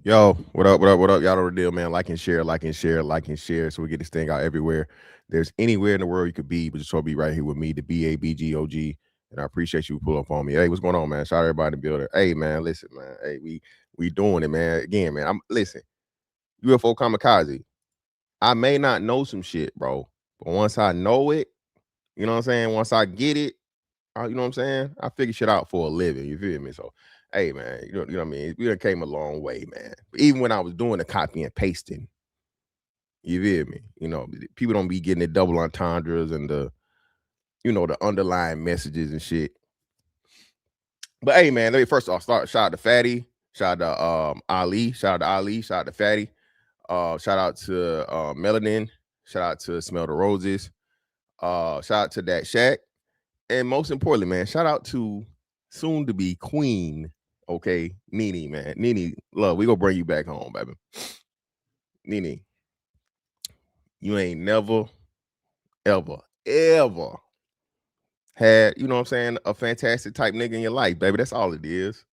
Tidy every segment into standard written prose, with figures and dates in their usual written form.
Yo, what up, what up, what up? Y'all know the deal, man. Like and share, like and share, like and share. So we get this thing out everywhere. There's anywhere in the world you could be, but just so be right here with me, the BABGOG. And I appreciate you pull up on me. Hey, what's going on, man? Shout out everybody in the building. Hey, man, listen, man. Hey, we doing it, man. Again, man. Listen, UFO kamikaze. I may not know some shit, bro. But once I know it, you know what I'm saying? Once I get it, you know what I'm saying? I figure shit out for a living. You feel me? So, hey, man, you know what I mean? We done came a long way, man. Even when I was doing the copy and pasting, you feel me? You know, people don't be getting the double entendres and the underlying messages and shit. But hey, man, let me first off shout out to Fatty, shout out to Ali, shout out to Fatty, shout out to Melanin, shout out to Smell the Roses, shout out to that Shack. And most importantly, man, shout out to soon to be queen, okay, Nene, man. Nene, love, we gonna bring you back home, baby. Nene, you ain't never, ever had, you know what I'm saying, a fantastic type nigga in your life, baby. That's all it is.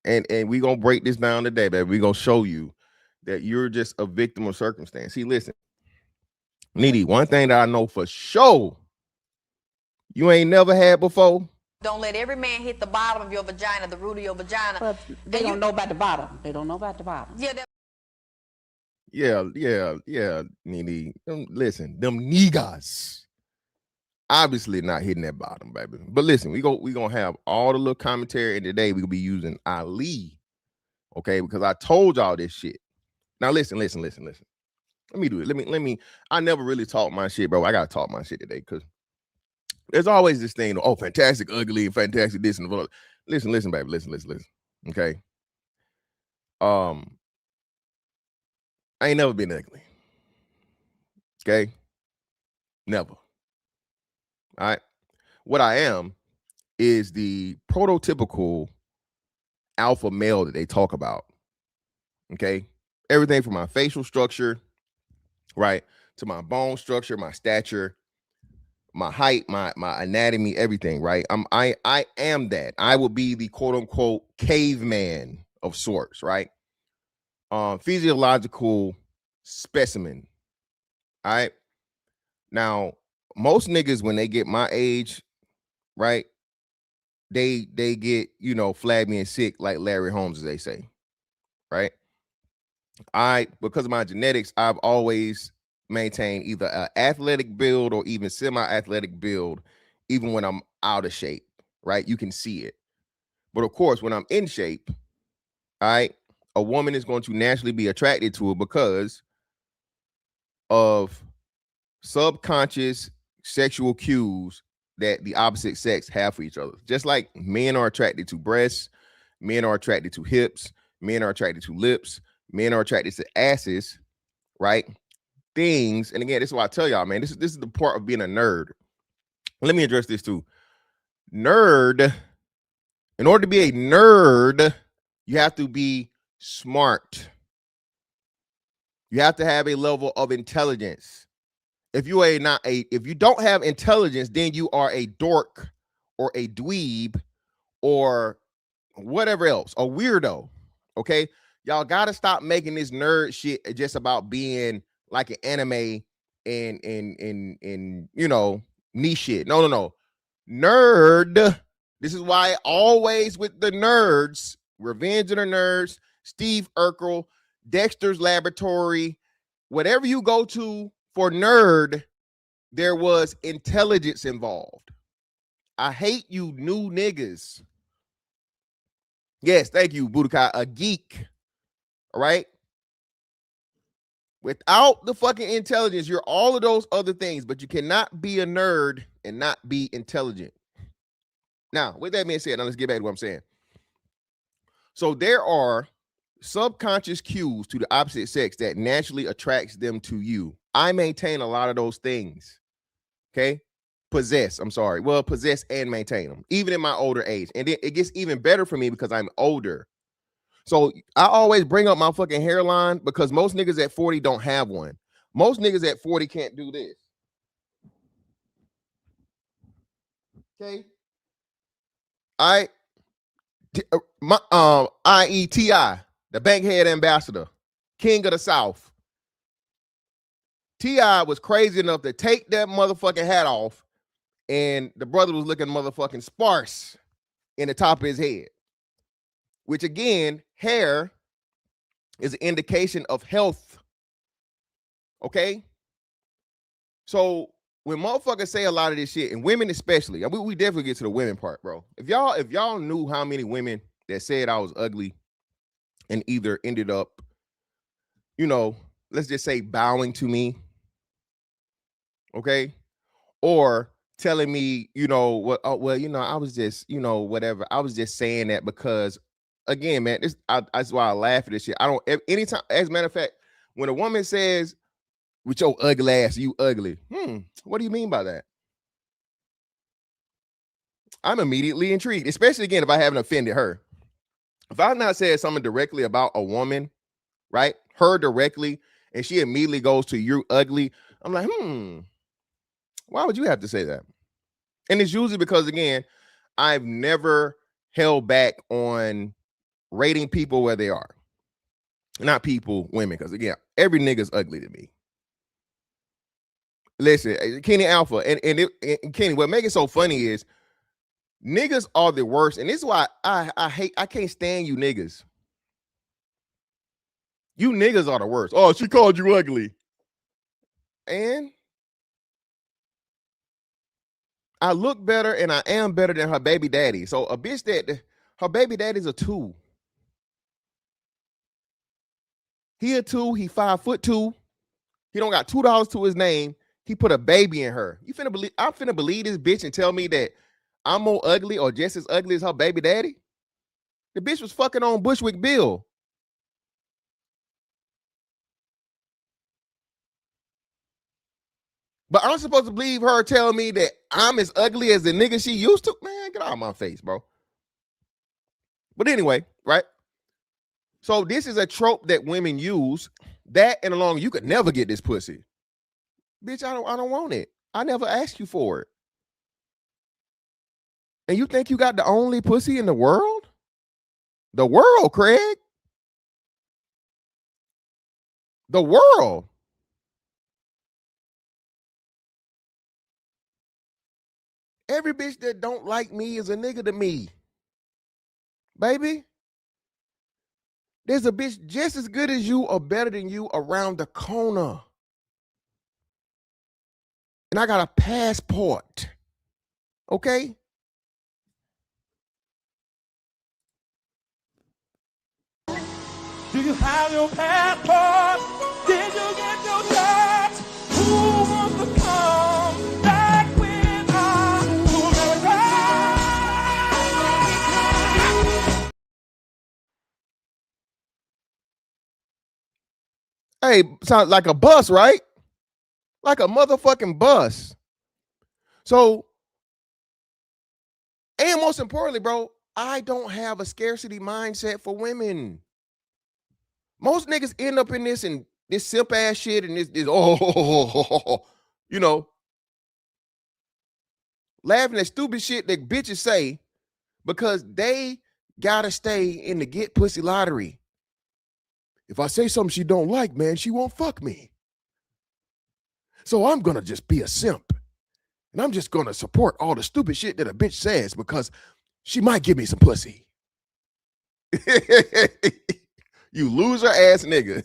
And we gonna break this down today, baby. We gonna show you that you're just a victim of circumstance. See, listen, Nene, one thing that I know for sure you ain't never had before. Don't let every man hit the bottom of your vagina, the root of your vagina. But they don't know about the bottom. They don't know about the bottom. Yeah, Nene. Listen, them niggas obviously not hitting that bottom, baby. But listen, we gonna have all the little commentary, and today we gonna be using Ali, okay? Because I told y'all this shit. Now listen. Let me do it. Let me. I never really talk my shit, bro. I gotta talk my shit today because there's always this thing. Oh, fantastic, ugly, fantastic, this and that. Listen, baby. Listen. Okay. I ain't never been ugly. Okay. Never. All right. What I am is the prototypical alpha male that they talk about. Okay. Everything from my facial structure, right, to my bone structure, my stature, my height, my anatomy, everything, right? I am that. I will be the quote unquote caveman of sorts, right? Physiological specimen. All right. Now, most niggas when they get my age, right, they get, flabby and sick like Larry Holmes, as they say, right? Because of my genetics, I've always maintained either an athletic build or even semi-athletic build, even when I'm out of shape, right? You can see it. But of course, when I'm in shape, All right. A woman is going to naturally be attracted to it because of subconscious sexual cues that the opposite sex have for each other. Just like men are attracted to breasts, men are attracted to hips, men are attracted to lips, men are attracted to asses, right? Things. And again, this is why I tell y'all, man, this is the part of being a nerd. Let me address this too. Nerd, in order to be a nerd, you have to be smart. You have to have a level of intelligence. If you don't have intelligence, then you are a dork or a dweeb or whatever else, a weirdo. Okay, y'all gotta stop making this nerd shit just about being like an anime and niche shit. No. Nerd. This is why always with the nerds, Revenge of the Nerds, Steve Urkel, Dexter's Laboratory, whatever you go to for nerd, there was intelligence involved. I hate you new niggas. Yes, thank you, Budokai, a geek. All right. Without the fucking intelligence, you're all of those other things, but you cannot be a nerd and not be intelligent. Now, with that being said, now let's get back to what I'm saying. So there are subconscious cues to the opposite sex that naturally attracts them to you. I maintain a lot of those things. Okay. Possess and maintain them, even in my older age. And then it gets even better for me because I'm older. So I always bring up my fucking hairline because most niggas at 40 don't have one. Most niggas at 40 can't do this. Okay. IETI, the Bankhead Ambassador, King of the South. T.I. was crazy enough to take that motherfucking hat off, and the brother was looking motherfucking sparse in the top of his head. Which again, hair is an indication of health. Okay? So when motherfuckers say a lot of this shit, and women especially, we definitely get to the women part, bro. If y'all knew how many women that said I was ugly and either ended up, let's just say bowing to me, okay? Or telling me, I was just, whatever. I was just saying that because, again, man, that's why I laugh at this shit. I don't, anytime, as a matter of fact, when a woman says, with your ugly ass, you ugly. What do you mean by that? I'm immediately intrigued, especially, again, if I haven't offended her. If I've not said something directly about a woman, right, her directly, and she immediately goes to you ugly, I'm like, why would you have to say that? And it's usually because, again, I've never held back on rating people where they are. Not people, women, because, again, every nigga's ugly to me. Listen, Kenny Alpha, and Kenny, what makes it so funny is niggas are the worst, and this is why I can't stand you niggas. You niggas are the worst. Oh, she called you ugly. And I look better and I am better than her baby daddy. So a bitch that her baby daddy's a 2. He a 2, he 5'2". He don't got $2 to his name. He put a baby in her. I'm finna believe this bitch and tell me that I'm more ugly or just as ugly as her baby daddy? The bitch was fucking on Bushwick Bill. But I'm supposed to believe her tell me that I'm as ugly as the nigga she used to? Man, get out of my face, bro. But anyway, right? So this is a trope that women use. That and along, you could never get this pussy. Bitch, I don't want it. I never asked you for it. And you think you got the only pussy in the world? The world, Craig. The world. Every bitch that don't like me is a nigga to me. Baby. There's a bitch just as good as you or better than you around the corner. And I got a passport. Okay? Do you have your passport? Did you get your shot? Who wants to come back with us to America? Hey, sounds like a bus, right? Like a motherfucking bus. So, and most importantly, bro, I don't have a scarcity mindset for women. Most niggas end up in this and this simp ass shit and this you know, laughing at stupid shit that bitches say because they gotta stay in the get pussy lottery. If I say something she don't like, man, she won't fuck me. So I'm gonna just be a simp. And I'm just gonna support all the stupid shit that a bitch says because she might give me some pussy. You loser ass nigga.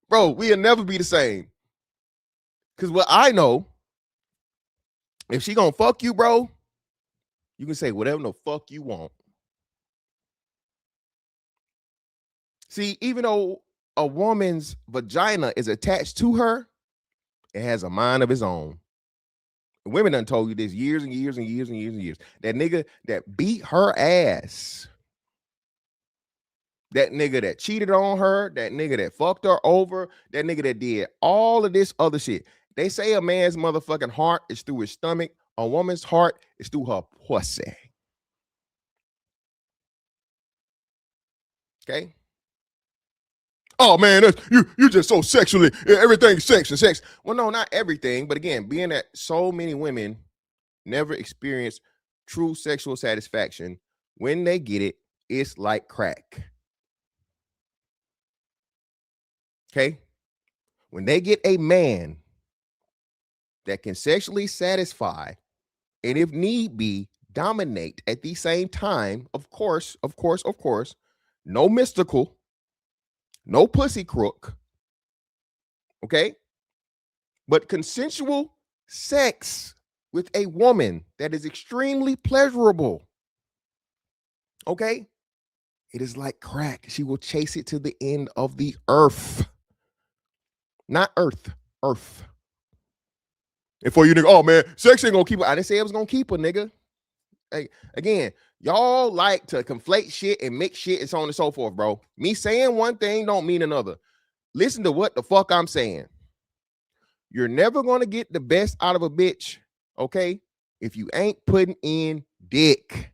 Bro, we'll never be the same. Cause what I know, if she gonna fuck you, bro, you can say whatever the fuck you want. See, even though a woman's vagina is attached to her, it has a mind of its own. Women done told you this years and years and years and years and years. That nigga that beat her ass, that nigga that cheated on her, that nigga that fucked her over, that nigga that did all of this other shit. They say a man's motherfucking heart is through his stomach. A woman's heart is through her pussy. Okay? Oh man, that's, you just so sexually, everything's sex and sex. Well, no, not everything. But again, being that so many women never experience true sexual satisfaction, when they get it, it's like crack. Okay? When they get a man that can sexually satisfy and if need be, dominate at the same time, of course, no mystical, no pussy crook, okay? But consensual sex with a woman that is extremely pleasurable, okay? It is like crack. She will chase it to the end of the earth. Not earth. And for you nigga, oh man, sex ain't gonna keep her. I didn't say it was gonna keep her, nigga. Hey, again, y'all like to conflate shit and mix shit and so on and so forth, bro. Me saying one thing don't mean another. Listen to what the fuck I'm saying. You're never gonna get the best out of a bitch, okay, if you ain't putting in dick.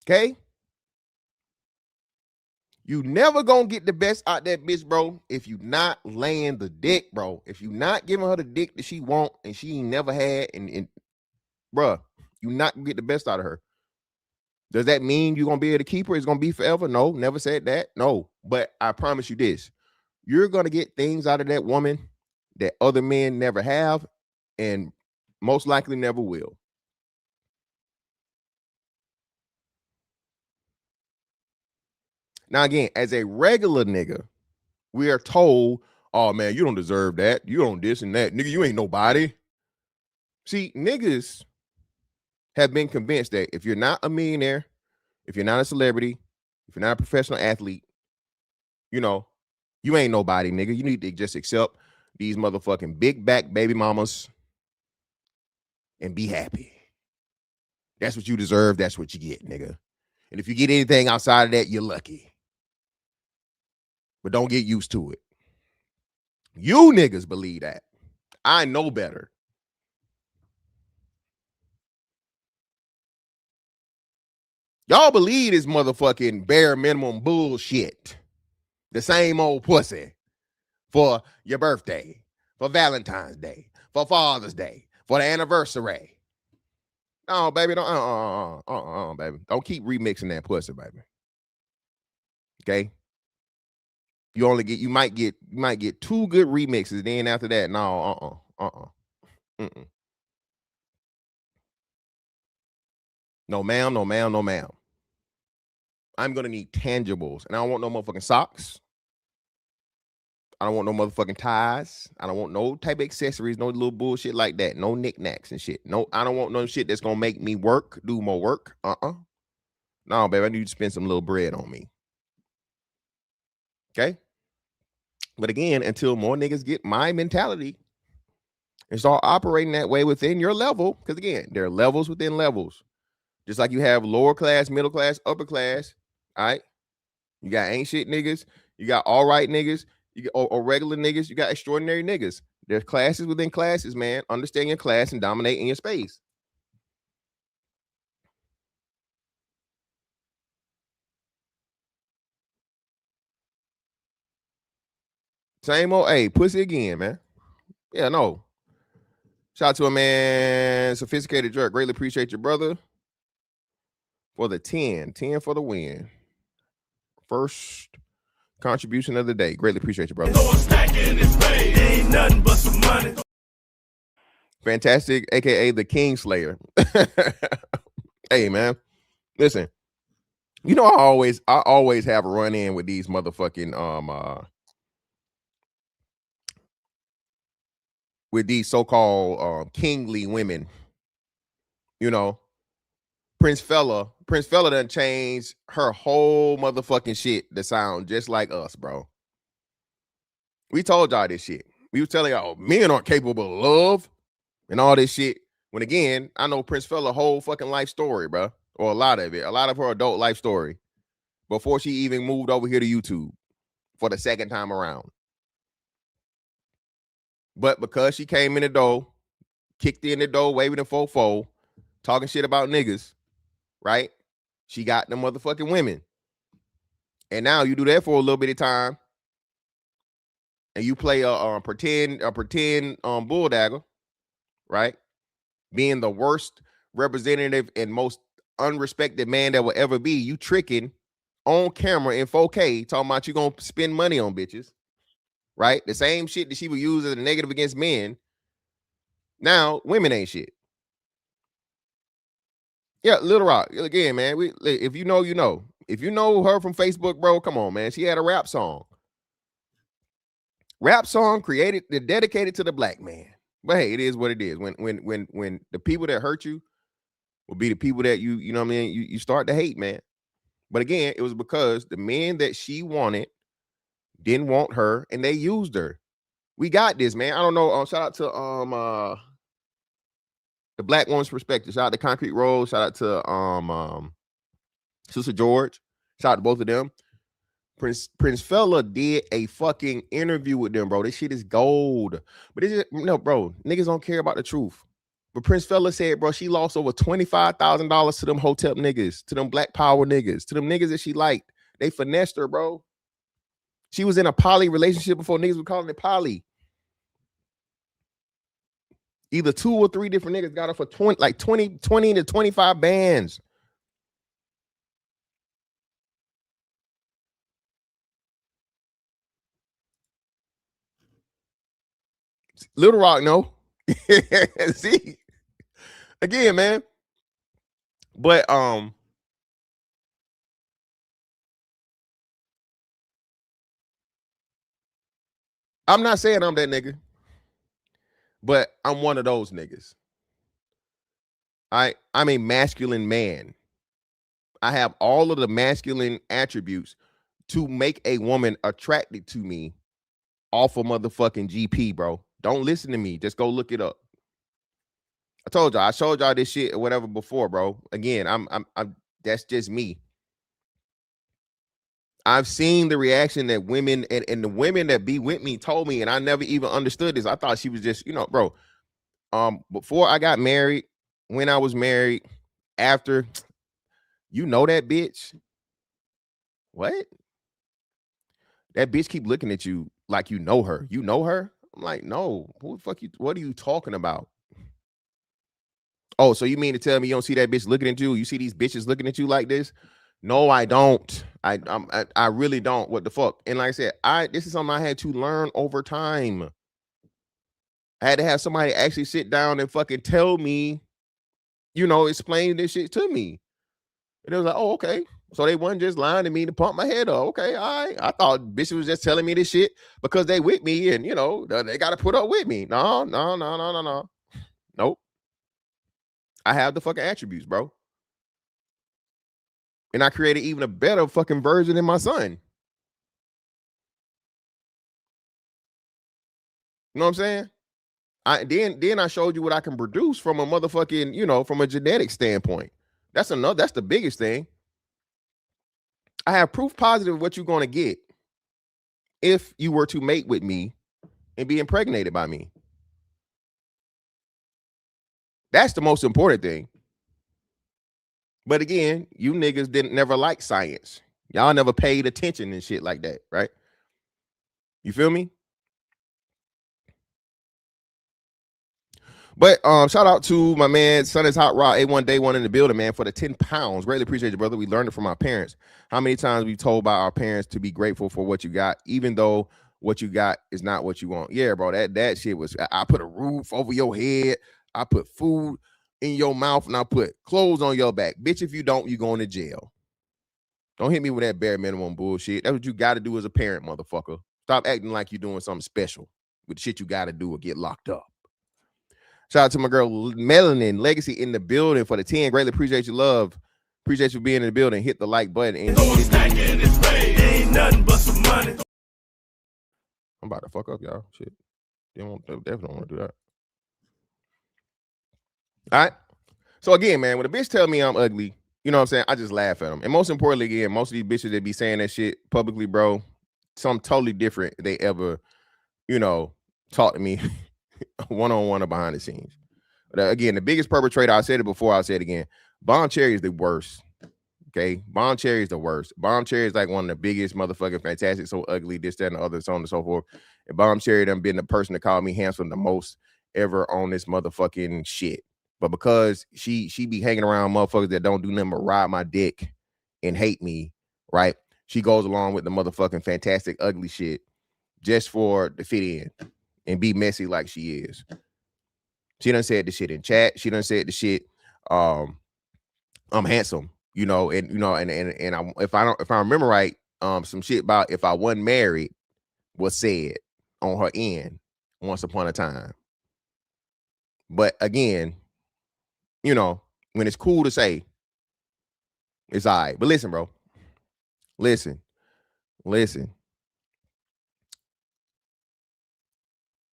Okay? You never gonna get the best out that bitch, bro, if you not laying the dick, bro. If you not giving her the dick that she want and she ain't never had, and bruh, you not gonna get the best out of her. Does that mean you're gonna be able to keep her? It's gonna be forever? No, never said that. No, but I promise you this: you're gonna get things out of that woman that other men never have, and most likely never will. Now, again, as a regular nigga, we are told, oh man, you don't deserve that. You don't this and that. Nigga, you ain't nobody. See, niggas have been convinced that if you're not a millionaire, if you're not a celebrity, if you're not a professional athlete, you know, you ain't nobody, nigga. You need to just accept these motherfucking big back baby mamas and be happy. That's what you deserve. That's what you get, nigga. And if you get anything outside of that, you're lucky. But don't get used to it. You niggas believe that. I know better. Y'all believe this motherfucking bare minimum bullshit. The same old pussy for your birthday, for Valentine's Day, for Father's Day, for the anniversary. No, baby, don't baby. Don't keep remixing that pussy, baby. Okay? You might get 2 good remixes. Then after that, no, No, ma'am, no, ma'am, no, ma'am. I'm gonna need tangibles, and I don't want no motherfucking socks. I don't want no motherfucking ties. I don't want no type of accessories, no little bullshit like that. No knickknacks and shit. No, I don't want no shit that's gonna make me work, do more work. No, babe, I need you to spend some little bread on me. Okay? But again, until more niggas get my mentality and start operating that way within your level, because again, there are levels within levels. Just like you have lower class, middle class, upper class. All right. You got ain't shit niggas, you got all right niggas, you got or regular niggas, you got extraordinary niggas. There's classes within classes, man. Understand your class and dominate in your space. Same old, hey, pussy again, man. Yeah, no. Shout out to a man, Sophisticated Jerk. Greatly appreciate your brother for the 10 for the win. First contribution of the day. Greatly appreciate you, brother. Ain't nothing but some money. Fantastic, aka the King Slayer. Hey, man, listen. You know, I always have a run in with these motherfucking with these so-called kingly women. You know, Prince Fella done changed her whole motherfucking shit to sound just like us, bro. We told y'all this shit. We was telling y'all men aren't capable of love and all this shit. When again, I know Prince Fella whole fucking life story, bro, or a lot of her adult life story before she even moved over here to YouTube for the second time around. But because she came in the door, kicked in the door, waving the fofo, talking shit about niggas, right? She got them motherfucking women. And now you do that for a little bit of time, and you play a pretend bull dagger, right? Being the worst representative and most unrespected man that will ever be. You tricking on camera in 4K, talking about you gonna spend money on bitches, right? The same shit that she would use as a negative against men. Now women ain't shit. Yeah, Little Rock again, man. If you know, you know. If you know her from Facebook, bro, come on, man. She had a rap song created and dedicated to the black man. But hey, it is what it is. When the people that hurt you will be the people that you know what I mean, you start to hate, man. But again, it was because the men that she wanted didn't want her and they used her. We got this, man. I don't know. Shout out to the Black Woman's Perspective. Shout out to Concrete Rose. Shout out to Sister George. Shout out to both of them. Prince Fella did a fucking interview with them, bro. This shit is gold. But it's just, no, bro, niggas don't care about the truth. But Prince Fella said, bro, she lost over $25,000 to them hotel niggas, to them black power niggas, to them niggas that she liked. They finessed her, bro. She was in a poly relationship before niggas were calling it poly. Either 2 or 3 different niggas got her for 20 to 25 bands. Little Rock, no. See, again, man. But I'm not saying I'm that nigga, but I'm one of those niggas. I'm a masculine man. I have all of the masculine attributes to make a woman attracted to me off of motherfucking GP, bro. Don't listen to me. Just go look it up. I told y'all, I showed y'all this shit or whatever before, bro. Again, I'm that's just me. I've seen the reaction that women and the women that be with me told me, and I never even understood this. I thought she was just, you know, bro. Before I got married, when I was married, after, you know that bitch. What? That bitch keep looking at you like you know her. You know her? I'm like, no. Who the fuck you? What are you talking about? Oh, so you mean to tell me you don't see that bitch looking at you? You see these bitches looking at you like this? No, I don't. I really don't. What the fuck? And like I said, this is something I had to learn over time. I had to have somebody actually sit down and fucking tell me, you know, explain this shit to me. And it was like, oh, okay. So they wasn't just lying to me to pump my head up. Okay, all right. I thought bitches was just telling me this shit because they with me and, you know, they got to put up with me. No. Nope. I have the fucking attributes, bro. And I created even a better fucking version than my son. You know what I'm saying? Then I showed you what I can produce from a motherfucking, you know, from a genetic standpoint. That's the biggest thing. I have proof positive of what you're going to get if you were to mate with me and be impregnated by me. That's the most important thing. But again, you niggas didn't never like science. Y'all never paid attention and shit like that, right? You feel me? But shout out to my man, Son is Hot Rod, A1 Day One in the building, man, for the 10 pounds. Greatly appreciate you, brother. We learned it from our parents. How many times we told by our parents to be grateful for what you got, even though what you got is not what you want? Yeah, bro, that shit was, I put a roof over your head. I put food in your mouth, and I put clothes on your back. Bitch, if you don't, you going to jail. Don't hit me with that bare minimum bullshit. That's what you got to do as a parent, motherfucker. Stop acting like you're doing something special with the shit you got to do or get locked up. Shout out to my girl Melanin Legacy in the building for the 10. Greatly appreciate your love. Appreciate you being in the building. Hit the like button. And ain't nothing but some money. I'm about to fuck up, y'all. Shit. They definitely don't want to do that. All right. So again, man, when a bitch tell me I'm ugly, you know what I'm saying? I just laugh at them. And most importantly, again, most of these bitches that be saying that shit publicly, bro, something totally different they ever, you know, talk to me one-on-one or behind the scenes. But again, the biggest perpetrator, I said it before, I'll say it again. Bomb Cherry is the worst. Okay. Bomb Cherry is the worst. Bomb Cherry is like one of the biggest motherfucking fantastic, so ugly, this, that, and the other, so on and so forth. And Bomb Cherry done been the person that called me handsome the most ever on this motherfucking shit. But because she be hanging around motherfuckers that don't do nothing but ride my dick and hate me, right? She goes along with the motherfucking fantastic ugly shit just for the fit in and be messy like she is. She done said the shit in chat. She done said the shit. I'm handsome, you know, and you know, and if I remember right, some shit about if I wasn't married was said on her end once upon a time. But again, you know, when it's cool to say, it's all right. But listen, bro. Listen.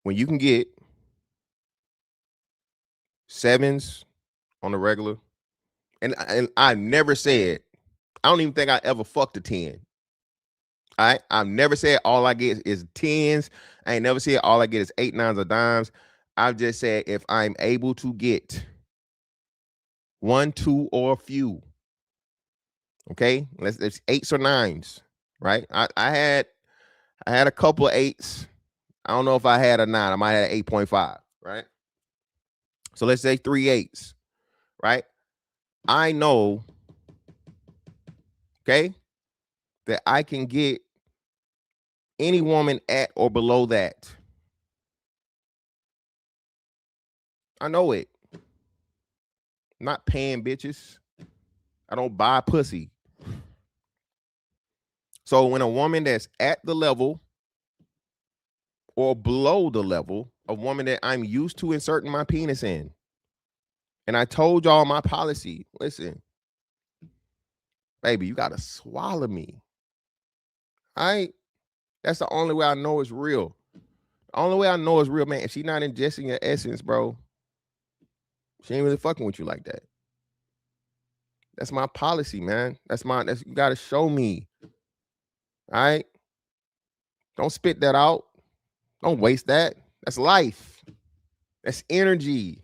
When you can get 7s on the regular, and I never said, I don't even think I ever fucked a 10. All right. I've never said all I get is 10s. I ain't never said all I get is 8, 9s, or dimes. I've just said if I'm able to get 1, 2, or a few. Okay, let's 8s or 9s, right? I had a couple of 8s. I don't know if I had a 9. I might have 8.5, right? So let's say 3 8s, right? I know, okay, that I can get any woman at or below that. I know it. I'm not paying bitches. I don't buy pussy. So when a woman that's at the level or below the level of woman that I'm used to inserting my penis in, and I told y'all my policy, listen, baby, you got to swallow me. All right? That's the only way I know it's real. The only way I know it's real, man, if she's not ingesting your essence, bro, she ain't really fucking with you like that. That's my policy, man. You got to show me. All right? Don't spit that out. Don't waste that. That's life. That's energy.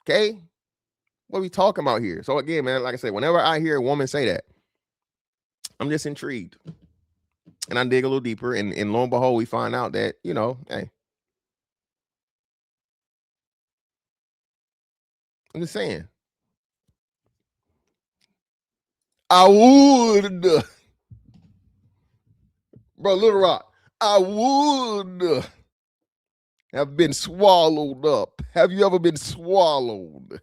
Okay? What are we talking about here? So again, man, like I said, whenever I hear a woman say that, I'm just intrigued. And I dig a little deeper, and lo and behold, we find out that, you know, hey, I'm just saying. I would, bro, Little Rock, I would have been swallowed up. Have you ever been swallowed?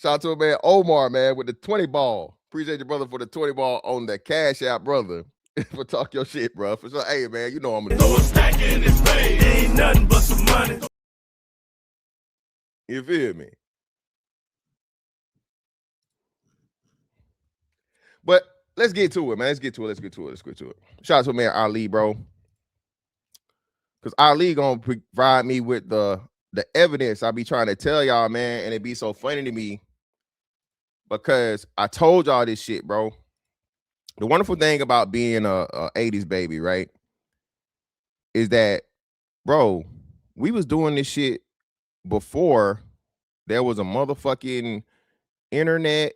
Shout out to a man Omar, man, with the 20 ball. Appreciate your brother for the 20 ball on the Cash App, brother. For talk your shit, bro. For sure. Hey, man, you know I'm gonna do it. Stacking this pay ain't nothing but some money. You feel me? But let's get to it, man. Let's get to it. Shout out to man Ali, bro. Because Ali gonna provide me with the evidence I be trying to tell y'all, man, and it be so funny to me because I told y'all this shit, bro. The wonderful thing about being a 80s baby, right, is that, bro, we was doing this shit before there was a motherfucking internet,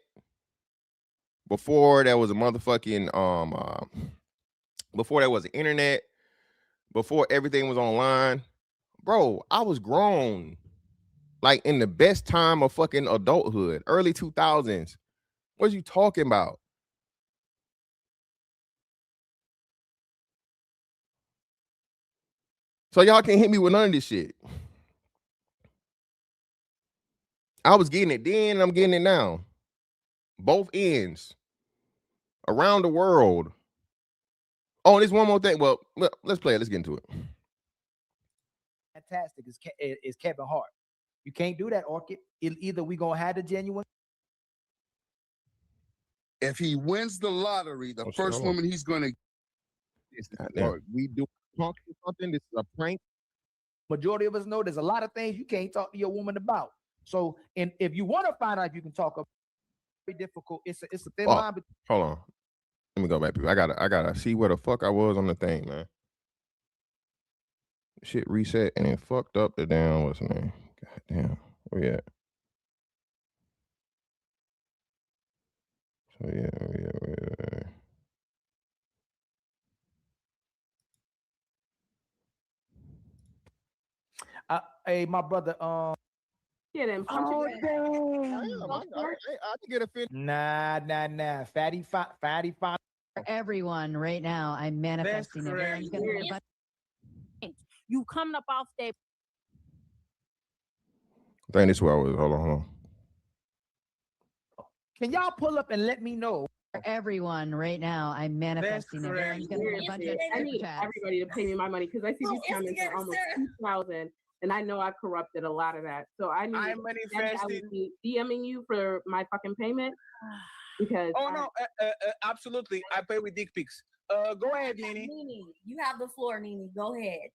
before there was a motherfucking before there was an internet, before everything was online. Bro, I was grown, like in the best time of fucking adulthood, early 2000s. What you talking about? So y'all can't hit me with none of this shit. I was getting it then and I'm getting it now. Both ends. Around the world. Oh, there's one more thing. Well, let's play it. Let's get into it. Fantastic is Kevin Hart. You can't do that, Orchid. Either we gonna have the genuine. If he wins the lottery, the first woman he's gonna we do something. This is a prank. Majority of us know there's a lot of things you can't talk to your woman about. So, and if you want to find out if you can talk about, very difficult. It's a thin line. Hold on. Let me go back, people. I gotta see where the fuck I was on the thing, man. Shit reset and it fucked up the damn what's the name? God damn. Where we at? So yeah. Hey, my brother. Get him. Oh, I can get offended. Nah. Fatty fine. For everyone right now, I'm manifesting everyone's gonna be a bunch. You coming up off that. I think this is where I was. Hold on. Can y'all pull up and let me know? For everyone right now, I'm manifesting everyone's gonna be a bunch of I need everybody to pay me my money because I see these comments are almost 2,000, and I know I corrupted a lot of that. So I need. I'm DMing you for my fucking payment because. Oh no, absolutely. I pay with dick pics. Go ahead, Nene. Nene, you have the floor, Nene. Go ahead.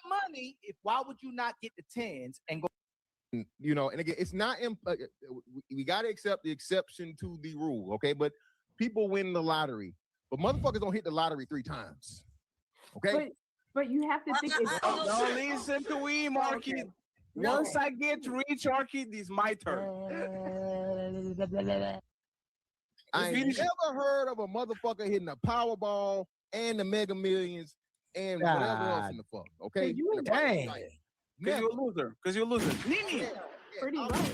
Money. Why would you not get the tens and go? You know, and again, it's not. We got to accept the exception to the rule, okay? But people win the lottery, but motherfuckers don't hit the lottery 3 times, okay? But you have to think. Don't listen to me, Marky. Once I get rich, Marky, this is my turn. I ain't never heard of a motherfucker hitting a Powerball and the Mega Millions and whatever else in the fuck, okay? Because you're a loser. Because you're a loser. Nene. Pretty right.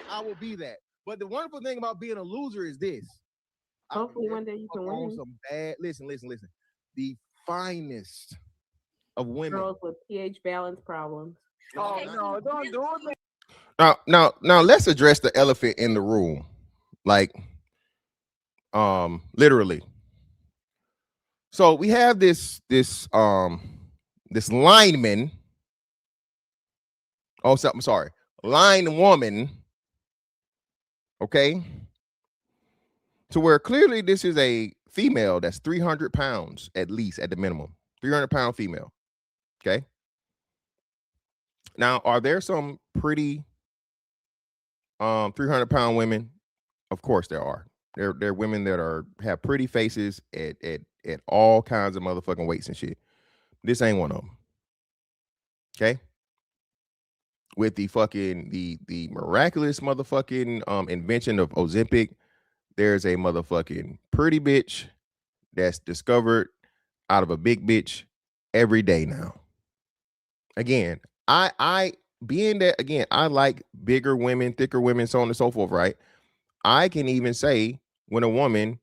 I will be that. But the wonderful thing about being a loser is this. Hopefully one day you can win. Some bad. Listen. The finest of women. Girls with pH balance problems. Oh no! Don't do it. Now let's address the elephant in the room. Like, literally. So we have this lineman. Oh, I'm sorry. Line woman. Okay. To where clearly this is a female that's 300 pounds at least at the minimum. 300-pound female. Okay. Now, are there some pretty 300-pound women? Of course there are. There are women that have pretty faces at all kinds of motherfucking weights and shit. This ain't one of them. Okay. With the fucking the miraculous motherfucking invention of Ozempic, there's a motherfucking pretty bitch that's discovered out of a big bitch every day now. Again, I being that again, I like bigger women, thicker women, so on and so forth, right? I can even say when a woman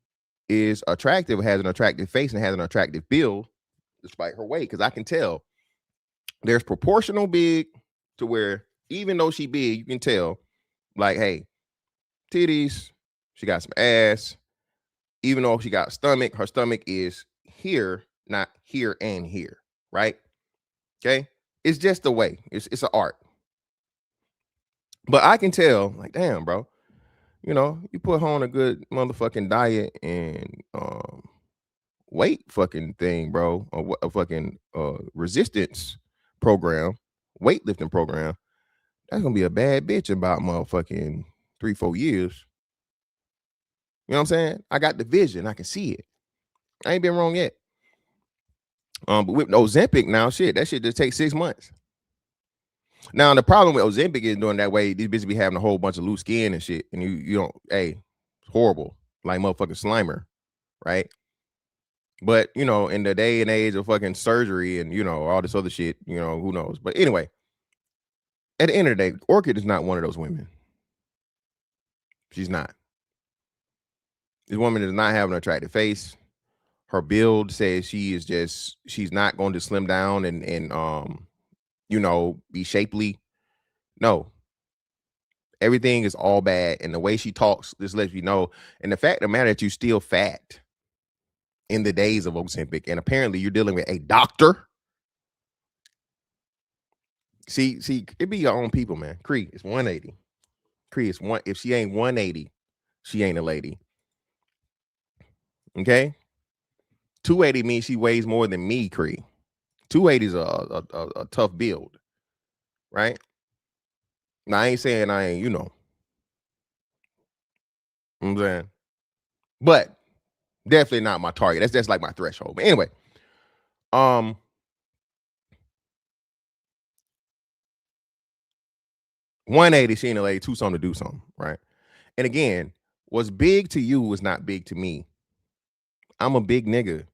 is attractive, has an attractive face, and has an attractive build, despite her weight, because I can tell there's proportional big to where even though she big, you can tell, like, hey, titties. She got some ass. Even though she got stomach, her stomach is here, not here and here, right? Okay? It's just the way. It's an art. But I can tell, like, damn, bro, you know, you put her on a good motherfucking diet and weight fucking thing, bro, or a fucking resistance program, weightlifting program, that's gonna be a bad bitch in about motherfucking 3-4 years. You know what I'm saying? I got the vision. I can see it. I ain't been wrong yet. But with Ozempic now, shit, that shit just takes 6 months. Now the problem with Ozempic is doing that way, these bitches be having a whole bunch of loose skin and shit, and you don't, hey, it's horrible, like motherfucking Slimer, right? But you know, in the day and age of fucking surgery and you know all this other shit, you know, who knows? But anyway, at the end of the day, Orchid is not one of those women. She's not. This woman does not have an attractive face. Her build says she's not going to slim down and you know, be shapely. No. Everything is all bad. And the way she talks, this lets you know. And the fact of the matter that you still fat in the days of Ozempic, and apparently you're dealing with a doctor. See, it be your own people, man. Cree, it's 180. Cree, it's one. If she ain't 180, she ain't a lady. Okay? 280 means she weighs more than me, Cree. 280 is a tough build, right? Now, I ain't saying I ain't, you know. You know what I'm saying? But definitely not my target. That's just like my threshold. But anyway, 180, she ain't a lady, two something to do something, right? And again, what's big to you is not big to me. I'm a big nigga.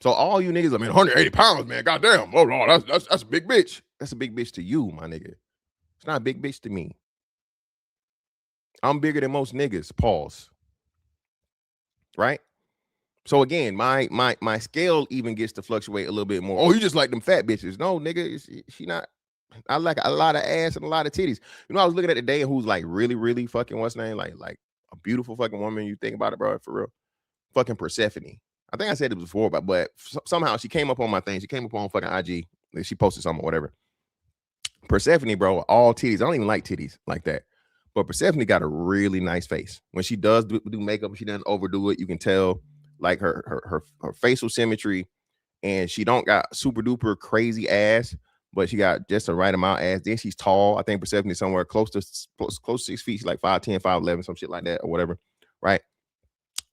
So all you niggas, I mean, 180 pounds, man. Goddamn. Oh Lord, that's a big bitch. That's a big bitch to you, my nigga. It's not a big bitch to me. I'm bigger than most niggas. Pause. Right? So again, my scale even gets to fluctuate a little bit more. Oh, you just like them fat bitches. No, nigga, she not. I like a lot of ass and a lot of titties. You know, I was looking at the day who's like really, really fucking what's name? Like a beautiful fucking woman. You think about it, bro, for real. Fucking Persephone. I think I said it before, but somehow she came up on my thing. She came up on fucking IG. She posted something or whatever. Persephone, bro, all titties. I don't even like titties like that. But Persephone got a really nice face. When she does do makeup, she doesn't overdo it. You can tell like her facial symmetry, and she don't got super duper crazy ass, but she got just the right amount of ass. Then she's tall. I think Persephone is somewhere close to 6 feet. She's like 5'10", 5'11", some shit like that or whatever, right?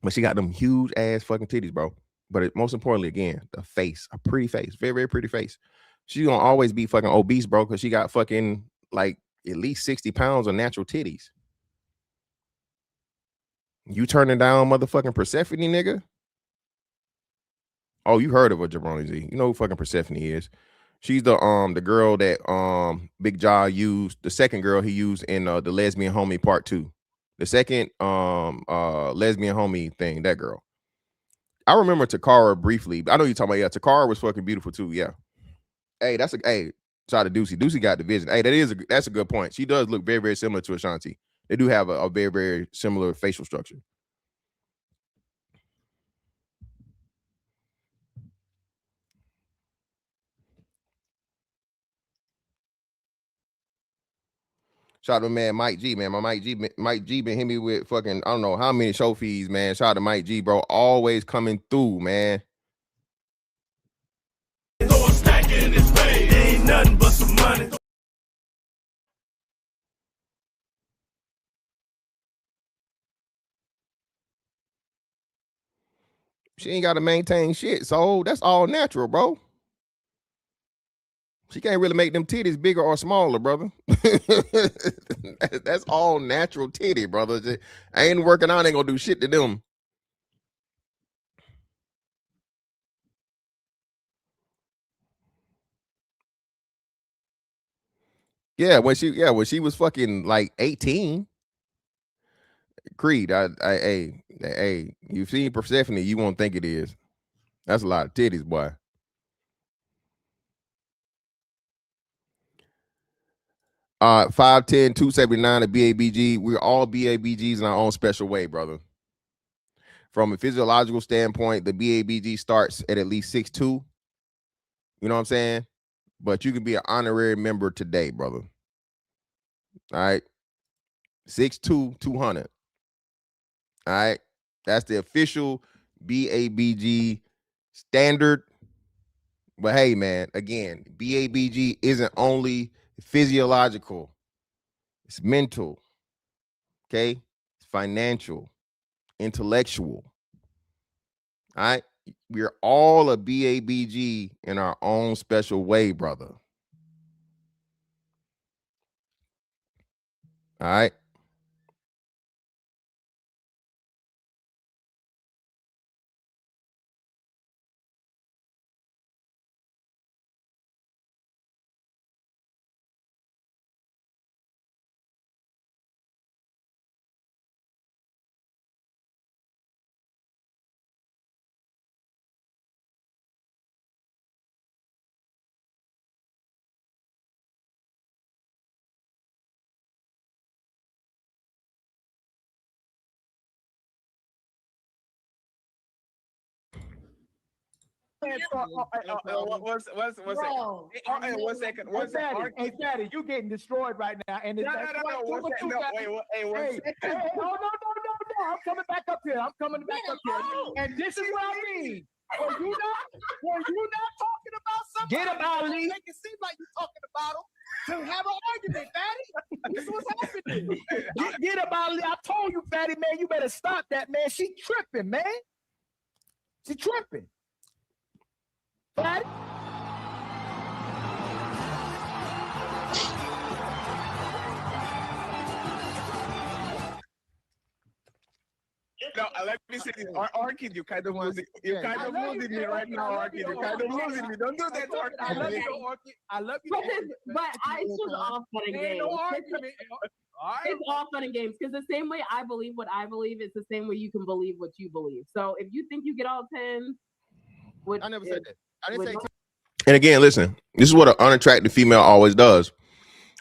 But she got them huge ass fucking titties, bro. But most importantly, again, the face, a pretty face, very, very pretty face. She's gonna always be fucking obese, bro, because she got fucking like at least 60 pounds of natural titties. You turning down motherfucking Persephone, nigga? Oh, you heard of her, Jabroni Z. You know who fucking Persephone is. She's the girl that Big Jaw used, the second girl he used in the Lesbian Homie Part 2. The second lesbian homie thing, that girl. I remember Takara briefly. I know you're talking about, yeah, Takara was fucking beautiful too, yeah. Hey, shout out to Deucey. Deucey got the vision. Hey, that's a good point. She does look very, very similar to Ashanti. They do have a very, very similar facial structure. Shout out to man Mike G, man. My Mike G been hitting me with fucking, I don't know how many show fees, man. Shout out to Mike G, bro. Always coming through, man. Ain't nothing but some money. She ain't got to maintain shit, so that's all natural, bro. She can't really make them titties bigger or smaller, brother. That's all natural titty, brother. I ain't working out, ain't gonna do shit to them. Yeah, when she was fucking like 18. Creed, hey, you've seen Persephone, you won't think it is. That's a lot of titties, boy. 5'10", 279 at BABG. We're all BABGs in our own special way, brother. From a physiological standpoint, the BABG starts at least 6'2". You know what I'm saying? But you can be an honorary member today, brother. All right. 6'2", 200. All right. That's the official BABG standard. But hey, man, again, BABG isn't only physiological, it's mental, okay? It's financial, intellectual. All right. We're all a BABG in our own special way, brother. All right. One second. Hey, Fatty, you getting destroyed right now. And it's No. Wait. Hey, no. I'm coming back up here. And this is what I mean. Were you not talking about something? Get him, Ali. Make it seem like you're talking about him to have an argument, Fatty. This is what's happening. Get him, Ali. I told you, Fatty, man, you better stop that, man. She tripping, man. She tripping. Fatty? No, let me say this. Orchid, you kind of losing. You kind of losing me right now, Orchid. You kind of losing me. Don't do that, Orchid. I love you, Orchid. I love you. But it's just all fun and games. It's all fun and games because the same way I believe what I believe, it's the same way you can believe what you believe. So if you think you get all 10, I never said that. I didn't say. And again, listen, this is what an unattractive female always does.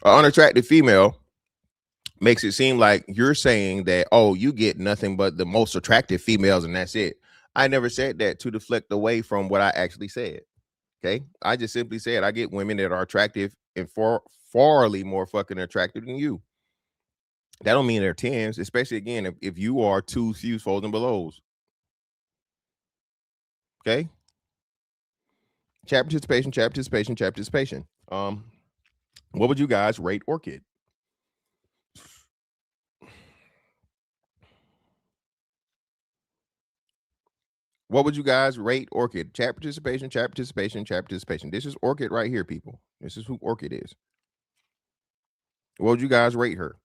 An unattractive female makes it seem like you're saying that, oh, you get nothing but the most attractive females and that's it. I never said that to deflect away from what I actually said. Okay. I just simply said I get women that are attractive and farly more fucking attractive than you. That don't mean they're 10s, especially again, if you are 2 fuse folds and belows. Okay. Chat participation. What would you guys rate Orchid? What would you guys rate Orchid? Chat participation. This is Orchid right here, people. This is who Orchid is. What would you guys rate her?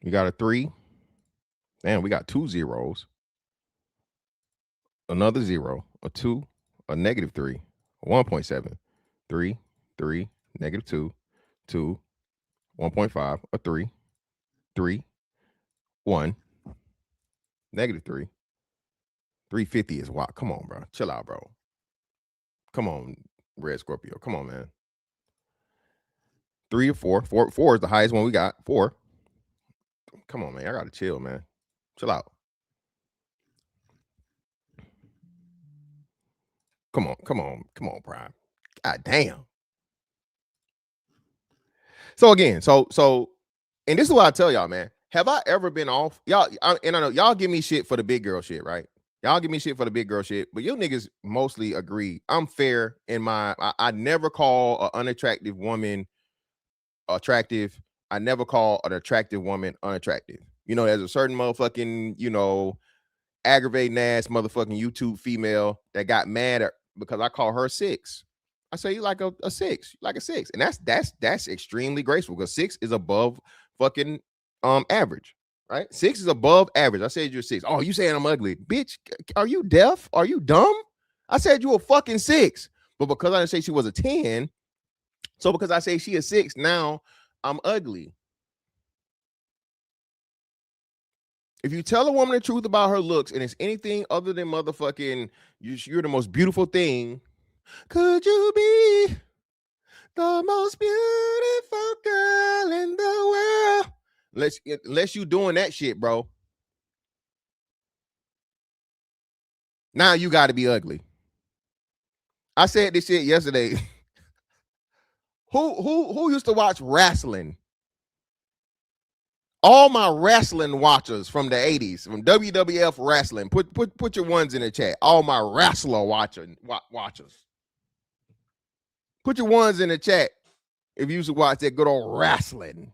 You got a 3. Man, we got 2 zeros. Another 0, a 2, a -3, a 1.7, 3, -2, 2, 1.5, a 3, 1, -3. 350 is wild. Come on, bro. Chill out, bro. Come on, Red Scorpio. Come on, man. 3 or 4. 4 is the highest one we got. 4. Come on, man. I gotta chill, man. Chill out. Come on, Prime. God damn. So again, and this is what I tell y'all, man. Have I ever been off? Y'all, and I know y'all give me shit for the big girl shit, right? Y'all give me shit for the big girl shit, but you niggas mostly agree. I'm fair in my. I never call an unattractive woman attractive. I never call an attractive woman unattractive. You know, there's a certain motherfucking, you know, aggravating ass motherfucking YouTube female that got mad at because I call her 6. I say you like a 6, like a 6, and that's extremely graceful because 6 is above fucking average, right? 6 is above average. I said you're 6. Oh, you saying I'm ugly, bitch? Are you deaf? Are you dumb? I said you a fucking 6, but because I didn't say she was a 10, so because I say she a 6, now I'm ugly. If you tell a woman the truth about her looks and it's anything other than motherfucking you're the most beautiful thing, Could you be the most beautiful girl in the world? Unless you doing that shit, bro. Now you got to be ugly. I said this shit yesterday. Who used to watch wrestling? All my wrestling watchers from the 80s, from WWF wrestling, put your ones in the chat. All my wrestler watchers. Put your ones in the chat if you used to watch that good old wrestling.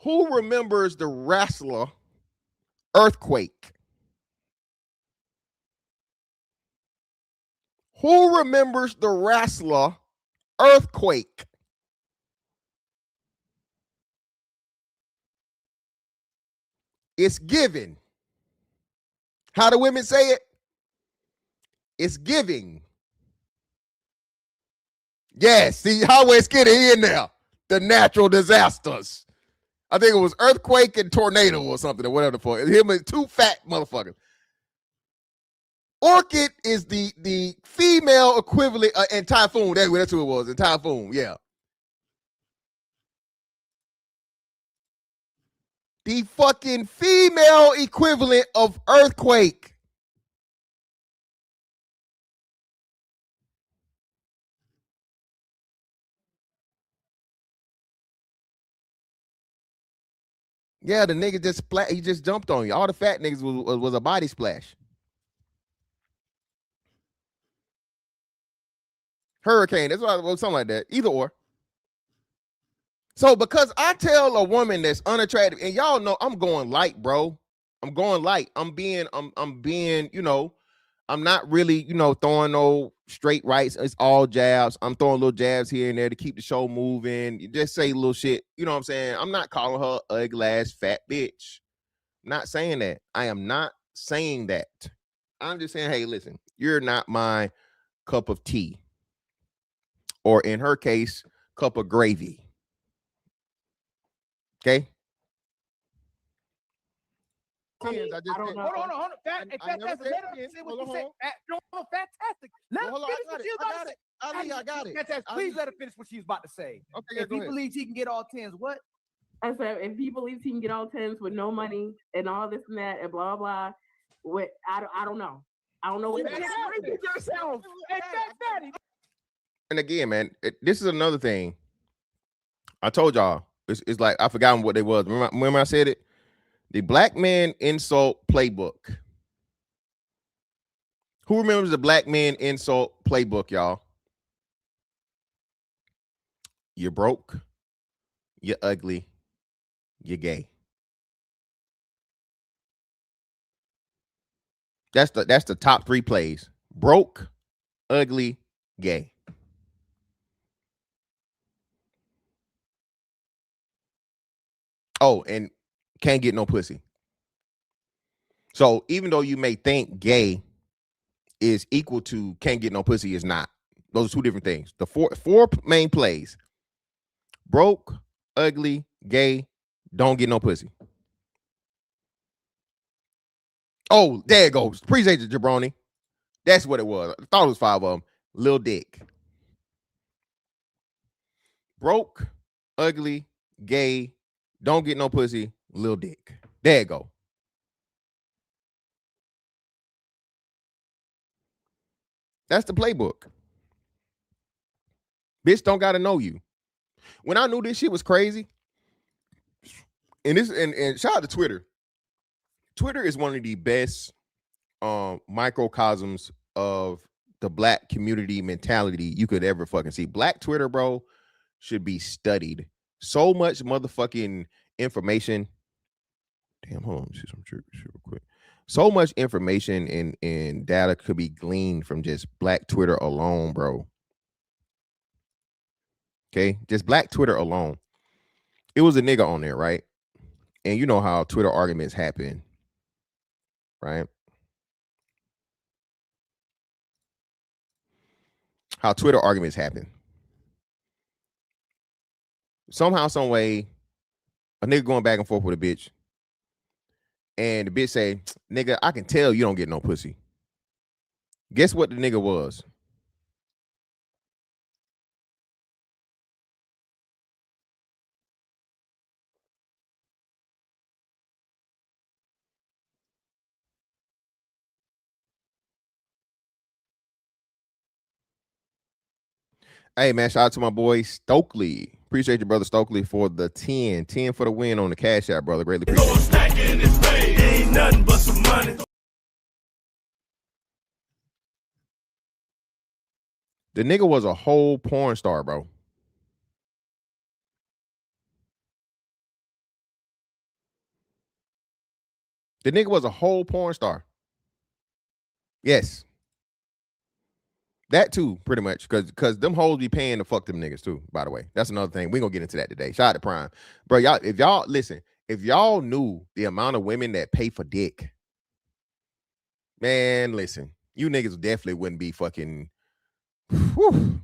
Who remembers the wrestler Earthquake? Who remembers the wrestler Earthquake? It's giving. How do women say it? It's giving. Yes, see how it's getting in there. The natural disasters. I think it was earthquake and tornado or something or whatever the fuck. Him and two fat motherfuckers. Orchid is the female equivalent, and Typhoon. That's who it was. And Typhoon, yeah. The fucking female equivalent of Earthquake. Yeah, the nigga just he just jumped on you. All the fat niggas was a body splash. Hurricane. That's what something like that. Either or. So because I tell a woman that's unattractive, and y'all know I'm going light, bro. I'm going light. I'm being, you know, I'm not really, you know, throwing no straight rights. It's all jabs. I'm throwing little jabs here and there to keep the show moving. You just say little shit. You know what I'm saying? I'm not calling her ugly ass fat bitch. Not saying that. I am not saying that. I'm just saying, hey, listen, you're not my cup of tea. Or in her case, cup of gravy. Okay? I don't know. Hold on. Fantastic. Let her finish what she's about to say. I got it. Fantastic. Please let her finish what she's about to say. Okay, if he believes he can get all tens, what? I said, if he believes he can get all tens with no money and all this and that and blah blah, I don't know. I don't know what yourself. And again, man, this is another thing. I told y'all, it's like I forgot what they was. Remember I said it? The Black Man Insult Playbook. Who remembers the Black Man Insult Playbook, y'all? You're broke, you're ugly, you're gay. That's the top 3 plays. Broke, ugly, gay. Oh, and can't get no pussy. So even though you may think gay is equal to can't get no pussy, is not. Those are 2 different things. The four main plays: broke, ugly, gay, don't get no pussy. Oh, there it goes. Appreciate you, Jabroni. That's what it was. I thought it was 5 of them. Lil Dick. Broke, ugly, gay, don't get no pussy, Lil Dick. There it go. That's the playbook. Bitch don't gotta know you. When I knew this shit was crazy, and shout out to Twitter. Twitter is one of the best microcosms of the Black community mentality you could ever fucking see. Black Twitter, bro, should be studied. So much motherfucking information. Damn, hold on, let me see some shit real quick. So much information and data could be gleaned from just Black Twitter alone, bro. Okay, just Black Twitter alone. It was a nigga on there, right? And you know how Twitter arguments happen, right? How Twitter arguments happen. somehow, some way, a nigga going back and forth with a bitch, and the bitch say, "Nigga, I can tell you don't get no pussy." Guess what the nigga was? Hey, man, shout out to my boy Stokely. Appreciate your brother Stokely for the 10. 10 for the win on the Cash App, brother. Greatly appreciate it. Ain't nothing but some money. The nigga was a whole porn star, bro. The nigga was a whole porn star. Yes. That too, pretty much, because them hoes be paying to fuck them niggas too, by the way. That's another thing. We gonna get into that today. Shout out to Prime. Bro, y'all, if y'all knew the amount of women that pay for dick, man, listen, you niggas definitely wouldn't be fucking. Whew.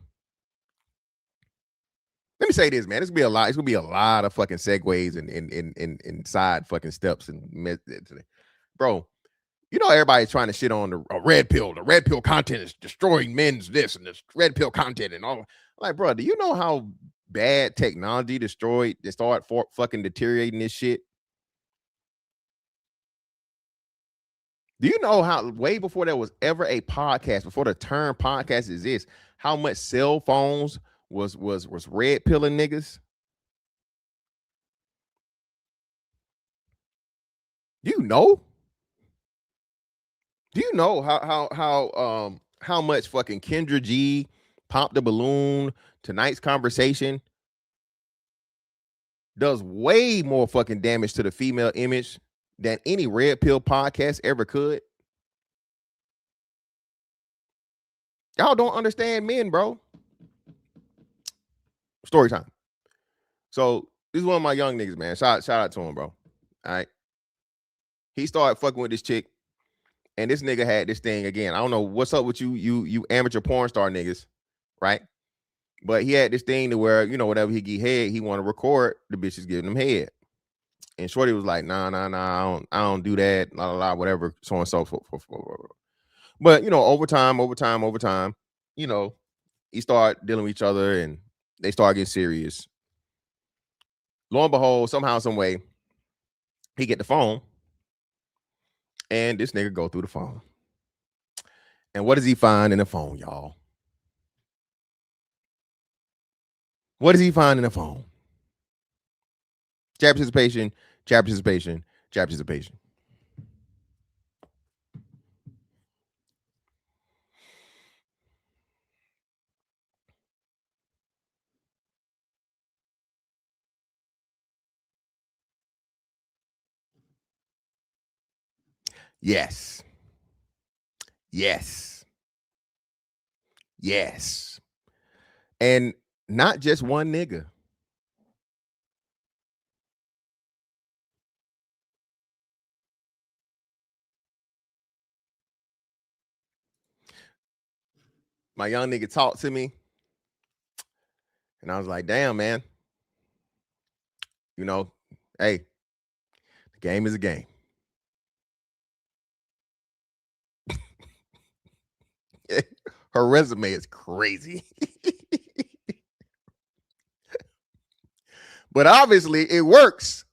Let me say this, man. It's gonna be a lot. It's gonna be a lot of fucking segues and side fucking steps bro. You know everybody's trying to shit on the red pill. The red pill content is destroying men's this and this red pill content and all. Like, bro, do you know how bad technology started fucking deteriorating this shit? Do you know how way before there was ever a podcast, before the term podcast exists, how much cell phones was red pilling niggas? Do you know? Do you know how much fucking Kendra G, Pop the Balloon, Tonight's Conversation does way more fucking damage to the female image than any red pill podcast ever could? Y'all don't understand men, bro. Story time. So this is one of my young niggas, man. Shout out to him, bro. All right. He started fucking with this chick. And this nigga had this thing again. I don't know what's up with you amateur porn star niggas, right? But he had this thing to where, you know, whatever he get head, he want to record the bitches giving him head. And Shorty was like, nah, I don't do that, whatever, so on and so forth. But, you know, over time, you know, he started dealing with each other and they started getting serious. Lo and behold, somehow, some way, he get the phone. And this nigga go through the phone. And what does he find in the phone, y'all? What does he find in the phone? Chat participation. Yes. And not just one nigga. My young nigga talked to me. And I was like, damn, man. You know, hey, the game is a game. Her resume is crazy. But obviously it works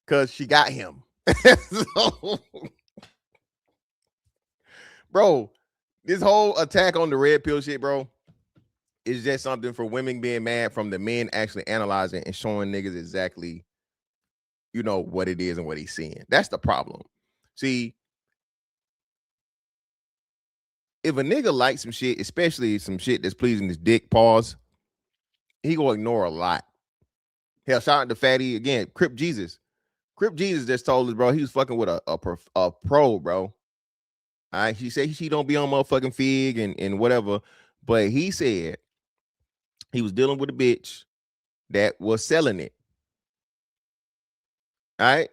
because she got him. So, bro, this whole attack on the red pill shit, bro, is just something for women being mad from the men actually analyzing and showing niggas exactly, you know, what it is and what he's seeing. That's the problem. See, if a nigga likes some shit, especially some shit that's pleasing his dick, pause, he gonna ignore a lot. Hell, shout out to Fatty again. Crip Jesus just told us, bro, he was fucking with a pro, bro. All right, she said she don't be on motherfucking Fig and whatever, but he said he was dealing with a bitch that was selling it. All right.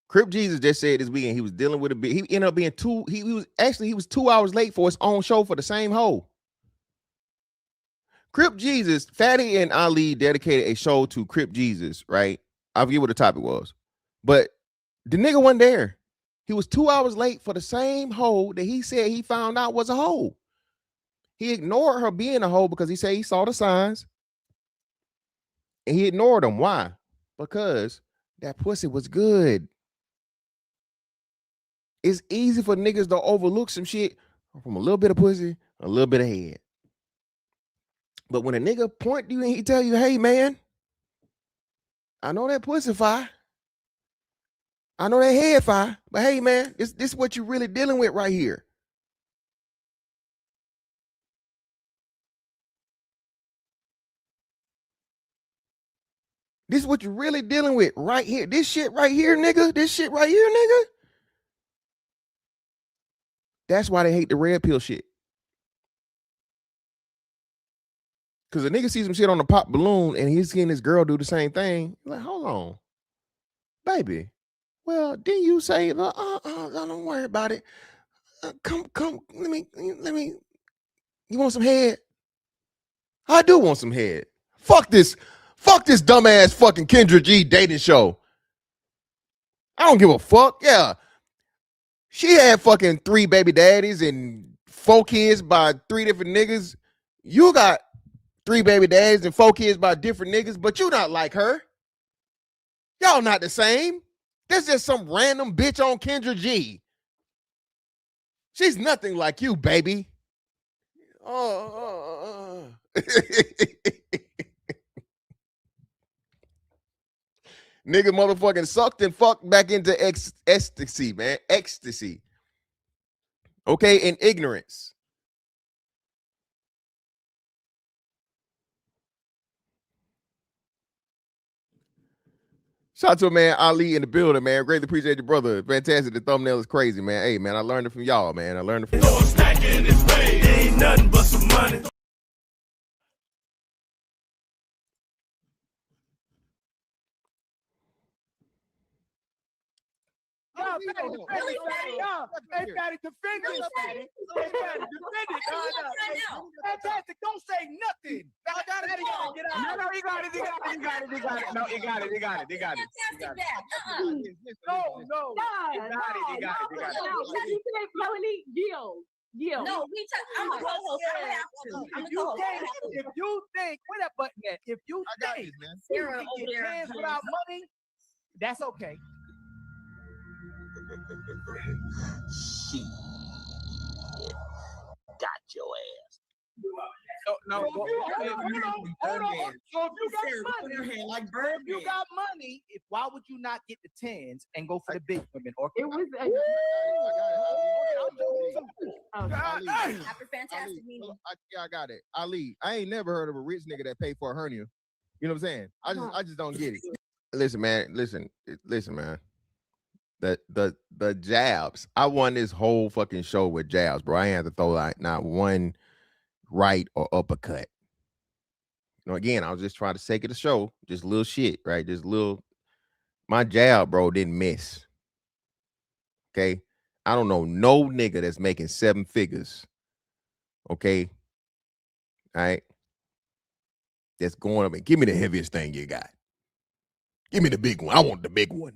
Crip Jesus just said this weekend he was dealing with a bitch. He ended up being he was 2 hours late for his own show for the same hoe. Crip Jesus, Fatty and Ali dedicated a show to Crip Jesus, right? I forget what the topic was. But the nigga wasn't there. He was 2 hours late for the same hoe that he said he found out was a hoe. He ignored her being a hoe because he said he saw the signs. And he ignored them. Why? Because that pussy was good. It's easy for niggas to overlook some shit from a little bit of pussy, a little bit of head. But when a nigga point to you and he tell you, hey man, I know that pussy fire. I know that head fire. But hey man, this is what you're really dealing with right here. This is what you're really dealing with right here. This shit right here, nigga. This shit right here, nigga. That's why they hate the red pill shit. Because a nigga sees some shit on the pop balloon and he's seeing this girl do the same thing. Like, hold on. Baby. Well, didn't you say, don't worry about it. Come, let me, you want some head? I do want some head. Fuck this dumbass fucking Kendra G dating show. I don't give a fuck. Yeah. She had fucking 3 baby daddies and 4 kids by 3 different niggas. You got 3 baby daddies and 4 kids by different niggas, but you not like her. Y'all not the same. There's just some random bitch on Kendra G. She's nothing like you, baby. Nigga motherfucking sucked and fucked back into ecstasy, man. Ecstasy. Okay, in ignorance. Shout out to man Ali in the building, man. Greatly appreciate your brother. Fantastic. The thumbnail is crazy, man. Hey, man, I learned it from y'all, man. I learned it from y'all. Stacking this way. Ain't nothing but some money. They gotta defend it, Fatty. They gotta defend it. Fantastic, don't say nothing. I gotta get out. No, he got it. No, he got it. No. He got it. Melanie, yield. No, I'm a co-host. If you think, where that button at? If you think you can get hands without money, that's okay. She got your ass. No. Hold on. So if you got money, why would you not get the 10s and go for the big women? Or it was after fantastic meeting. I got it. Ali, I ain't never heard of a rich nigga that paid for a hernia. You know what I'm saying? I just don't get it. Listen, man. Listen, man. The jabs. I won this whole fucking show with jabs, bro. I ain't had to throw like not one right or uppercut. You know, again, I was just trying to sake of the show, just little shit, right? Just little. My jab, bro, didn't miss. Okay, I don't know no nigga that's making 7 figures. Okay, all right, that's going up and give me the heaviest thing you got. Give me the big one. I want the big one.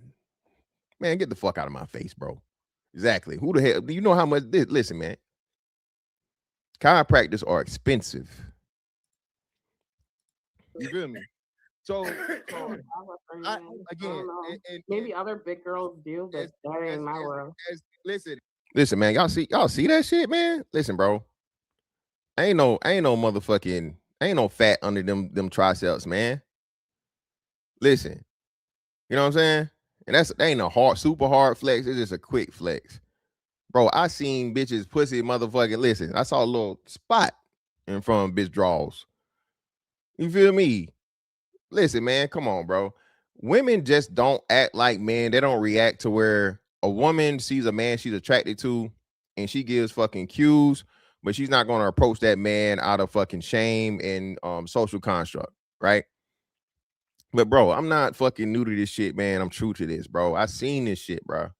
Man, get the fuck out of my face, bro. Exactly. Who the hell? Do you know how much this? Listen, man. Chiropractors are expensive. You feel me? So maybe other big girls do, but that ain't my world. Listen, man. Y'all see that shit, man? Listen, bro. Ain't no fat under them triceps, man. Listen, you know what I'm saying? And that ain't a super hard flex. It's just a quick flex. Bro, I seen bitches pussy motherfucking, listen, I saw a little spot in front of bitch draws. You feel me? Listen, man, come on, bro. Women just don't act like men. They don't react to where a woman sees a man she's attracted to and she gives fucking cues, but she's not going to approach that man out of fucking shame and social construct, right? But bro, I'm not fucking new to this shit, man. I'm true to this, bro. I seen this shit, bro. All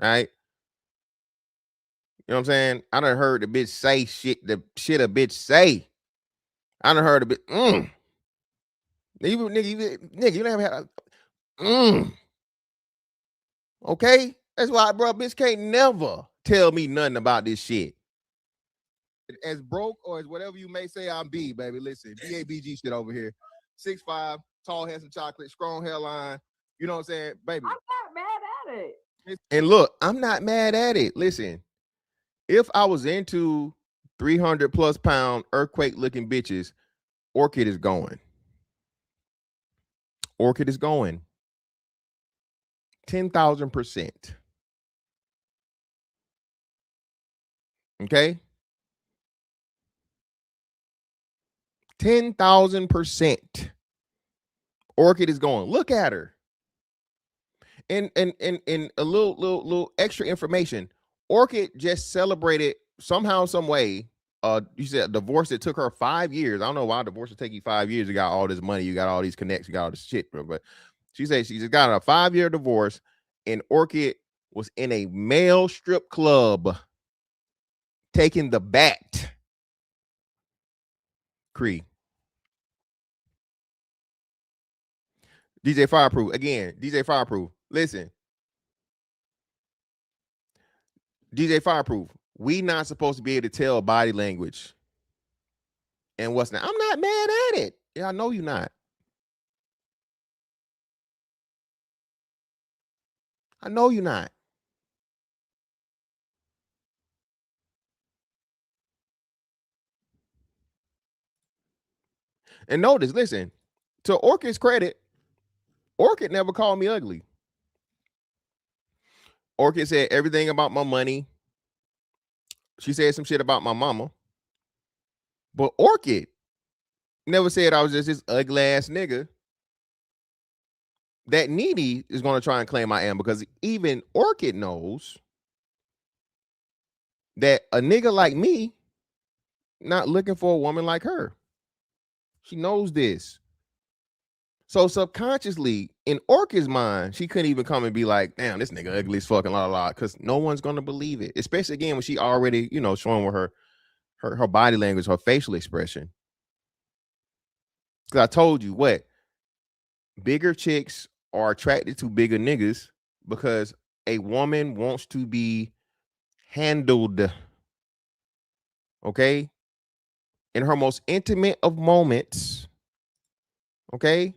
right. You know what I'm saying? I done heard the bitch say shit, the shit a bitch say. I done heard a bit. Nigga, you never had a okay? That's why, bro, bitch can't never tell me nothing about this shit. As broke or as whatever you may say I'm B, baby. Listen, BABG shit over here. 6'5", tall, handsome chocolate, strong hairline. You know what I'm saying? Baby. I'm not mad at it. And look, I'm not mad at it. Listen, if I was into 300 plus pound earthquake looking bitches, Orchid is going. Orchid is going. 10,000%. Okay? 10,000%. Orchid is going. Look at her. And a little extra information. Orchid just celebrated somehow, some way. You said a divorce that took her 5 years. I don't know why a divorce would take you 5 years. You got all this money, you got all these connects, you got all this shit. But she said she just got a 5-year divorce, and Orchid was in a male strip club taking the bat. Cree. DJ Fireproof. Again, DJ Fireproof. Listen. DJ Fireproof. We not supposed to be able to tell body language and what's not. I'm not mad at it. Yeah, I know you're not. I know you're not. And notice, listen, to Orchid's credit, Orchid never called me ugly. Orchid said everything about my money. She said some shit about my mama. But Orchid never said I was just this ugly ass nigga that Needy is going to try and claim I am, because even Orchid knows that a nigga like me not looking for a woman like her. She knows this. So subconsciously, in Orchid's mind, she couldn't even come and be like, damn, this nigga ugly as fucking la la, because no one's going to believe it. Especially, again, when she already, showing with her body language, her facial expression. Because I told you what, bigger chicks are attracted to bigger niggas because a woman wants to be handled. Okay? In her most intimate of moments, okay?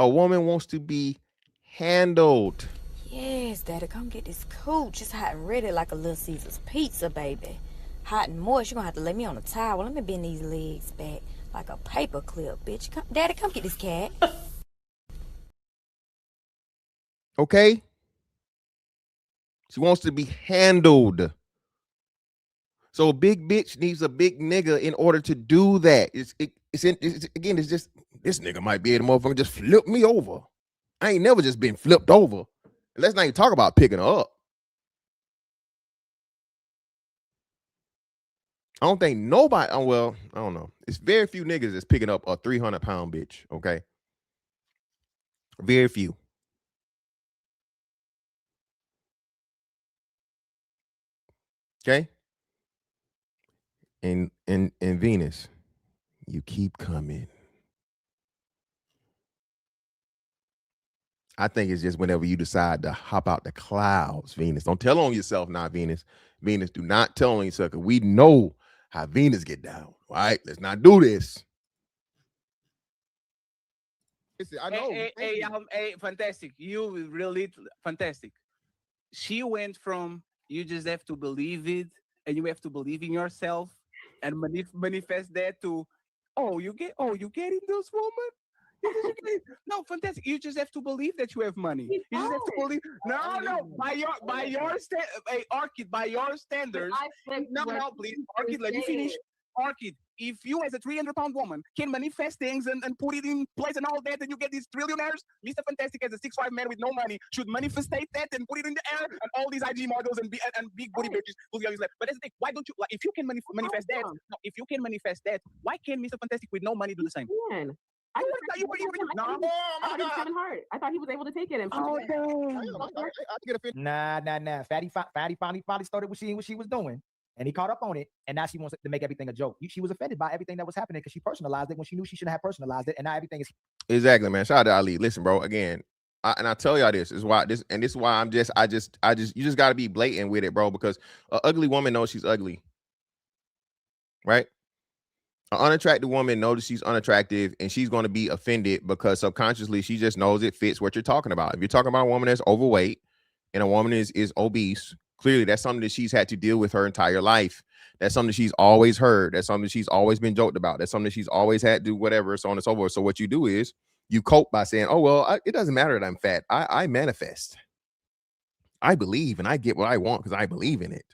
A woman wants to be handled. Yes, Daddy, come get this cooch. It's hot and ready like a Little Caesar's pizza, baby. Hot and moist. You're going to have to lay me on a towel. Let me bend these legs back like a paper clip, bitch. Daddy, come get this cat. Okay? She wants to be handled. So a big bitch needs a big nigga in order to do that. It's just, this nigga might be able to motherfucker just flip me over. I ain't never just been flipped over. Let's not even talk about picking her up. I don't think nobody, well, I don't know. It's very few niggas that's picking up a 300-pound bitch, okay? Very few. Okay? And Venus, you keep coming. I think it's just whenever you decide to hop out the clouds, Venus. Don't tell on yourself now, Venus. Venus, do not tell on yourself, because we know how Venus get down. All right? Let's not do this. Listen, I know. Hey, fantastic. You really fantastic. She went from you just have to believe it, and you have to believe in yourself and manifest that to, you getting those women? No, fantastic. You just have to believe that you have money. You just have to believe. No. By your Orchid, by your standards. No, please, Orchid, let me finish. Orchid, if you as a 300-pound woman can manifest things and put it in place and all that, and you get these trillionaires, Mr. Fantastic as a 6'5" man with no money should manifestate that and put it in the air, and all these IG models and big booty bitches will be on his lap. But that's the thing. Why don't you, if you can manifest that, why can't Mr. Fantastic with no money do the same? Man. I thought Kevin Hart. I thought he was able to take it and Nah. Fatty finally started what she was doing. and he caught up on it, and now she wants to make everything a joke. She was offended by everything that was happening because she personalized it when she knew she shouldn't have personalized it, and now everything is exactly, man. Shout out to Ali. Listen, bro. Again, I tell y'all this is why this is why you just got to be blatant with it, bro. Because an ugly woman knows she's ugly, right? An unattractive woman knows she's unattractive, and she's going to be offended because subconsciously she just knows it fits what you're talking about. If you're talking about a woman that's overweight and a woman is obese, clearly that's something that she's had to deal with her entire life. That's something she's always heard. That's something she's always been joked about. That's something she's always had to do, whatever, so on and so forth. So what you do is you cope by saying, oh, well, it doesn't matter that I'm fat. I manifest. I believe, and I get what I want because I believe in it.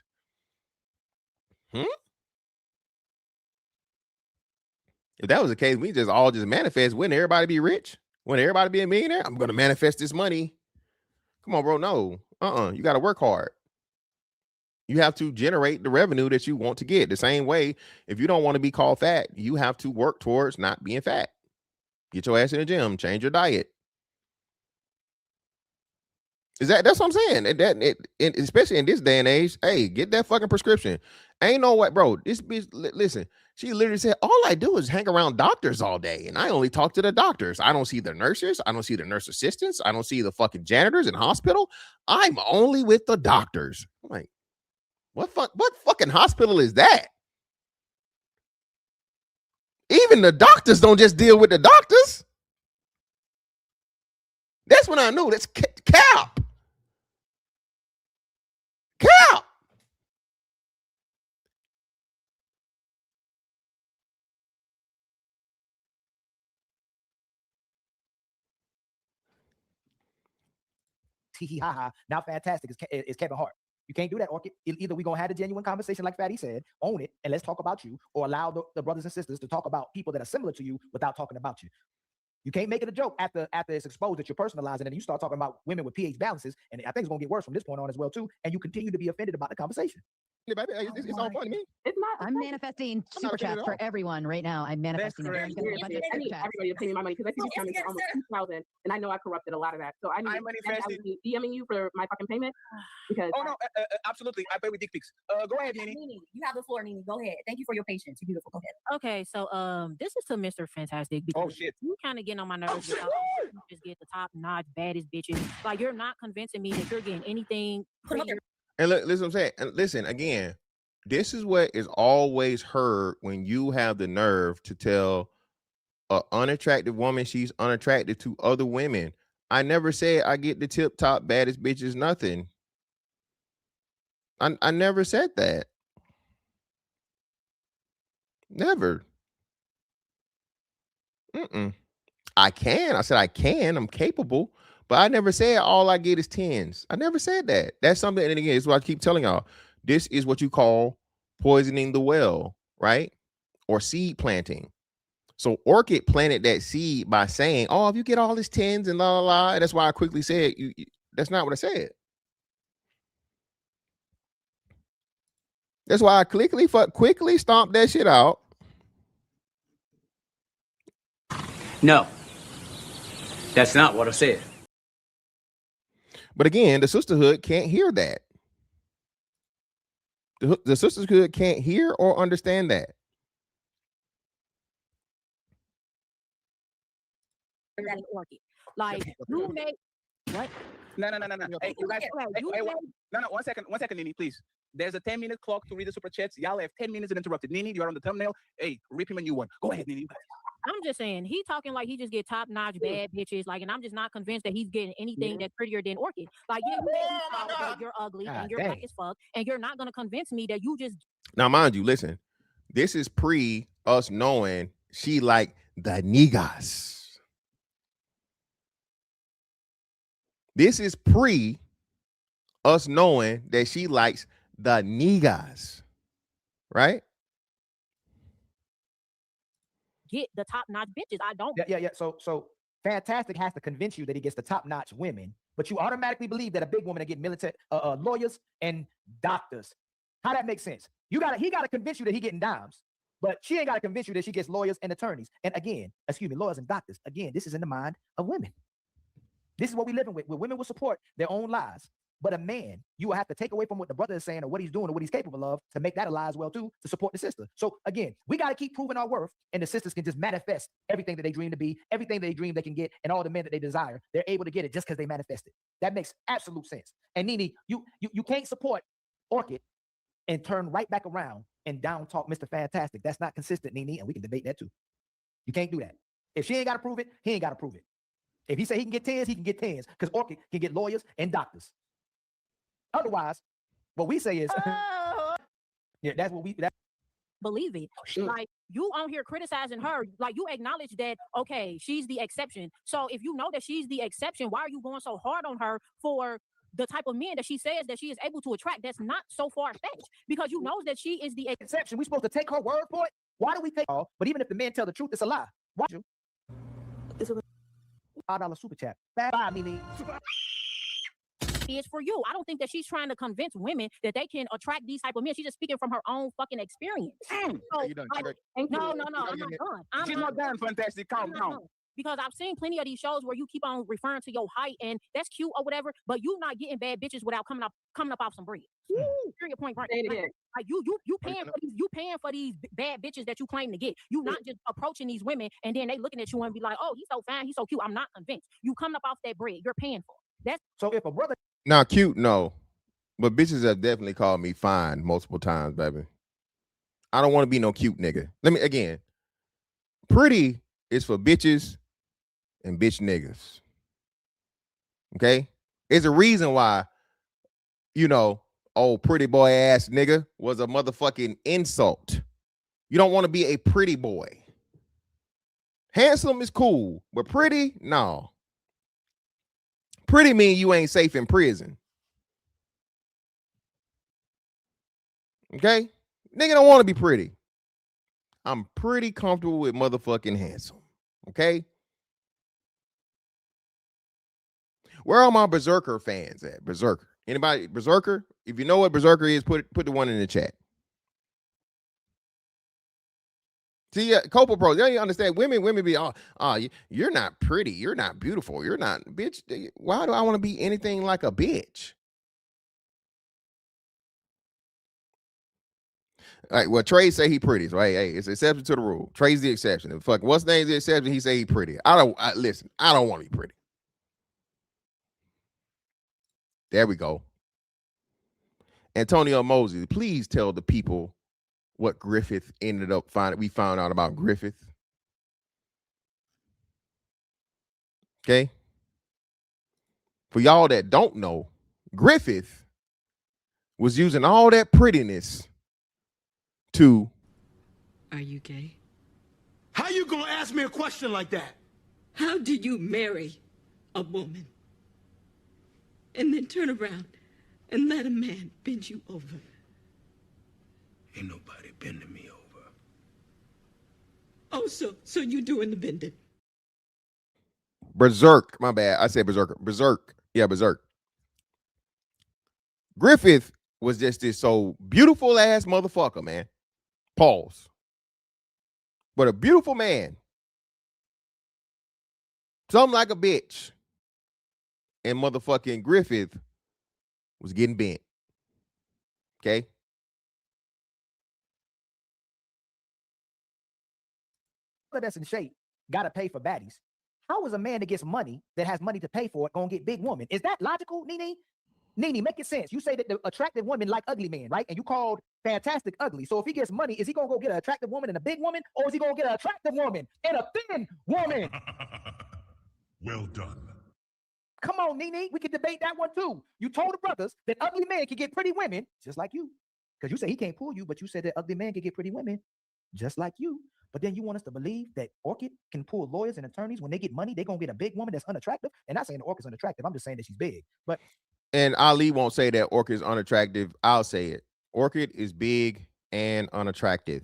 If that was the case, we just all just manifest. Wouldn't everybody be rich? Wouldn't everybody be a millionaire? I'm going to manifest this money. Come on, bro. No. You got to work hard. You have to generate the revenue that you want to get. The same way, if you don't want to be called fat, you have to work towards not being fat. Get your ass in the gym. Change your diet. That's what I'm saying. Especially in this day and age, hey, get that fucking prescription. Ain't no way, bro. This bitch, listen, she literally said, all I do is hang around doctors all day, and I only talk to the doctors. I don't see the nurses. I don't see the nurse assistants. I don't see the fucking janitors in hospital. I'm only with the doctors. I'm like, what fucking hospital is that? Even the doctors don't just deal with the doctors. That's when I knew that's cap. Cap. Tee ha ha. Now fantastic is Kevin Hart. You can't do that, Orchid. Either we're going to have a genuine conversation like Fatty said, own it, and let's talk about you, or allow the brothers and sisters to talk about people that are similar to you without talking about you. You can't make it a joke after it's exposed that you're personalizing it, and you start talking about women with pH balances, and I think it's going to get worse from this point on as well, too, and you continue to be offended about the conversation. It's all funny to me. It's not. I'm manifesting super chats for everyone right now. I'm manifesting it. I'm gonna get a bunch of super chats. Everybody to pay me my money because I see these comments are almost 2,000, and I know I corrupted a lot of that. So I need DMing you for my fucking payment because. Oh no, absolutely. I pay with dick pics. Go ahead, Nene. Nene, you have the floor, Nene. Go ahead. Thank you for your patience. You're beautiful. Go ahead. Okay, so this is to Mr. Fantastic because you kind of getting on my nerves. You just get the top notch baddest bitches. Like you're not convincing me that you're getting anything. And listen, what I'm saying. And listen again. This is what is always heard when you have the nerve to tell an unattractive woman she's unattractive to other women. I never said I get the tip top baddest bitches, nothing. I never said that. Never. I can. I said I can. I'm capable. But I never said all I get is 10s. I never said that. That's something, and again, it's what I keep telling y'all. This is what you call poisoning the well, right? Or seed planting. So Orchid planted that seed by saying, oh, if you get all these 10s and la la la, that's why I quickly said, that's not what I said. That's why I quickly stomped that shit out. No, that's not what I said. But again, the sisterhood can't hear that. The sisterhood can't hear or understand that. Like you make what? No. Hey, you guys. No. 1 second, Nene, please. There's a 10-minute clock to read the super chats. Y'all have 10 minutes uninterrupted. Nene, you are on the thumbnail. Hey, rip him a new one. Go ahead, Nene. I'm just saying, he talking like he just get top notch bad bitches, like, and I'm just not convinced that he's getting anything that's prettier than Orchid. Like, you're ugly and you're black as fuck, and you're not gonna convince me that you just. Now, mind you, listen, this is pre us knowing she like the niggas. This is pre us knowing that she likes the niggas, right? Get the top notch bitches. I don't. Yeah. So Fantastic has to convince you that he gets the top notch women, but you automatically believe that a big woman that get military lawyers and doctors. How that makes sense? He gotta convince you that he getting dimes, but she ain't gotta convince you that she gets lawyers and attorneys. And again, lawyers and doctors. Again, this is in the mind of women. This is what we living with. Where women will support their own lies, But a man, you will have to take away from what the brother is saying or what he's doing or what he's capable of to make that a lie as well too, to support the sister. So again, we got to keep proving our worth, and the sisters can just manifest everything that they dream to be, everything they dream they can get, and all the men that they desire. They're able to get it just because they manifest it. That makes absolute sense. And Nene, you can't support Orchid and turn right back around and down talk Mr. Fantastic. That's not consistent, Nene, and we can debate that too. You can't do that. If she ain't got to prove it, he ain't got to prove it. If he say he can get 10s, he can get 10s, because Orchid can get lawyers and doctors. Otherwise, what we say is, yeah, that's what we believe it. Like, you on here criticizing her, like, you acknowledge that, okay, she's the exception. So if you know that she's the exception, why are you going so hard on her for the type of men that she says that she is able to attract? That's not so far-fetched, because you know that she is the exception. We supposed to take her word for it? Why do we take all? But even if the men tell the truth, it's a lie. Why you? It's a $5 super chat. Bye, Nene. Is for you. I don't think that she's trying to convince women that they can attract these type of men. She's just speaking from her own fucking experience. So, no, I'm not done. She's not done. Fantastic. Calm down. Because I've seen plenty of these shows where you keep on referring to your height, and that's cute or whatever, but you not getting bad bitches without coming up off some bread. Period, point right. Like you paying for these bad bitches that you claim to get. You not just approaching these women and then they looking at you and be like, oh, he's so fine, he's so cute. I'm not convinced. You coming up off that bread. You're paying for it. That's so if a brother. Now, cute, no. But bitches have definitely called me fine multiple times, baby. I don't want to be no cute nigga. Again, pretty is for bitches and bitch niggas. Okay? There's a reason why, oh, pretty boy ass nigga was a motherfucking insult. You don't want to be a pretty boy. Handsome is cool, but pretty, no. Pretty mean you ain't safe in prison. Okay? Nigga don't want to be pretty. I'm pretty comfortable with motherfucking handsome. Okay? Where are my Berserker fans at? Berserker. Anybody? Berserker? If you know what Berserker is, put the one in the chat. See, Copa Pro, you understand, women be, you're not pretty, you're not beautiful, you're not, bitch, why do I want to be anything like a bitch? All right, well, Trey say he pretty, so hey, it's an exception to the rule. Trey's the exception. If fuck, what's name's the exception, he say he pretty. Listen, I don't want to be pretty. There we go. Antonio Moses, please tell the people what Griffith ended up finding. We found out about Griffith. Okay. For y'all that don't know, Griffith was using all that prettiness to. Are you gay? How you gonna ask me a question like that? How do you marry a woman and then turn around and let a man bend you over? Ain't nobody bending me over. Oh, so you doing the bending? Berserk, my bad. I said Berserker. Berserk. Yeah, Berserk. Griffith was just this so beautiful ass motherfucker, man. Pause. But a beautiful man. Something like a bitch. And motherfucking Griffith was getting bent. Okay? That's in shape, gotta pay for baddies. How is a man that gets money, that has money to pay for it, gonna get big woman? Is that logical, Nene? Nene, make it sense. You say that the attractive women like ugly men, right? And you called Fantastic ugly. So if he gets money, is he gonna go get an attractive woman and a big woman, or is he gonna get an attractive woman and a thin woman? Well done. Come on, Nene, we can debate that one too. You told the brothers that ugly men can get pretty women, just like you. Because you say he can't pull you, but you said that ugly men can get pretty women, just like you. But then you want us to believe that Orchid can pull lawyers and attorneys when they get money, they're going to get a big woman that's unattractive. And not saying that Orchid's unattractive. I'm just saying that she's big. But and Ali won't say that Orchid's unattractive. I'll say it. Orchid is big and unattractive.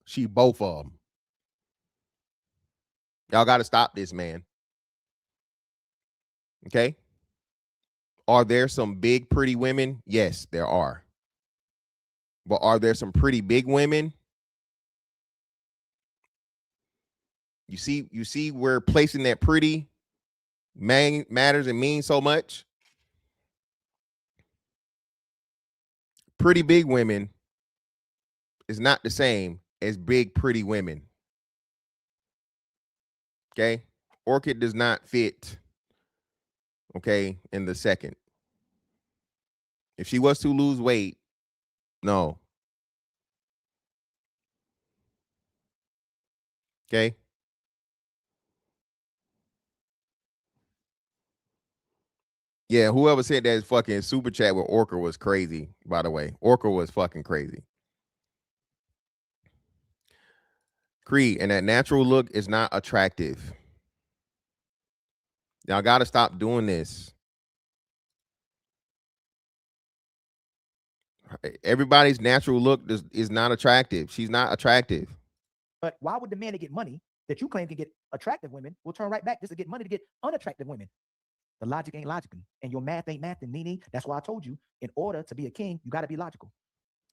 She both of them. Y'all got to stop this, man. Okay? Are there some big, pretty women? Yes, there are. But are there some pretty big women? You see where placing that pretty matters and means so much. pretty big women is not the same as big, pretty women. Okay? Orchid does not fit, okay, in the second. If she was to lose weight, no. Okay? Yeah, whoever said that fucking super chat with Orca was crazy, by the way. Orca was fucking crazy. Creed, and that natural look is not attractive. Y'all got to stop doing this. Everybody's natural look is not attractive. She's not attractive. But why would the man that get money that you claim can get attractive women will turn right back just to get money to get unattractive women? The logic ain't logical, and your math ain't math. And Nene, that's why I told you, in order to be a king, you got to be logical.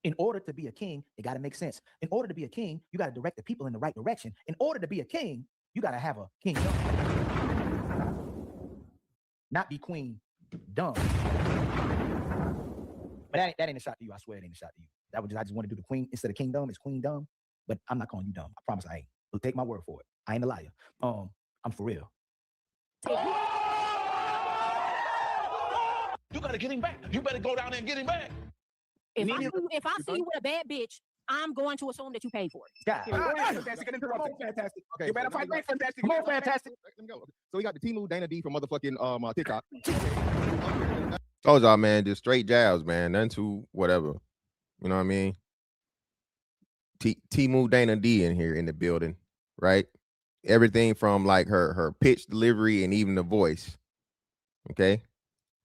In order to be a king, it got to make sense. In order to be a king, you got to direct the people in the right direction. In order to be a king, you got to have a kingdom, not be queen dumb. But that ain't a shot to you. I swear it ain't a shot to you. That was just, I just want to do the queen instead of kingdom. It's queen dumb, but I'm not calling you dumb. I promise I ain't. So take my word for it. I ain't a liar. I'm for real. You gotta get him back. You better go down there and get him back. If I see you with a bad bitch, I'm going to assume that you paid for it. Yeah. Fantastic. Okay, you better fight back, Fantastic. Come on, Fantastic. Let me go. So we got the Timu Dana D from motherfucking TikTok. Told y'all, man, just straight jabs, man. Nothing too whatever. You know what I mean? Timu Dana D in here in the building, right? Everything from like her pitch delivery and even the voice. Okay.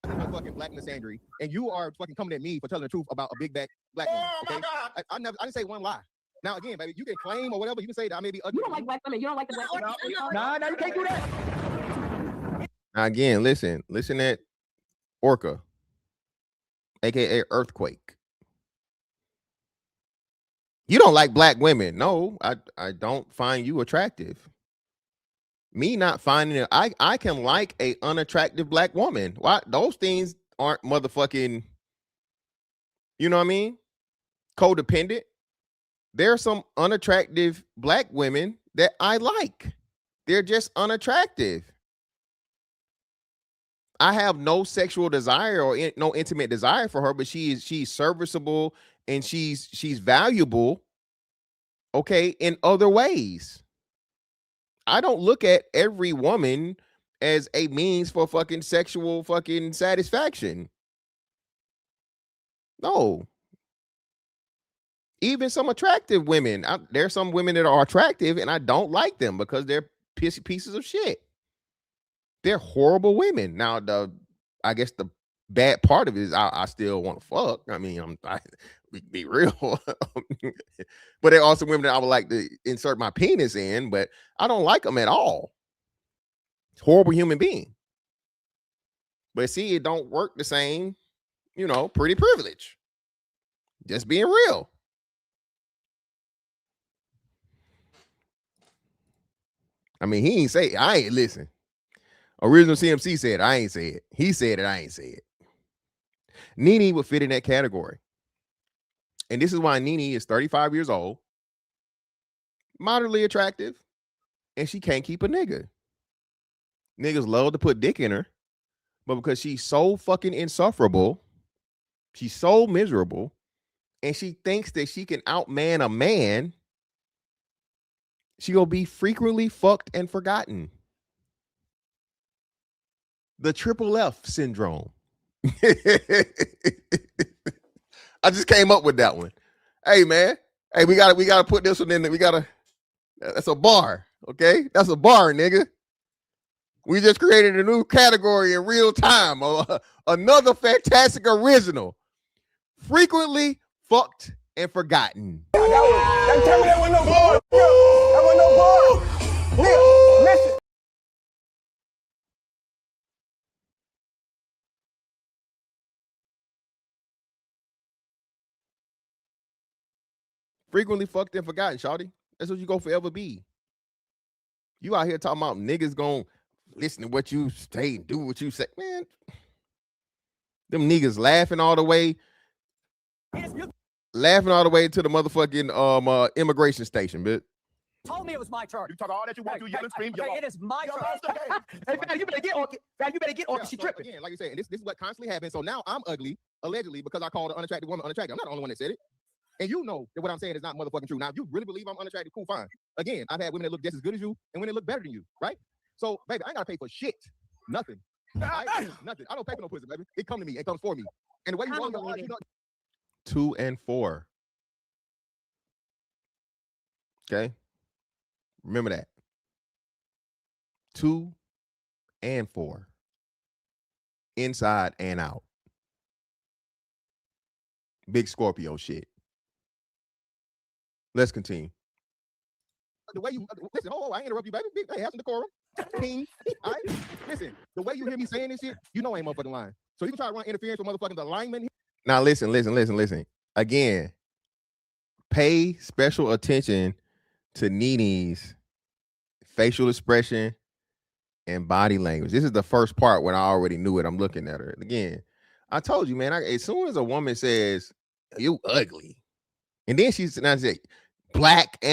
I'm fucking black misandry, and you are fucking coming at me for telling the truth about a big back black woman. Okay? I didn't say one lie. Now again, baby, you can claim or whatever you can say that I may be ugly. You don't like black women. You don't like the black women. No, you can't do that. Now again, listen at Orca, aka Earthquake. You don't like black women. No, I don't find you attractive. Me not finding it, I can like a unattractive black woman. Why? Those things aren't motherfucking, you know what I mean? Codependent. There are some unattractive black women that I like. They're just unattractive. I have no sexual desire or no intimate desire for her, but she's serviceable and she's valuable, okay, in other ways. I don't look at every woman as a means for fucking sexual fucking satisfaction. No. Even some attractive women. There's some women that are attractive and I don't like them because they're pieces of shit. They're horrible women. Now, I guess the bad part of it is I still want to fuck. I mean, we be real. But there are also women that I would like to insert my penis in, but I don't like them at all. Horrible human being. But see, it don't work the same, you know, pretty privilege. Just being real. I mean, he ain't say it. I ain't listen. Original CMC said, I ain't say it. He said it, I ain't say it. Nene would fit in that category. And this is why Nene is 35 years old, moderately attractive, and she can't keep a nigga. Niggas love to put dick in her, but because she's so fucking insufferable, she's so miserable, and she thinks that she can outman a man, she gonna be frequently fucked and forgotten. The triple F syndrome. I just came up with that one. Hey, man. Hey, we gotta put this one in there. That's a bar, okay? That's a bar, nigga. We just created a new category in real time. Another fantastic original. Frequently fucked and forgotten. Tell me that wasn't no bar. That wasn't no bar. Nigga, listen. Frequently fucked and forgotten, shawty. That's what you go forever be. You out here talking about niggas gonna listen to what you say and do what you say. Man, them niggas laughing all the way Laughing all the way to the motherfucking immigration station, bitch. Told me it was my turn. You talk all that you want to, yell and scream. Okay, it is my turn. Hey, man, you better get orchid. Man, you better get orchid. She tripping. Again, like you said, and this is what constantly happens. So now I'm ugly, allegedly, because I called an unattractive woman unattractive. I'm not the only one that said it. And you know that what I'm saying is not motherfucking true. Now, if you really believe I'm unattractive, cool, fine. Again, I've had women that look just as good as you and women that look better than you, right? So, baby, I ain't gotta pay for shit. Nothing. Right? Nothing. I don't pay for no pussy, baby. It come to me. It comes for me. And the way you roll your eyes, you know. 2 and 4. Okay? Remember that. 2 and 4. Inside and out. Big Scorpio shit. Let's continue. The way you listen, I interrupt you, baby. Hey, have some decorum. King. All right? Listen, the way you hear me saying this shit, you know I ain't motherfucking lying. So you can try to run interference with motherfucking alignment. Now listen. Again, pay special attention to Nene's facial expression and body language. This is the first part when I already knew it. I'm looking at her. Again, I told you, man, as soon as a woman says, you ugly, and then she's now say black. She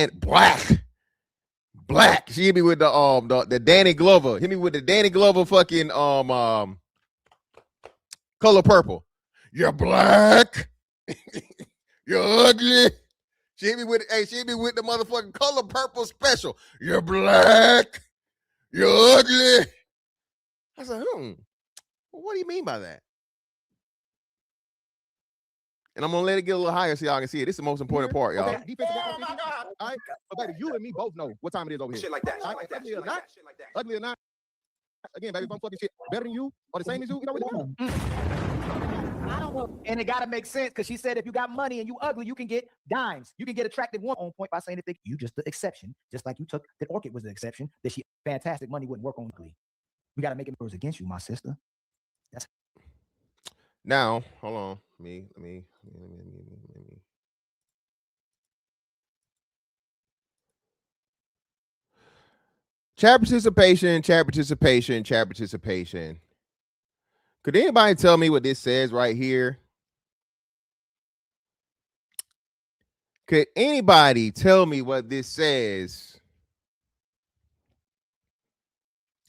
hit me with the Danny Glover. Hit me with the Danny Glover fucking color purple. You're black. You're ugly. She hit me with the motherfucking color purple special. You're black. You're ugly. I said, what do you mean by that? And I'm gonna let it get a little higher so y'all can see it. This is the most important part, y'all. Okay. All right, but baby, you and me both know what time it is over here. Shit like that. Shit like that. Ugly or not. Again, baby, if I'm fucking shit better than you or the same as you, you know what it is. I don't know. And it gotta make sense because she said if you got money and you ugly, you can get dimes. You can get attractive one on point by saying that you just the exception, just like you took that Orchid was the exception, that she fantastic money wouldn't work on ugly. We gotta make it worse against you, my sister. That's now, hold on. Let me. Chat participation. Could anybody tell me what this says right here? Could anybody tell me what this says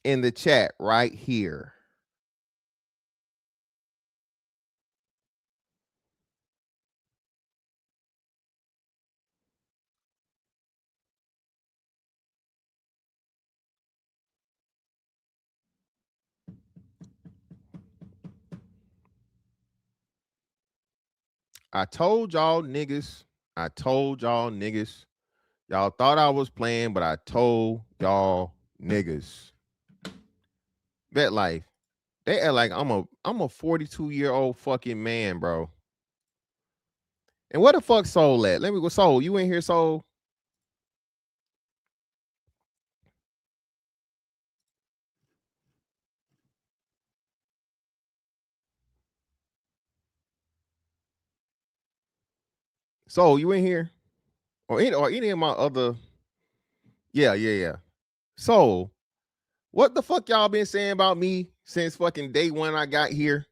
in the chat right here? I told y'all niggas. Y'all thought I was playing, but I told y'all niggas. Bet life. They act like I'm a 42-year-old fucking man, bro. And where the fuck Soul at? Let me go. Soul, you in here, Soul? Soul, you in here? Or any of my other. Yeah. Soul, what the fuck y'all been saying about me since fucking day one I got here?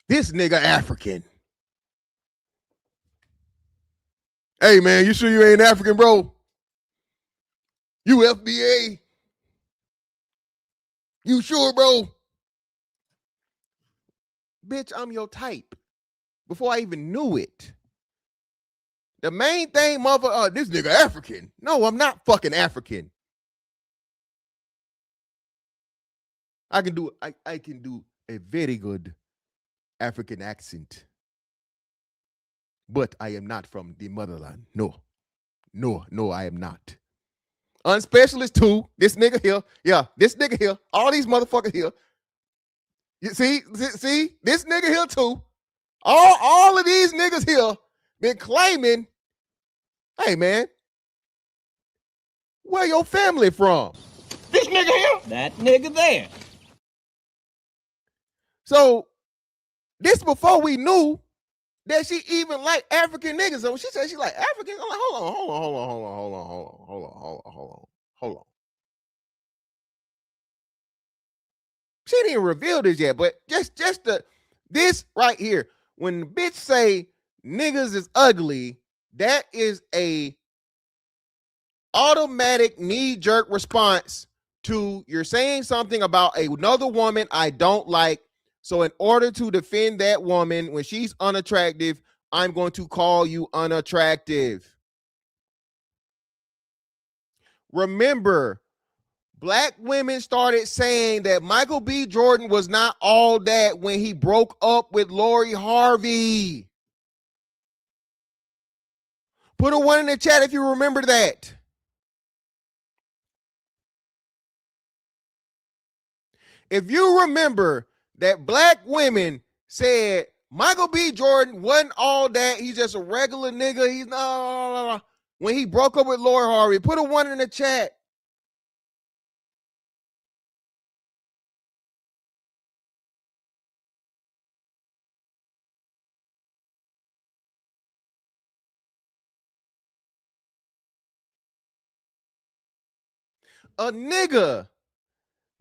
This nigga African. Hey man, you sure you ain't African, bro? You FBA? You sure, bro? Bitch, I'm your type. Before I even knew it. The main thing, this nigga African. No, I'm not fucking African. I can do a very good African accent. But I am not from the motherland. No, I am not. Unspecialist 2, this nigga here. Yeah, this nigga here. All these motherfuckers here. You see, this nigga here too. All of these niggas here been claiming, hey man, where your family from? This nigga here? that nigga there. So this before we knew that she even like African niggas. So she said she like African. I'm like, hold on. She didn't reveal this yet, but just This right here, when the bitch say niggas is ugly, that is a automatic knee-jerk response to you're saying something about another woman I don't like. So in order to defend that woman when she's unattractive, I'm going to call you unattractive. Remember, black women started saying that Michael B. Jordan was not all that when he broke up with Lori Harvey. Put a 1 in the chat if you remember that. If you remember that black women said Michael B. Jordan wasn't all that, he's just a regular nigga, he's not, when he broke up with Lori Harvey, put a 1 in the chat. A nigga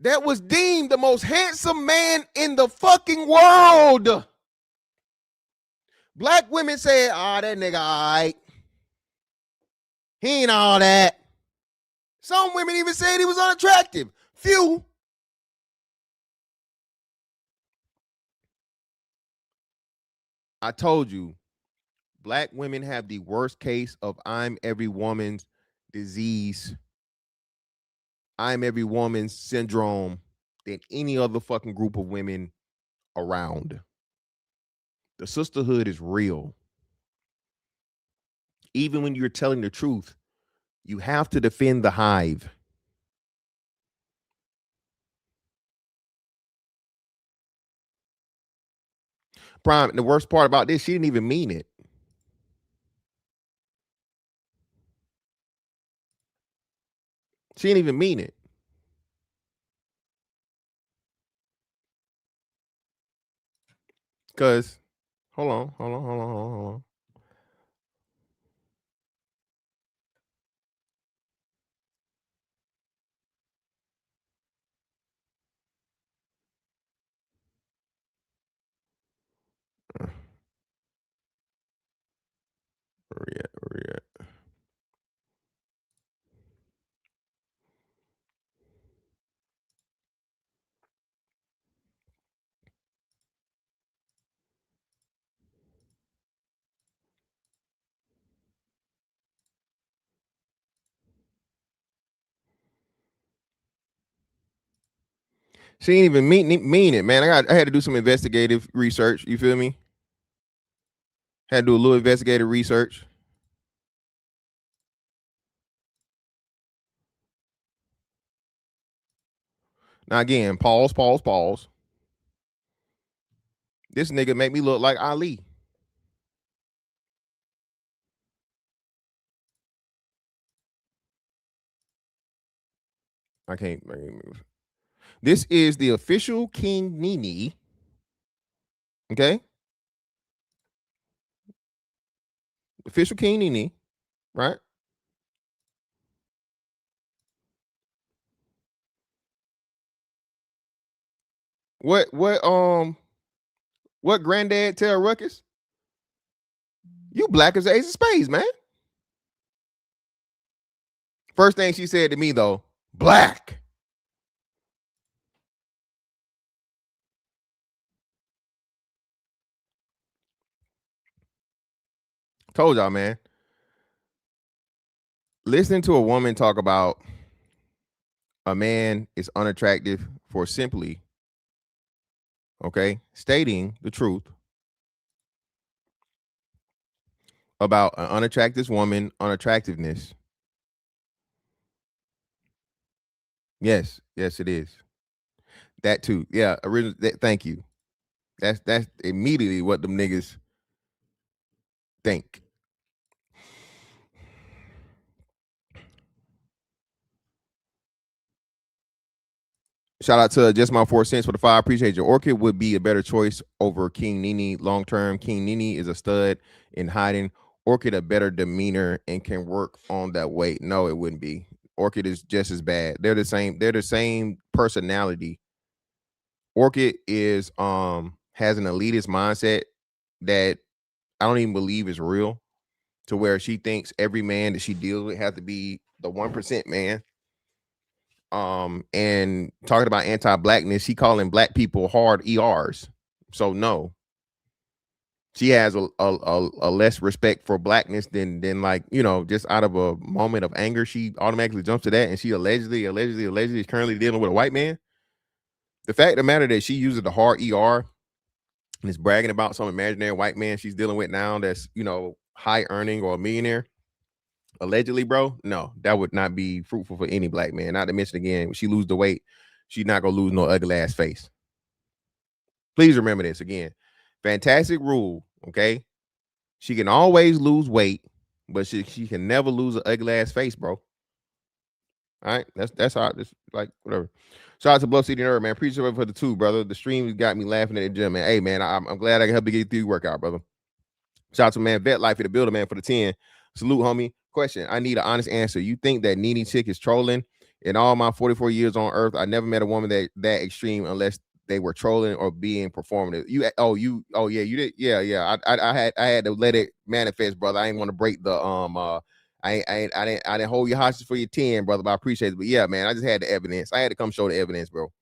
that was deemed the most handsome man in the fucking world. Black women said, that nigga all right. He ain't all that. Some women even said he was unattractive. Few. I told you, black women have the worst case of I'm every woman's disease. I'm every woman's syndrome than any other fucking group of women around. The sisterhood is real. Even when you're telling the truth, you have to defend the hive. Prime, the worst part about this, she didn't even mean it. She didn't even mean it. Because, hold on. Where we at? She ain't even mean it, man. I had to do some investigative research. You feel me? Had to do a little investigative research. Now again, pause. This nigga make me look like Ali. I can't move. This is the official King Nene. Okay? Official King Nene, right? What granddad tell Ruckus? You black as the ace of spades, man. First thing she said to me though, black. Told y'all, man. Listening to a woman talk about a man is unattractive for simply, okay, stating the truth about an unattractive woman, unattractiveness. Yes, it is. That too. Yeah, thank you. That's immediately what them niggas think. Shout out to Just My 4 Cents for the 5. Appreciate you. Orchid would be a better choice over King Nene long term. King Nene is a stud in hiding. Orchid a better demeanor and can work on that weight. No, it wouldn't be. Orchid is just as bad. They're the same. They're the same personality. Orchid is has an elitist mindset that I don't even believe is real, to where she thinks every man that she deals with has to be the 1% man. And talking about anti-blackness, she calling black people hard ERs. So no, she has a less respect for blackness than like, you know, just out of a moment of anger, she automatically jumps to that, and she allegedly is currently dealing with a white man. The fact of the matter that she uses the hard ER and is bragging about some imaginary white man she's dealing with now that's, you know, high earning or a millionaire, allegedly, bro, no, that would not be fruitful for any black man. Not to mention, again, when she lose the weight, she's not gonna lose no ugly ass face. Please remember this again. Fantastic rule, okay? She can always lose weight, but she can never lose an ugly ass face, bro. All right, that's how this, like, whatever. Shout out to Bluff City Nerd, man. Appreciate it for the two, brother. The stream got me laughing at the gym, man. Hey, man, I'm glad I can help you get through your workout, brother. Shout out to man Vet Life in the building, man, for the 10. Salute, homie. Question: I need an honest answer. You think that Nene chick is trolling? In all my 44 years on Earth, I never met a woman that extreme unless they were trolling or being performative. You did. Yeah. I had to let it manifest, brother. I ain't want to break the I didn't hold you hostage for your 10, brother, but I appreciate it. But yeah, man, I just had the evidence. I had to come show the evidence, bro.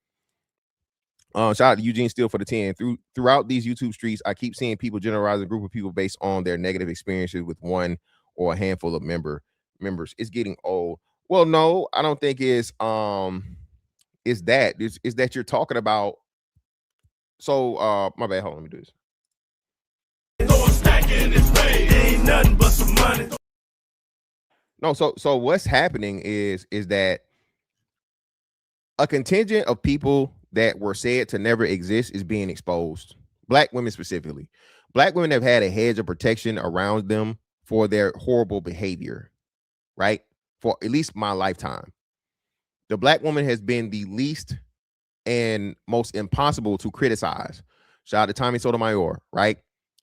Shout out to Eugene Steele for the 10. Throughout these YouTube streets, I keep seeing people generalize a group of people based on their negative experiences with one or a handful of members. It's getting old. Well, no, I don't think it's that. It's that you're talking about. So my bad. Hold on, let me do this. No, so what's happening is that a contingent of people that were said to never exist is being exposed. Black women specifically. Black women have had a hedge of protection around them for their horrible behavior, right? For at least my lifetime. The black woman has been the least and most impossible to criticize. Shout out to Tommy Sotomayor, right?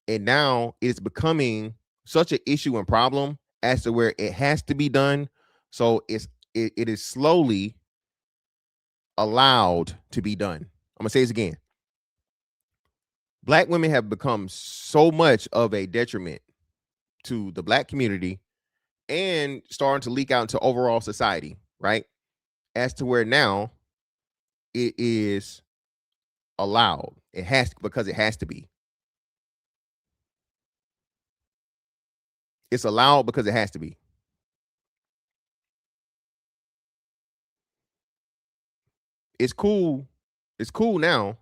And now it's becoming such an issue and problem as to where it has to be done. So it is slowly allowed to be done. I'm gonna say this again. Black women have become so much of a detriment to the black community and starting to leak out into overall society, right? As to where now it is allowed. It has to, because it has to be. It's allowed because it has to be. It's cool. It's cool now,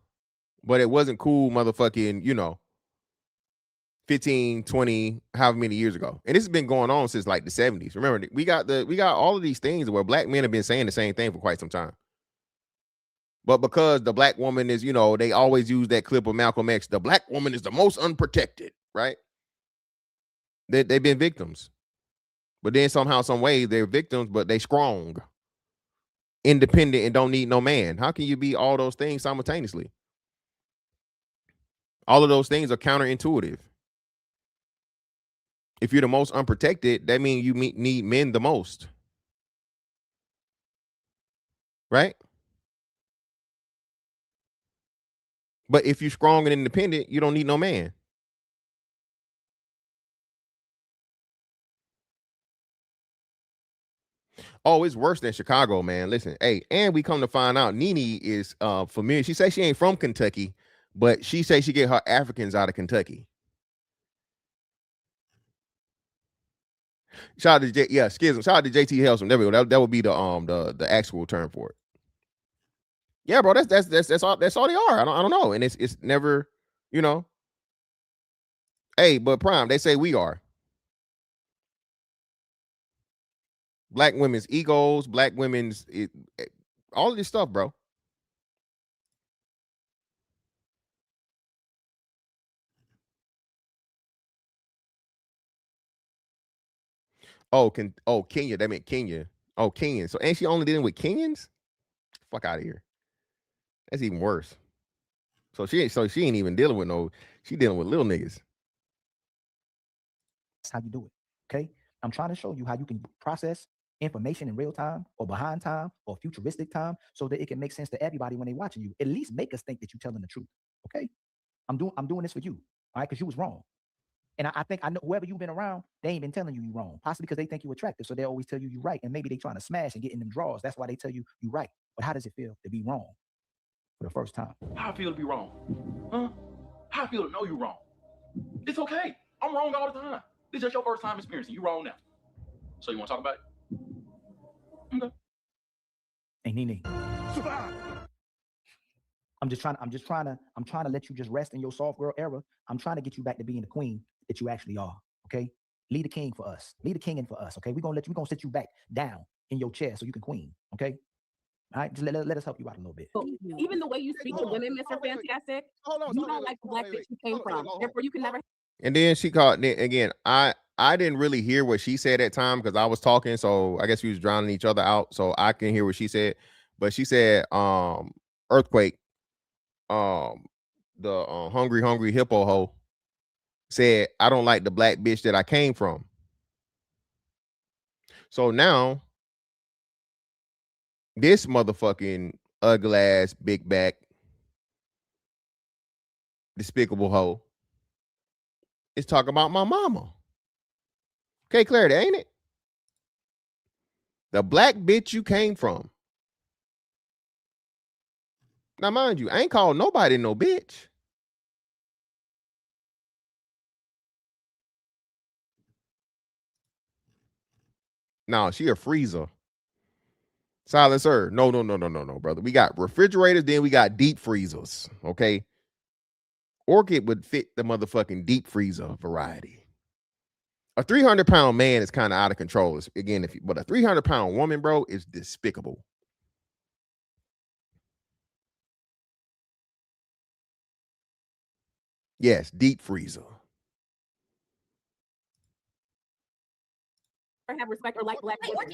but it wasn't cool motherfucking, 15, 20, however many years ago. And this has been going on since like the 70s. Remember, we got all of these things where black men have been saying the same thing for quite some time. But because the black woman is, they always use that clip of Malcolm X, the black woman is the most unprotected, right? They've been victims. But then somehow, some way, they're victims, but they strong, independent, and don't need no man. How can you be all those things simultaneously? All of those things are counterintuitive. If you're the most unprotected, that means you need men the most. Right? But if you're strong and independent, you don't need no man. Oh, it's worse than Chicago, man. Listen, hey, and we come to find out Nene is familiar. She says she ain't from Kentucky, but she says she get her Africans out of Kentucky. Shout out to Schism. Shout out to JT Helson. There we go. That would be the actual term for it. Yeah, bro. That's all they are. I don't know. And it's never, Hey, but Prime, they say we are. Black women's egos, black women's all of this stuff, bro. Oh, Kenya. That meant Kenya. Oh, Kenyan. So ain't she only dealing with Kenyans? Fuck out of here. That's even worse. So she ain't even dealing with she dealing with little niggas. That's how you do it. Okay. I'm trying to show you how you can process information in real time or behind time or futuristic time so that it can make sense to everybody when they're watching you. At least make us think that you're telling the truth. Okay. I'm doing this for you, all right? Because you was wrong. And I think I know whoever you've been around, they ain't been telling you wrong. Possibly because they think you attractive, so they always tell you you right. And maybe they trying to smash and get in them draws. That's why they tell you you right. But how does it feel to be wrong for the first time? How I feel to be wrong? Huh? How I feel to know you're wrong? It's okay. I'm wrong all the time. This is just your first time experiencing. You wrong now. So you want to talk about it? Okay. Hey, Nene. I'm trying to let you just rest in your soft girl era. I'm trying to get you back to being the queen that you actually are. Okay? Lead the king for us. Lead the king in for us. Okay? We're gonna sit you back down in your chair so you can queen. Okay? All right, just let us help you out a little bit. Even the way you speak to women, Mr. Fantastic, you don't like the black bitch you came from. Therefore, you can never. And then she called. Then again, I didn't really hear what she said at time because I was talking. So I guess we was drowning each other out. So I can hear what she said. But she said, earthquake. The hungry hippo hoe said, I don't like the black bitch that I came from. So now this motherfucking ugly ass, big back, despicable hoe is talking about my mama. Okay, Clarity, ain't it? The black bitch you came from. Now, mind you, I ain't called nobody no bitch. No, she a freezer. Silencer. No, brother. We got refrigerators, then we got deep freezers. Okay. Orchid would fit the motherfucking deep freezer variety. A 300-pound man is kind of out of control. Again, but a 300-pound woman, bro, is despicable. Yes, deep freezer. Have respect or like black people. One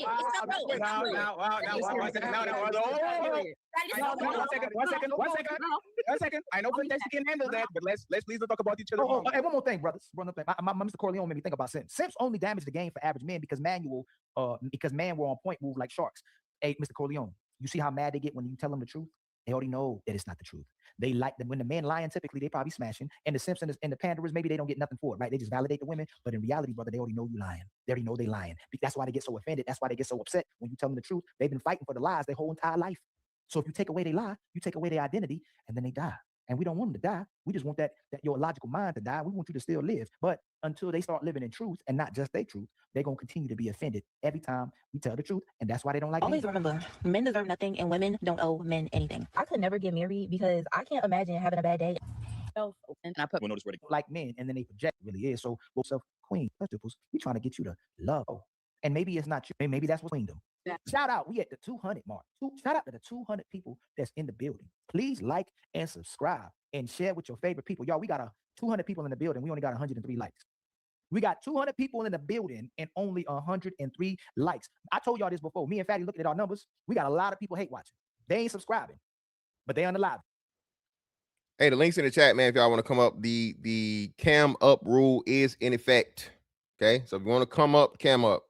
second. I know Fantastic can handle that, but let's please talk about each other. Hey, one more thing, brothers. My Mr. Corleone made me think about simps. Simps only damage the game for average men because man were on point move like sharks. Hey, Mr. Corleone, you see how mad they get when you tell them the truth? They already know that it's not the truth. They like them when the men lying. Typically, they probably smashing, and the simps and the panderers maybe they don't get nothing for it, right? They just validate the women, but in reality, brother, they already know you lying. They already know they lying. That's why they get so offended. That's why they get so upset when you tell them the truth. They've been fighting for the lies their whole entire life. So if you take away their lie, you take away their identity, and then they die. And we don't want them to die. We just want that your logical mind to die. We want you to still live. But until they start living in truth and not just their truth, they're going to continue to be offended every time we tell the truth. And that's why they don't like Always remember, men deserve nothing and women don't owe men anything. I could never get married because I can't imagine having a bad day. And I put notice where they like men and then they project it really is. So self queen, we trying to get you to love. And maybe it's not you. Maybe that's what's queendom. Shout out, we at the 200 mark. Shout out to the 200 people that's in the building. Please like and subscribe and share with your favorite people. Y'all, we got 200 people in the building. We only got 103 likes. We got 200 people in the building and only 103 likes. I told y'all this before. Me and Fatty looking at our numbers. We got a lot of people hate watching. They ain't subscribing, but they on the live. Hey, the link's in the chat, man. If y'all want to come up, the cam up rule is in effect. Okay, so if you want to come up, cam up.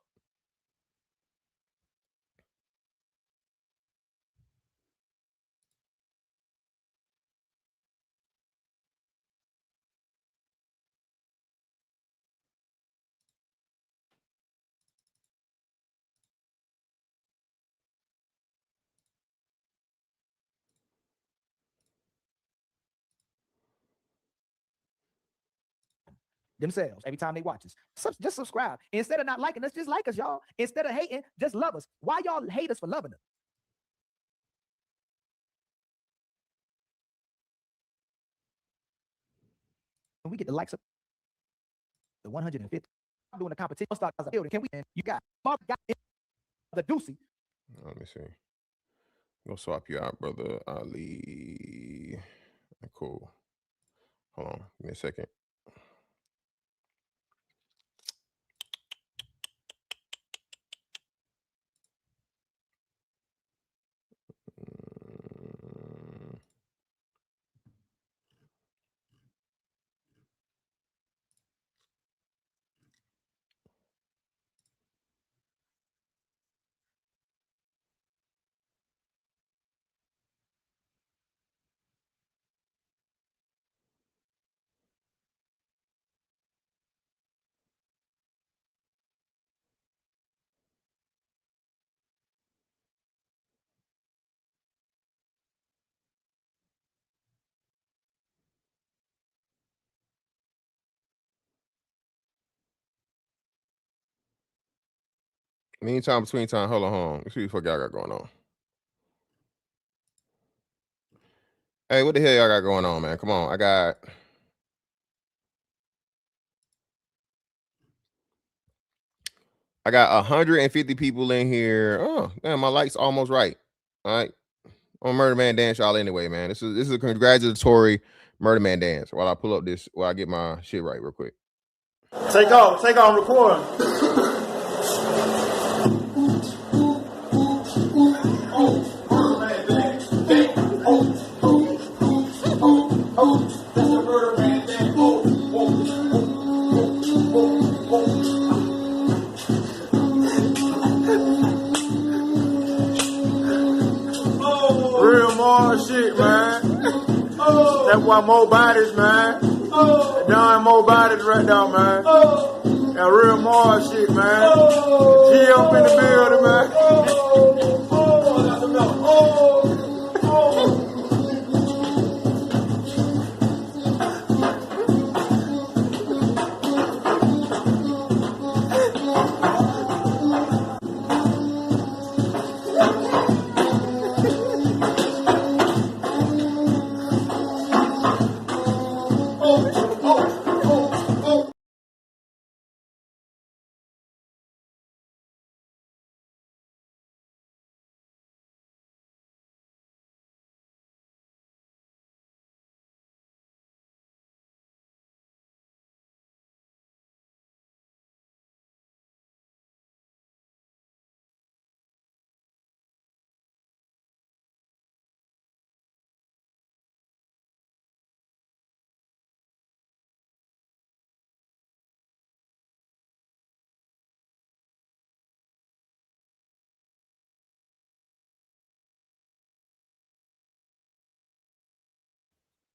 Themselves every time they watch us. Just subscribe. Instead of not liking us, just like us, y'all. Instead of hating, just love us. Why y'all hate us for loving us? When we get the likes of the 150, I'm doing the competition. Start building. Can we? You got the Doocy. Let me see. Go swap you out, brother Ali. Cool. Hold on. Give me a second. Meantime, between time, hold on. Let's see what y'all got going on. Hey, what the hell y'all got going on, man? Come on, I got 150 people in here. Oh, man, my light's almost right. All right. On Murder Man Dance, y'all anyway, man. This is a congratulatory Murder Man Dance. While I get my shit right real quick. Take off, record. Real more shit, man. That's why more bodies, man. Done more bodies right now, man. That real more shit, man. G up in the building, man.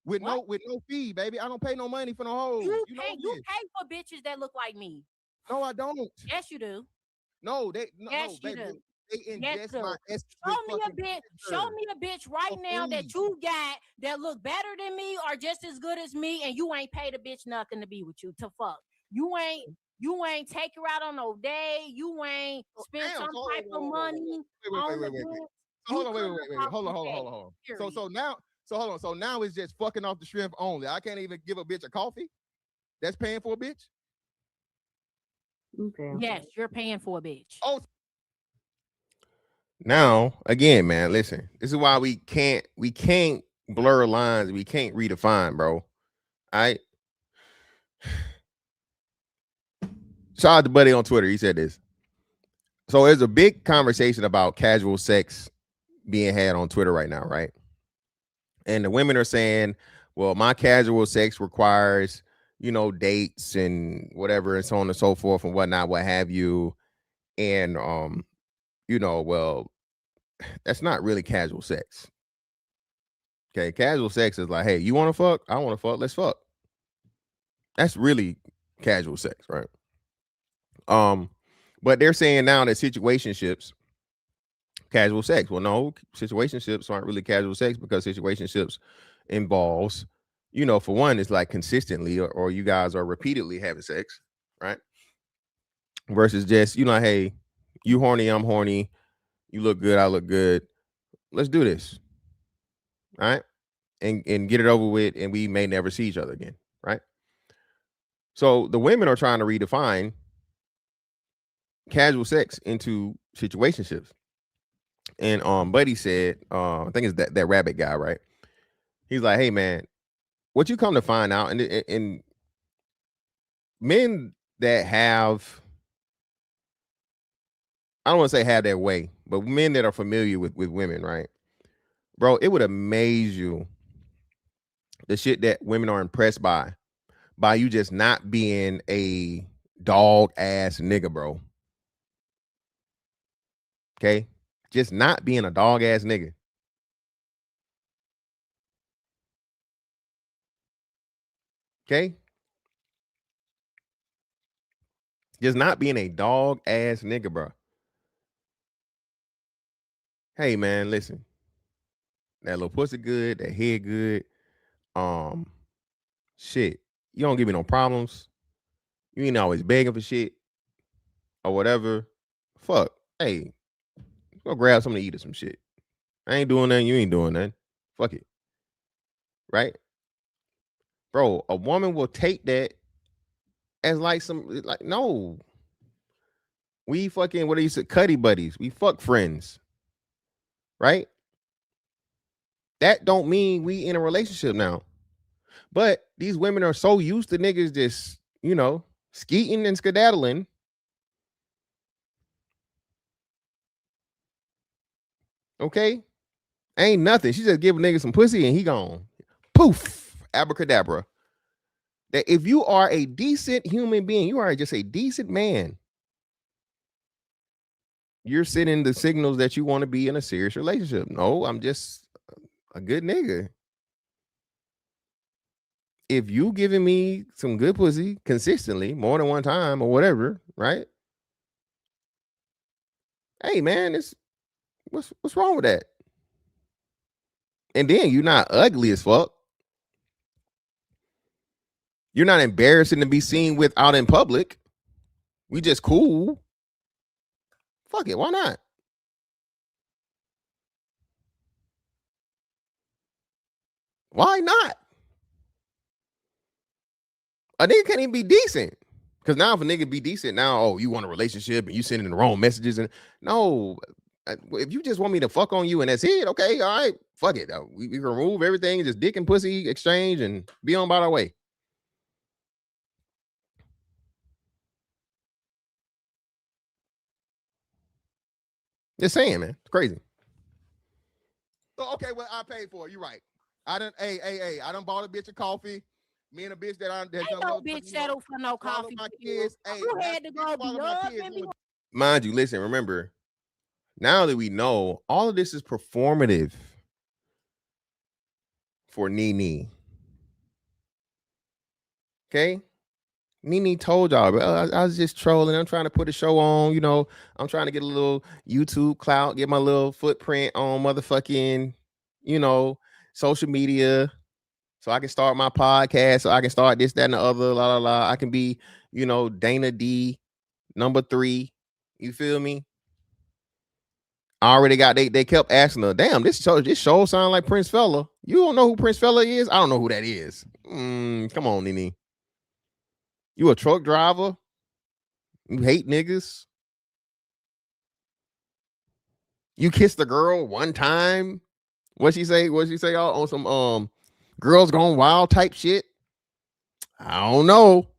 With no fee, baby. I don't pay no money for no hoes. You pay for bitches that look like me. No, I don't. Yes, you do. No, yes, baby. Do. They ingest my Show me a bitch right now that you got that look better than me or just as good as me, and you ain't paid a bitch nothing to be with you to fuck. You ain't take her out on no day. You ain't spent some type of money. Hold on. So now it's just fucking off the shrimp only. I can't even give a bitch a coffee. That's paying for a bitch. Okay. Yes, you're paying for a bitch. Oh. Now, again, man, listen. This is why we can't blur lines. We can't redefine, bro. All right. Shout out to Buddy on Twitter. He said this. So there's a big conversation about casual sex being had on Twitter right now, right? And the women are saying, well, my casual sex requires, dates and whatever and so on and so forth and whatnot, what have you. And, well, that's not really casual sex. Okay. Casual sex is like, hey, you want to fuck? I want to fuck. Let's fuck. That's really casual sex, right? But they're saying now that situationships, casual sex. Well, no, situationships aren't really casual sex because situationships involves, for one, it's like consistently or you guys are repeatedly having sex, right? Versus just, hey, you horny, I'm horny, you look good, I look good. Let's do this. All right. And get it over with, and we may never see each other again, right? So the women are trying to redefine casual sex into situationships. And Buddy said, I think it's that rabbit guy, right? He's like, hey man, what you come to find out, and men that have, I don't want to say have their way, but men that are familiar with women, right? Bro, it would amaze you the shit that women are impressed by you just not being a dog ass nigga, bro. Okay? Just not being a dog ass nigga. Okay? Just not being a dog ass nigga, bro. Hey man, listen. That little pussy good, that head good. Shit. You don't give me no problems. You ain't always begging for shit or whatever. Fuck. Hey, go grab something to eat or some shit. I ain't doing nothing. You ain't doing nothing. Fuck it. Right? Bro, a woman will take that as like no. We fucking, what do you say, cuddy buddies. We fuck friends. Right? That don't mean we in a relationship now. But these women are so used to niggas just, skeeting and skedaddling. Okay? Ain't nothing. She just give a nigga some pussy and he gone. Poof. Abracadabra. That if you are a decent human being, you are just a decent man, you're sending the signals that you want to be in a serious relationship. No, I'm just a good nigga. If you giving me some good pussy consistently, more than one time or whatever, right? Hey man, what's wrong with that? And then you're not ugly as fuck. You're not embarrassing to be seen with out in public. We just cool. Fuck it, why not? Why not? A nigga can't even be decent. Because now if a nigga be decent, now, oh, you want a relationship and you sending the wrong messages. And no, if you just want me to fuck on you and that's it, okay, all right, fuck it. We can remove everything, just dick and pussy exchange and be on by our way. Just saying, man. It's crazy. So, okay, well, I paid for it. You're right. I done bought a bitch of coffee. Me and a bitch that ain't no bitch settle for no coffee. My kids. Hey, you had to go be up and be. Mind you, listen, remember, now that we know, all of this is performative for Nene. Okay? Nene told y'all, bro, I was just trolling. I'm trying to put a show on, I'm trying to get a little YouTube clout, get my little footprint on motherfucking, social media. So I can start my podcast, so I can start this, that, and the other, la, la, la. I can be, Dana D, number 3. You feel me? I already got, they kept asking her, damn, this show sound like Prince Fella. You don't know who Prince Fella is? I don't know who that is. Come on, Nene. You a truck driver? You hate niggas? You kissed a girl one time? What she say? Y'all on some girls gone wild type shit? I don't know.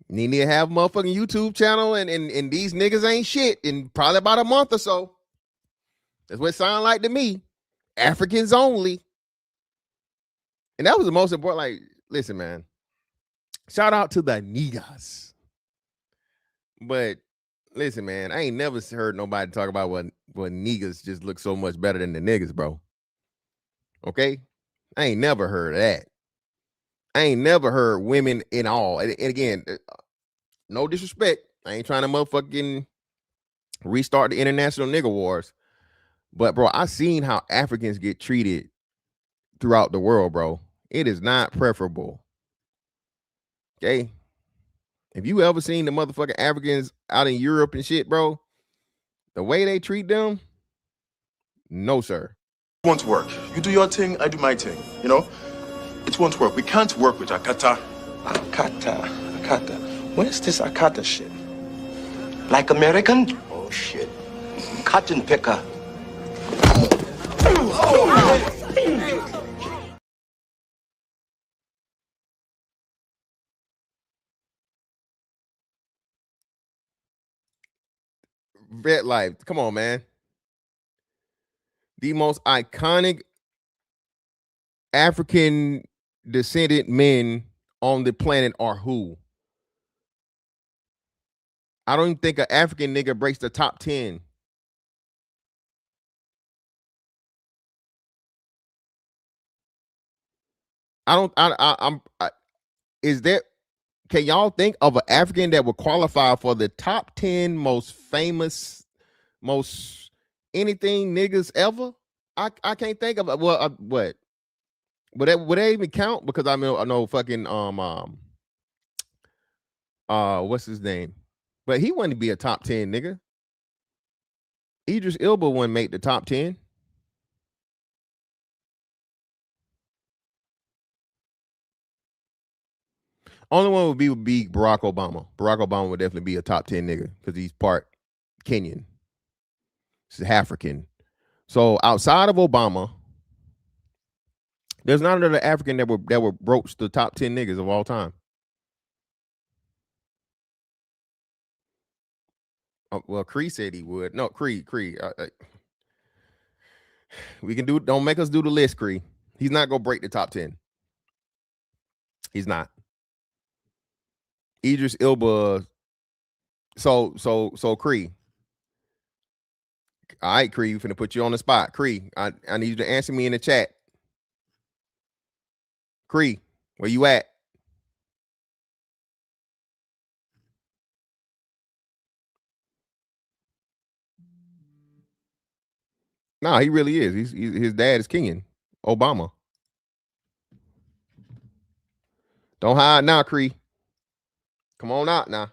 Need to have a motherfucking YouTube channel and these niggas ain't shit in probably about a month or so. That's what it sound like to me. Africans only. And that was the most important. Like, listen, man. Shout out to the niggas. But listen, man, I ain't never heard nobody talk about what niggas just look so much better than the niggas, bro. Okay? I ain't never heard of that. I ain't never heard women in all. And again, no disrespect. I ain't trying to motherfucking restart the international nigga wars. But, bro, I seen how Africans get treated throughout the world, bro. It is not preferable. Okay? If you ever seen the motherfucking Africans out in Europe and shit, bro, the way they treat them, no, sir. It won't work. You do your thing, I do my thing. It won't work. We can't work with Akata. Akata. Where's this Akata shit? Like American? Oh, shit. Cotton picker. Vet life. Come on, man. The most iconic African descendant men on the planet are who? I don't even think an African nigga breaks the top 10. Is there, can y'all think of an African that would qualify for the top 10 most famous, most anything niggas ever? I can't think of it. Well, what? would that even count? Because I know fucking what's his name? But he wanted to be a top 10 nigga. Idris Elba wouldn't make the top 10. Only one would be Barack Obama. Barack Obama would definitely be a top 10 nigga because he's part Kenyan. He's African. So outside of Obama, there's not another African that were broach the top 10 niggas of all time. Well, Cree said he would. No, Cree. We can do. Don't make us do the list, Cree. He's not gonna break the top 10. He's not. Idris Elba. So Cree. All right, Cree, we're finna put you on the spot. Cree, I need you to answer me in the chat. Cree, where you at? No, he really is. His dad is Kenyan. Obama. Don't hide now, Cree. Come on out now.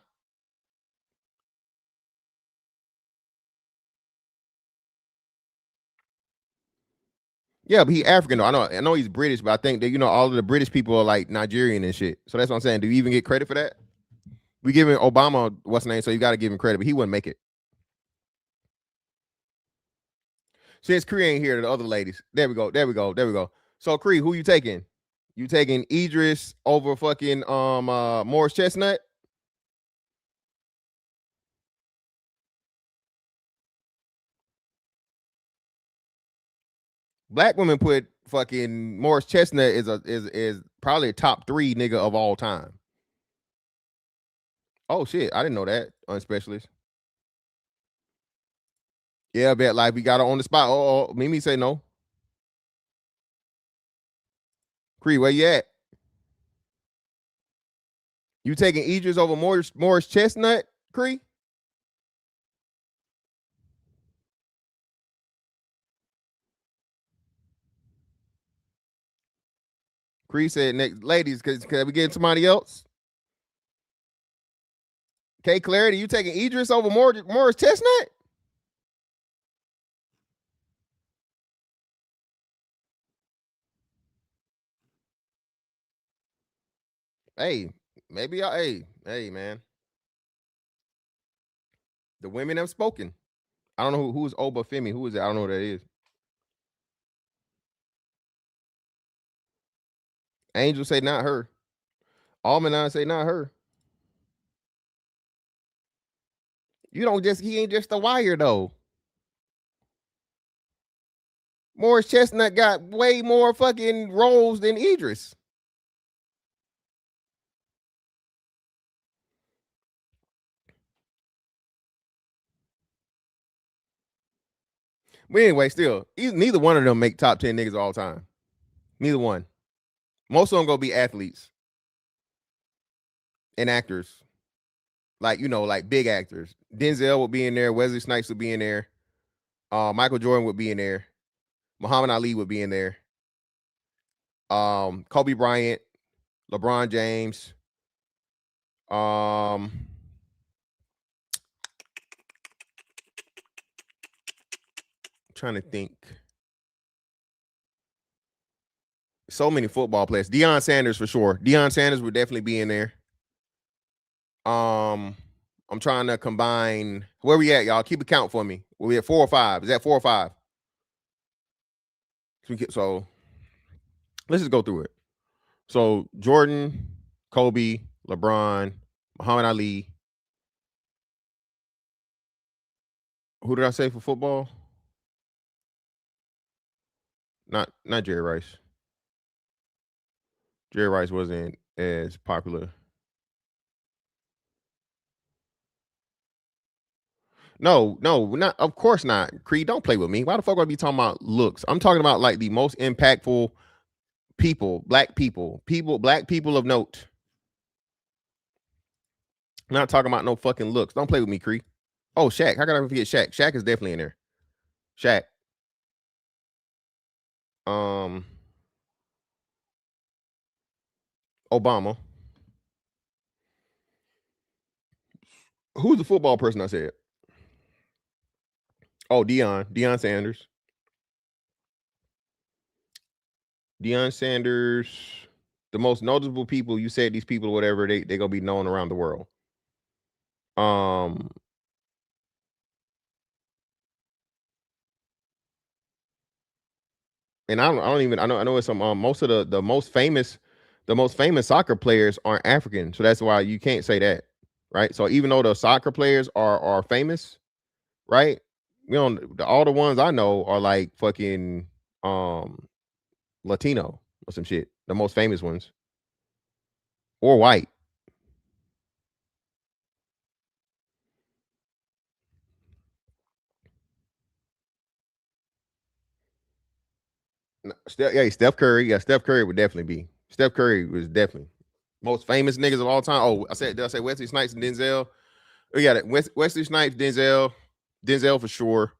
Yeah, but he African though. I know he's British, but I think that all of the British people are like Nigerian and shit. So that's what I'm saying. Do you even get credit for that? We giving Obama what's the name, so you got to give him credit, but he wouldn't make it. Since Cree ain't here, the other ladies. There we go. So Cree, who you taking? You taking Idris over fucking Morris Chestnut? Black women put fucking Morris Chestnut is probably a top 3 nigga of all time. Oh shit, I didn't know that. Unspecialist. Yeah, I bet like we got her on the spot. Oh, Mimi say no. Cree, where you at? You taking Idris over Morris Chestnut, Cree? Cree said, next, ladies, can we get somebody else? Okay, Clarity, you taking Idris over Morris Chestnut? Hey, maybe hey, man. The women have spoken. I don't know who's Oba Femi. Who is it? I don't know who that is. Angel say not her. Almanon say not her. He ain't just a wire though. Morris Chestnut got way more fucking roles than Idris. But anyway, still, neither one of them make top 10 niggas all time. Neither one. Most of them gonna be athletes and actors. Like, like big actors. Denzel would be in there. Wesley Snipes would be in there. Michael Jordan would be in there. Muhammad Ali would be in there. Kobe Bryant, LeBron James. Trying to think. So many football players. Deion Sanders for sure. Deion Sanders would definitely be in there. I'm trying to combine. Where we at, y'all? Keep a count for me. We at 4 or 5. Is that 4 or 5? So let's just go through it. So Jordan, Kobe, LeBron, Muhammad Ali. Who did I say for football? Not Jerry Rice. Jerry Rice wasn't as popular. No, not. Of course not. Creed, don't play with me. Why the fuck would I be talking about looks? I'm talking about like the most impactful people, black people of note. I'm not talking about no fucking looks. Don't play with me, Creed. Oh, Shaq. How could I forget Shaq? Shaq is definitely in there. Shaq. Obama. Who's the football person I said? Oh, Deion Sanders. Deion Sanders. The most noticeable people, you said these people, whatever, they gonna be known around the world. And I know it's some most of the most famous soccer players aren't African, so that's why you can't say that, right? So even though the soccer players are famous, right? All the ones I know are like fucking Latino or some shit. The most famous ones, or white. Steph Curry. Yeah, Steph Curry would definitely be. Steph Curry was definitely most famous niggas of all time. Oh, did I say Wesley Snipes and Denzel? We got it. Wesley Snipes, Denzel for sure.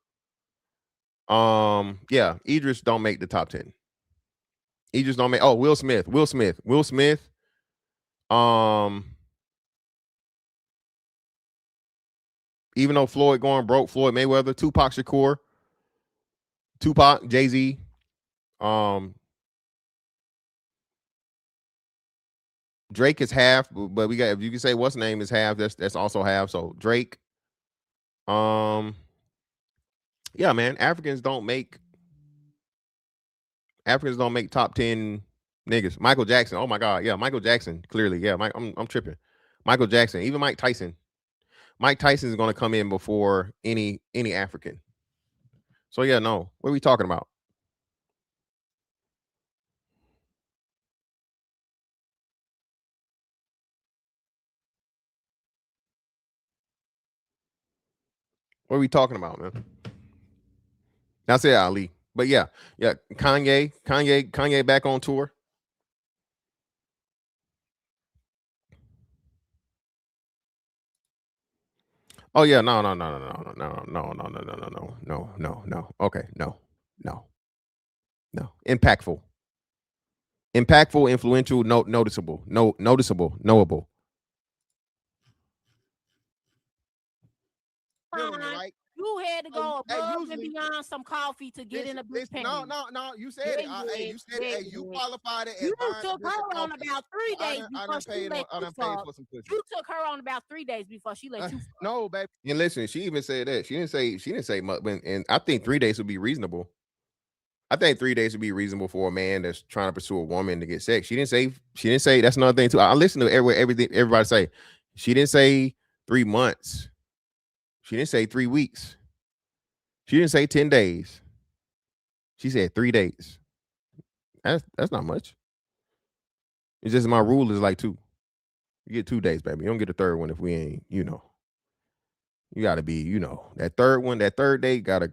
Yeah, Idris don't make the top 10. Idris don't make. Oh, Will Smith. Even though Floyd going broke, Floyd Mayweather, Tupac Shakur, Jay-Z. Drake is half, but we got, if you can say what's name is half, that's also half. So Drake. Yeah, man, Africans don't make top 10 niggas. Michael Jackson. Oh my God. Yeah, Michael Jackson. Clearly. Yeah, I'm tripping. Michael Jackson. Even Mike Tyson. Mike Tyson is going to come in before any African. So yeah, no. What are we talking about? What are we talking about, man? I said Ali. But yeah. Kanye back on tour. Oh yeah, no. Okay, no. Impactful, influential, noticeable, knowable. You had to go above and beyond some coffee to get in a blue panty. No. You said it. You qualified it. You took her on about 3 days before she let you fuck. You took her on about 3 days before she let you fuck. No, baby. And listen, she even said that. She didn't say much. And I think 3 days would be reasonable. I think 3 days would be reasonable for a man that's trying to pursue a woman to get sex. She didn't say that's another thing too. I listen to everything everybody say. She didn't say 3 months. She didn't say 3 weeks. She didn't say 10 days. She said 3 days. That's not much. It's just my rule is like 2. You get 2 days, baby. You don't get a third one if we ain't, You gotta be, that third one, that third day gotta,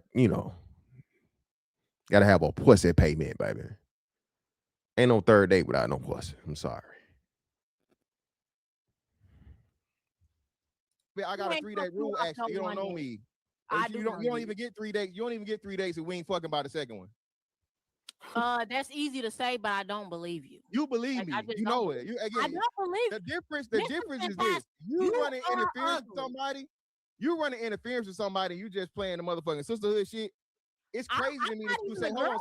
gotta have a pussy payment, baby. Ain't no third date without no pussy. I'm sorry. I got a 3-day rule. Actually, you don't know me. You don't even get 3 days. You don't even get 3 days if we ain't fucking by the second one. That's easy to say, but I don't believe you. You believe me. You know it. I don't believe the difference is this. You running interference with somebody. You running interference with somebody. You just playing the motherfucking sisterhood shit. It's crazy to me that you say, hold on.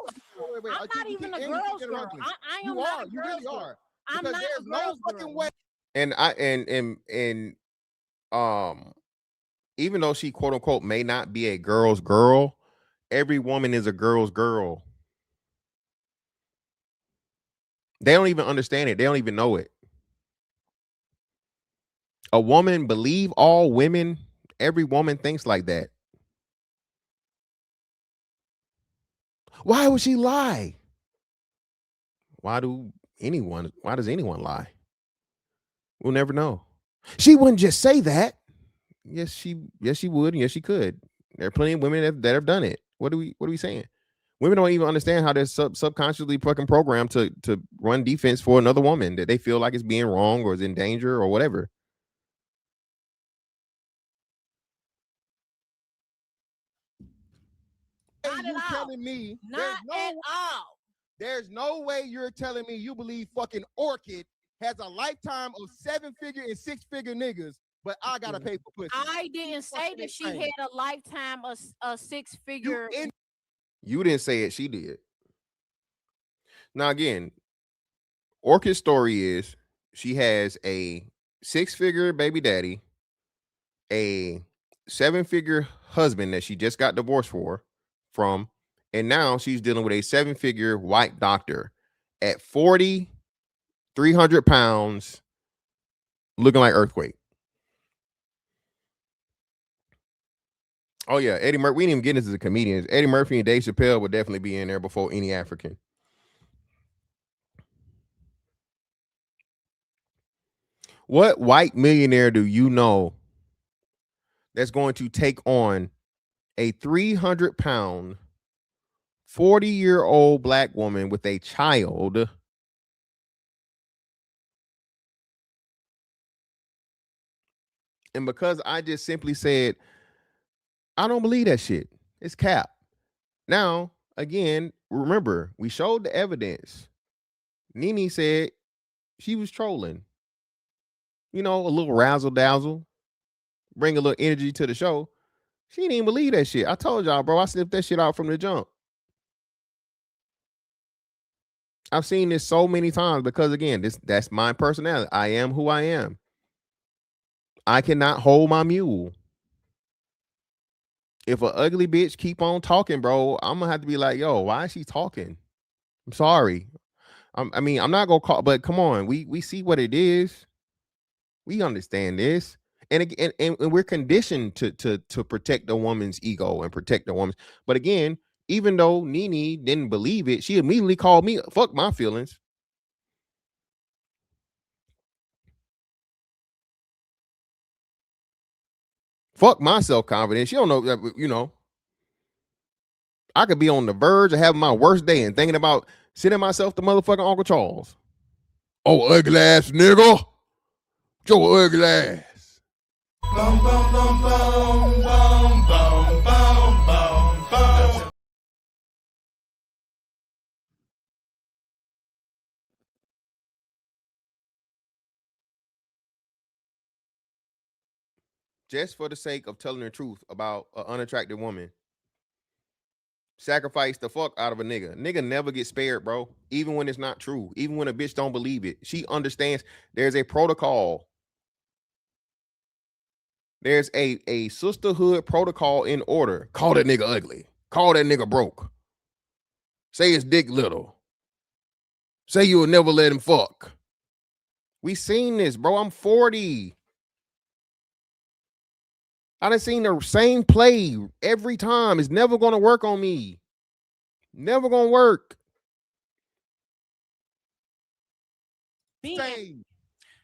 Wait. I'm not even a girl's girl. I am not a you really are. I'm not a girl's fucking way. And even though she quote unquote may not be a girl's girl, every woman is a girl's girl. They don't even understand it. They don't even know it. A woman, believe all women. Every woman thinks like that. Why would she lie? Why does anyone lie? We'll never know. She wouldn't just say that. Yes, she would. Yes, she could. There are plenty of women that have done it. What are we saying? Women don't even understand how they're subconsciously fucking programmed to run defense for another woman that they feel like is being wrong or is in danger or whatever. Not at all. Telling me not at all. There's no way you're telling me you believe fucking Orchid has a lifetime of 7-figure and 6-figure niggas, but I gotta pay for pussy. I didn't say that she had a lifetime of a 6-figure. You didn't say it, she did. Now again, Orchid's story is she has a 6-figure baby daddy, a 7-figure husband that she just got divorced from, and now she's dealing with a 7-figure white doctor at 40, 300 pounds, looking like Earthquake. Oh yeah, Eddie Murphy. We didn't even get into the comedians. Eddie Murphy and Dave Chappelle would definitely be in there before any African. What white millionaire do you know that's going to take on a 300-pound, 40-year-old black woman with a child? And because I just simply said, I don't believe that shit. It's cap. Now, again, remember, we showed the evidence. Nene said she was trolling. You know, a little razzle dazzle, bring a little energy to the show. She didn't even believe that shit. I told y'all, bro, I sniffed that shit out from the jump. I've seen this so many times because, again, that's my personality. I am who I am. I cannot hold my mule. If an ugly bitch keep on talking, bro, I'm gonna have to be like, yo, why is she talking? I'm sorry. I mean, I'm not gonna call, but come on, we see what it is. We understand this, and we're conditioned to protect the woman's ego and protect the woman. But again, even though Nene didn't believe it, she immediately called me. Fuck my feelings. Fuck my self-confidence. She don't know that, you know. I could be on the verge of having my worst day and thinking about sending myself to motherfucking Uncle Charles. Oh, ugly ass nigga. Your ugly ass. Bum, bum, bum, bum, bum, bum, bum, bum, bum. Just for the sake of telling the truth about an unattractive woman, sacrifice the fuck out of a nigga. Nigga never get spared, bro. Even when it's not true. Even when a bitch don't believe it. She understands there's a protocol. There's a sisterhood protocol in order. Call that nigga ugly. Call that nigga broke. Say his dick little. Say you'll never let him fuck. We seen this, bro. I'm 40. I done seen the same play every time. It's never gonna work on me. Never gonna work. Same.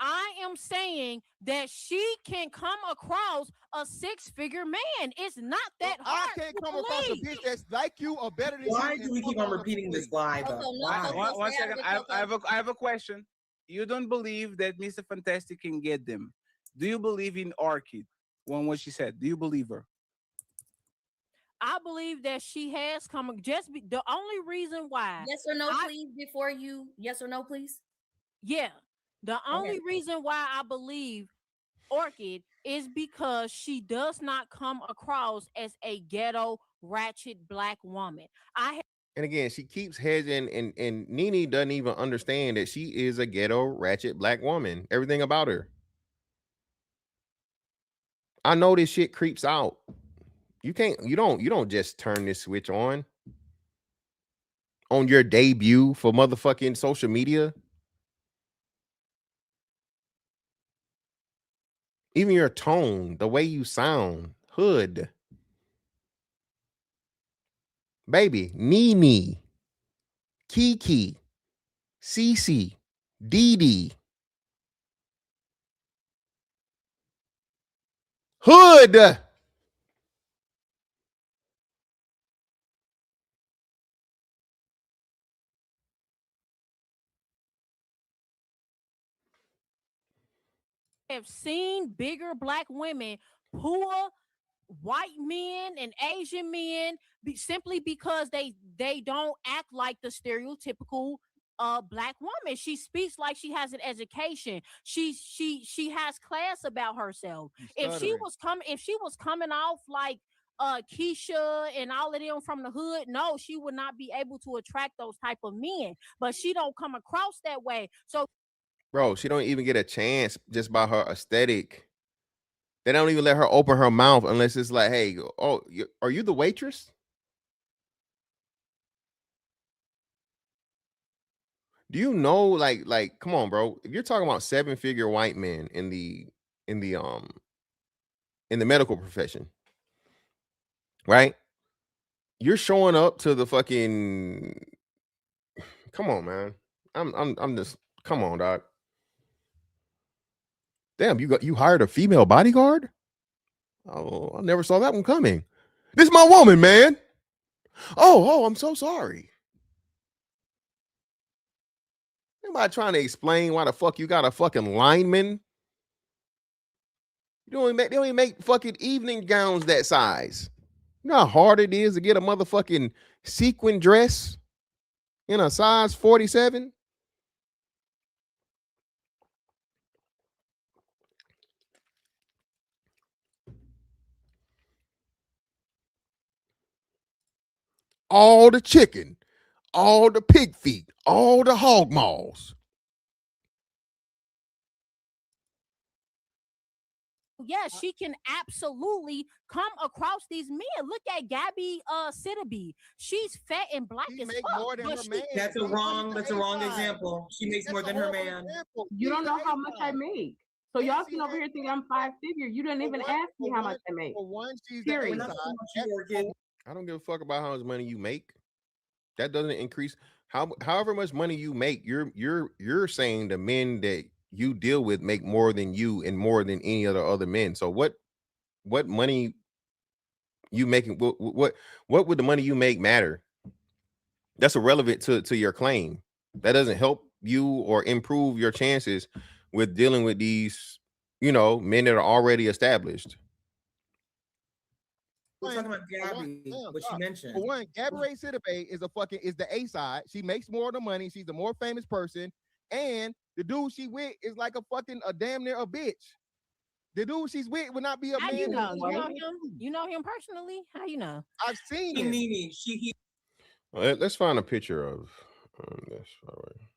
I am saying that she can come across a 6-figure man. It's not that hard. I can't come across a bitch that's like you or better than you. Why do we keep on repeating this lie, though? One second. I have a question. You don't believe that Mr. Fantastic can get them? Do you believe in Orchid? What she said. Do you believe her? I believe that she has come. The only reason why. Yes or no, please. Before you, yes or no, please. Yeah. The only reason why I believe Orchid is because she does not come across as a ghetto, ratchet black woman. And again, she keeps hedging, and Nene doesn't even understand that she is a ghetto, ratchet black woman. Everything about her. I know this shit creeps out. You don't just turn this switch on your debut for motherfucking social media. Even your tone, the way you sound, hood. Baby, Nene, Kiki, Cece, Dee, hood. Have seen bigger black women poor white men and Asian men simply because they don't act like the stereotypical a black woman. She speaks like she has an education. She has class about herself. If she was coming off like Keisha and all of them from the hood, no, she would not be able to attract those type of men. But she don't come across that way. So Bro, she don't even get a chance just by her aesthetic. They don't even let her open her mouth unless it's like, hey, oh, are you the waitress? Do you know, like, come on, bro. If you're talking about 7-figure white men in the medical profession, right? You're showing up to the fucking. Come on, man. I'm just. Come on, dog. Damn, you hired a female bodyguard? Oh, I never saw that one coming. This is my woman, man. Oh, I'm so sorry. Anybody trying to explain why the fuck you got a fucking lineman? They don't even make fucking evening gowns that size. You know how hard it is to get a motherfucking sequin dress in a size 47? All the chicken, all the pig feet, all the hog maws. yes, she can absolutely come across these men. Look at Gabby Sidibe. She's fat and black as fuck. That's a wrong example. She makes more than her man. You don't know how much I make. So y'all can over here think I'm 5-figure. You didn't even ask me how much I make. For one, she's Period. I don't give a fuck about how much money you make. That doesn't increase. However much money you make, you're saying the men that you deal with make more than you and more than any other men. So what money you making? What would the money you make matter? That's irrelevant to your claim. That doesn't help you or improve your chances with dealing with these, men that are already established. We're talking about Gabby, what she mentioned. For one, Gabby Sidibe is the A side. She makes more of the money. She's the more famous person, and the dude she with is like a damn near a bitch. The dude she's with would not be a How man. you know? You know him? You know him personally? How you know? I've seen him. She Let's find a picture of this. All right.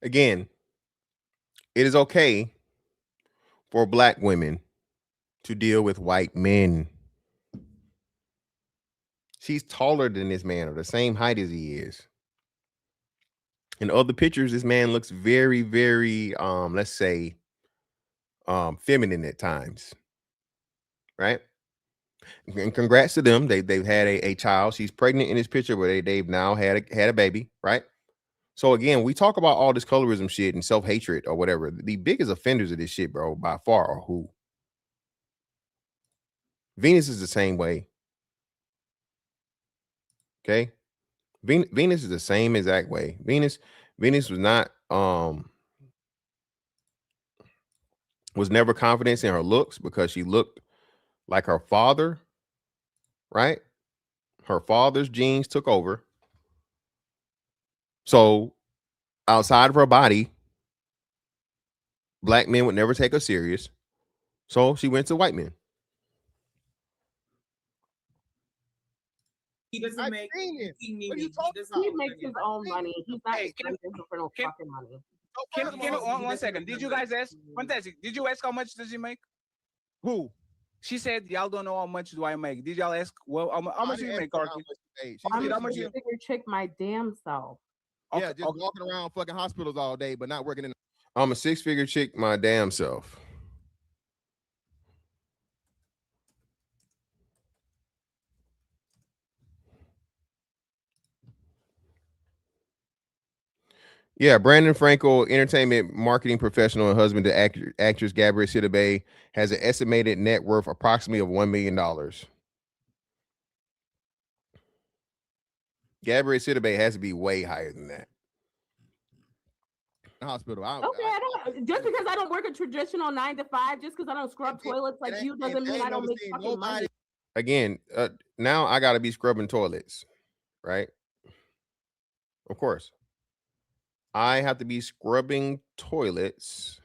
Again, it is okay for black women to deal with white men. She's taller than this man, or the same height as he is. In other pictures, this man looks very, very, let's say, feminine at times. Right? And congrats to them. They've had a child. She's pregnant in this picture, but they've now had a baby, right? So again, we talk about all this colorism shit and self-hatred or whatever. The biggest offenders of this shit, bro, by far are who? Venus is the same way. Okay. Venus is the same exact way. Venus was not was never confident in her looks because she looked like her father, right? Her father's genes took over. So outside of her body, black men would never take her serious. So she went to white men. He doesn't make. What are you He talking does He not. makes his own money. He's not Hey, expecting for no fucking money. One second. Did you guys ask? Fantastic. Did you ask how much does he make? Who? She said y'all don't know how much do I make. Did y'all ask? Well, how much do you make, Karki? I'm How much a you? figure chick my damn self. Yeah, just walking around fucking hospitals all day, but not working in. I'm a 6-figure chick my damn self. Yeah, Brandon Frankel, entertainment marketing professional and husband to actress Gabrielle Sidibe, has an estimated net worth approximately of $1 million. Gabrielle Sidibe has to be way higher than that. Hospital. I don't. Just because I don't work a traditional 9 to 5, just because I don't scrub toilets like you, doesn't mean I don't make fucking money. Again, now I got to be scrubbing toilets, right? Of course. I have to be scrubbing toilets.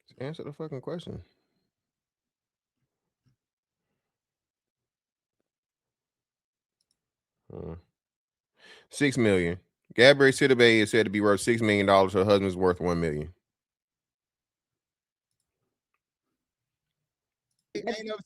Just answer the fucking question. $6 million. Gabrielle Sidibe is said to be worth $6 million. Her husband's worth $1 million.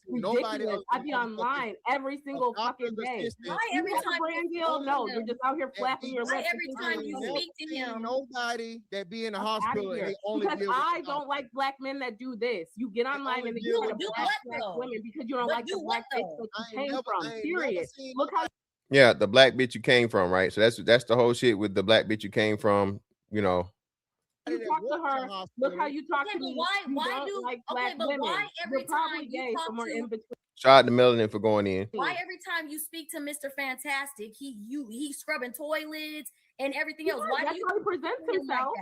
Nobody I be online every single fucking day. Why every time brand deal? No, you're just out here flapping your lips. Every time you speak to him, nobody that be in the hospital and they only because I don't like black men that do this. You get online and you try to black women because you don't like the black bitch that you came from. Period. Look how. Yeah, the black bitch you came from, right? So that's the whole shit with the black bitch you came from. You know. You talk to her. Look how you talk to me. Why do like black women? Why every time you talk somewhere in between? Shout out to Melanin for going in. Why every time you speak to Mr. Fantastic, he's scrubbing toilets and everything else? Why that's do you how he presents himself?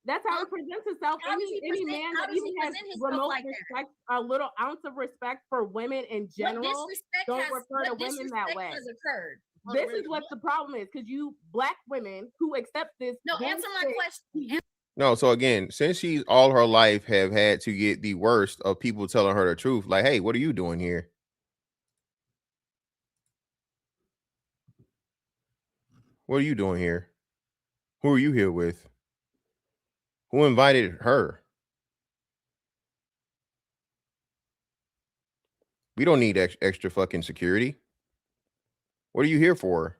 That's how he presents himself. Any man that even has remote respect, a little ounce of respect for women in general, don't refer to women that way. Has occurred. This is what the problem is, because you black women who accept this. No, answer my question. No, so again, since she's all her life have had to get the worst of people telling her the truth, like, hey, what are you doing here? What are you doing here? Who are you here with? Who invited her? We don't need extra fucking security. What are you here for?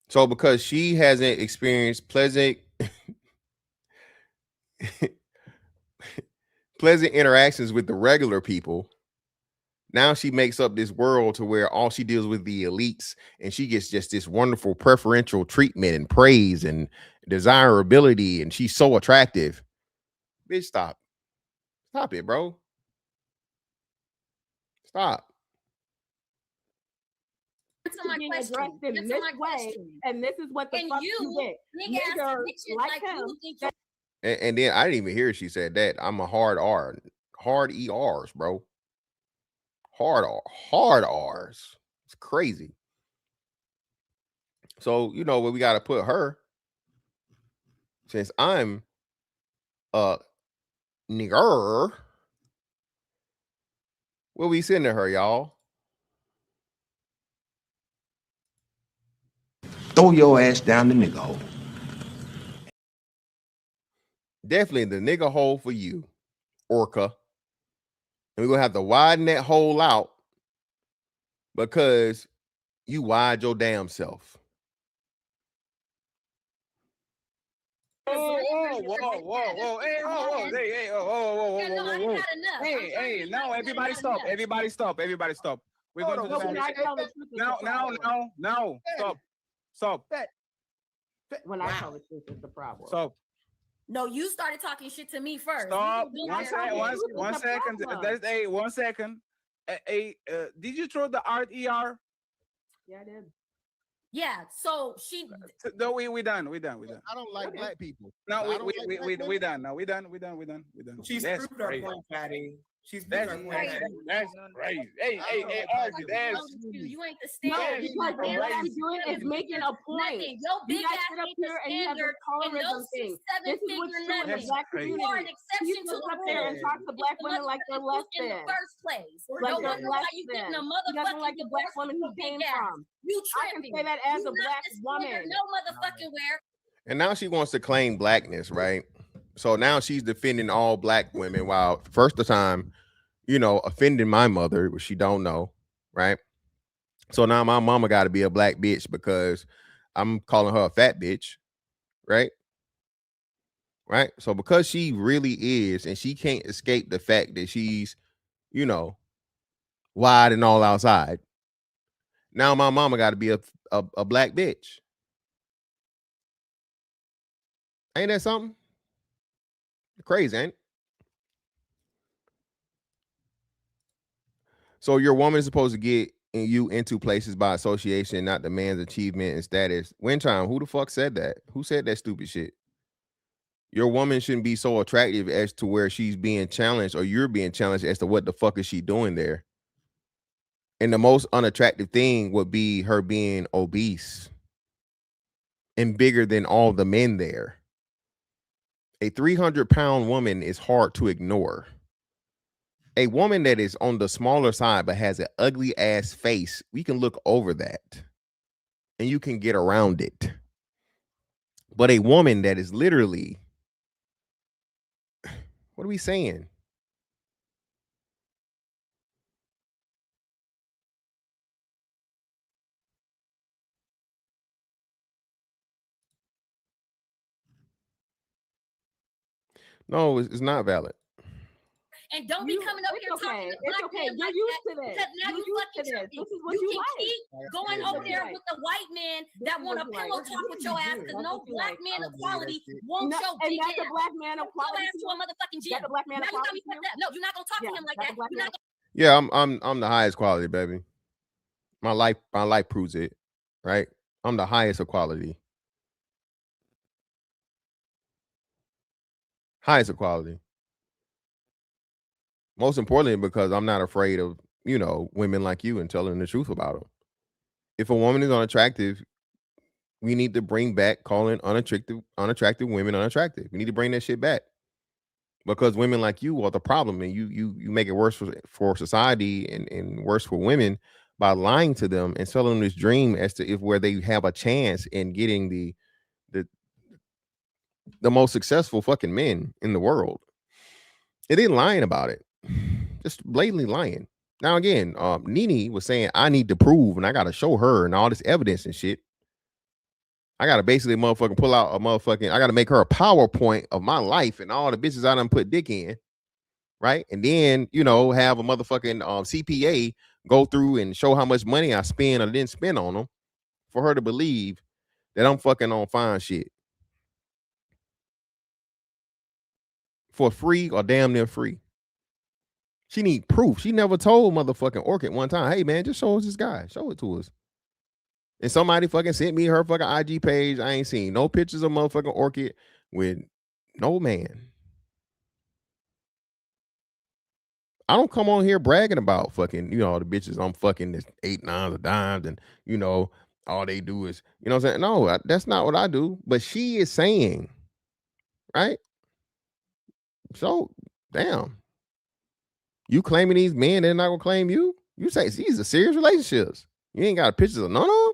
So because she hasn't experienced pleasant interactions with the regular people, now she makes up this world to where all she deals with the elites, and she gets just this wonderful preferential treatment and praise and desirability, and she's so attractive. Bitch, stop it, bro. Stop. Answer my question. In this way, and this is what the fuck you get. Niggas like him. And then I didn't even hear she said that. I'm a hard R, hard ERs, bro. Hard R's. It's crazy. So you know where we got to put her, since I'm a nigger. Where we sending her, y'all? Throw your ass down the nigga hole. Definitely the nigga hole for you, Orca. And we're gonna have to widen that hole out because you wide your damn self. Whoa. Hey, no, everybody stop. We're going to now. Stop. When I tell the truth is the problem. Stop. No, you started talking shit to me first. Stop. 1 second. Hey, 1 second. Did you throw the art ER? Yeah, I did. Yeah, so she. No, we done. I don't like black people. No, I don't like black we women. done. No, we done. She's That's proved her crazy. point, Patty. She's proved That's her point, crazy. Patty. That's crazy. Hey, Archie, that's You ain't the No, standard. because what I'm doing is making a point. Nothing. Your You big guys ass sit up ain't the here and you have this standard, and no colorism thing. 6-7 This is what's figure true in the nothing. black You are community. an exception You to sit the up there and rule. talk to black It's the women like they're less in the than. first place. Like No they're wonder less why you getting than. a He doesn't like motherfucking the black divorce woman he with your came big ass. from. You I can tripping. say that as You a not black the standard woman. no motherfucking where. And now she wants to claim blackness, right? So now she's defending all black women while first the time, offending my mother, which she don't know, right? So now my mama got to be a black bitch because I'm calling her a fat bitch, right? Right? So because she really is, and she can't escape the fact that she's, wide and all outside. Now my mama got to be a black bitch. Ain't that something? Crazy, ain't it? So your woman is supposed to get you into places by association, not the man's achievement and status. Windchime, who the fuck said that? Who said that stupid shit? Your woman shouldn't be so attractive as to where she's being challenged or you're being challenged as to what the fuck is she doing there. And the most unattractive thing would be her being obese and bigger than all the men there. A 300-pound woman is hard to ignore. A woman that is on the smaller side but has an ugly ass face, we can look over that and you can get around it. But a woman that is literally, what are we saying? No, it's not valid. And don't be coming up here talking to black men like that, because now you fucking tripping. This is what You you can like. keep going over there with the white men that want to pillow talk with your ass, because no black man equality wants your big ass. And that's a black man equality. Go ass to a motherfucking gym. That's a black man now you got equality. me fucked up. No, you're not gonna talk to him like that. You're not gonna. Yeah, I'm the highest quality, baby. My life proves it, right? I'm the highest of quality. Highest of quality. Most importantly, because I'm not afraid of, women like you and telling the truth about them. If a woman is unattractive, we need to bring back calling unattractive women unattractive. We need to bring that shit back. Because women like you are the problem, and you make it worse for society and worse for women by lying to them and selling them this dream as to where they have a chance in getting the most successful fucking men in the world. It ain't lying about it. Just blatantly lying. Now again, Nene was saying I need to prove and I gotta show her and all this evidence and shit. I gotta basically pull out I gotta make her a PowerPoint of my life and all the bitches I done put dick in, right? And then have a motherfucking CPA go through and show how much money I spend or didn't spend on them for her to believe that I'm fucking on fine shit for free or damn near free. She need proof. She never told motherfucking Orchid one time, hey man, just show us this guy. Show it to us. And somebody fucking sent me her fucking IG page. I ain't seen no pictures of motherfucking Orchid with no man. I don't come on here bragging about fucking, the bitches I'm fucking this 8 9s of dimes and, all they do is, what I'm saying? No, that's not what I do. But she is saying, right? So, damn. You claiming these men, they're not gonna claim you? You say these are serious relationships. You ain't got pictures of none of them?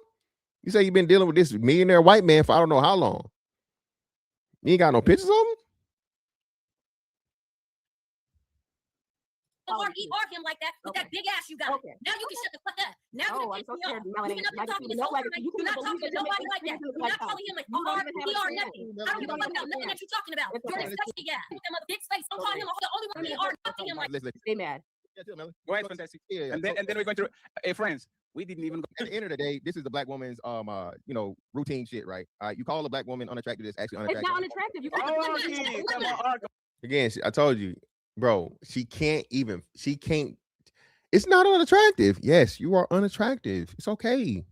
You say you've been dealing with this millionaire white man for I don't know how long. You ain't got no pictures of him? Argue him like that with that big ass you got. Now you can shut the fuck up. Now you can piss me off. You've been up here talking this whole time. You're not talking to nobody like that. You're not calling him like he or nothing. I don't give a fuck about nothing that you're talking about. You're an disgusting guy. That mother big face. Don't call him the only one he or nothing him like. Stay mad. Go ahead, fantastic. And then we're going to friends. We didn't even go. At the end of the day, this is the black woman's routine shit, right? You call a black woman unattractive, it's actually unattractive. It's not unattractive. Again, I told you, bro, she can't. It's not unattractive. Yes, you are unattractive. It's okay.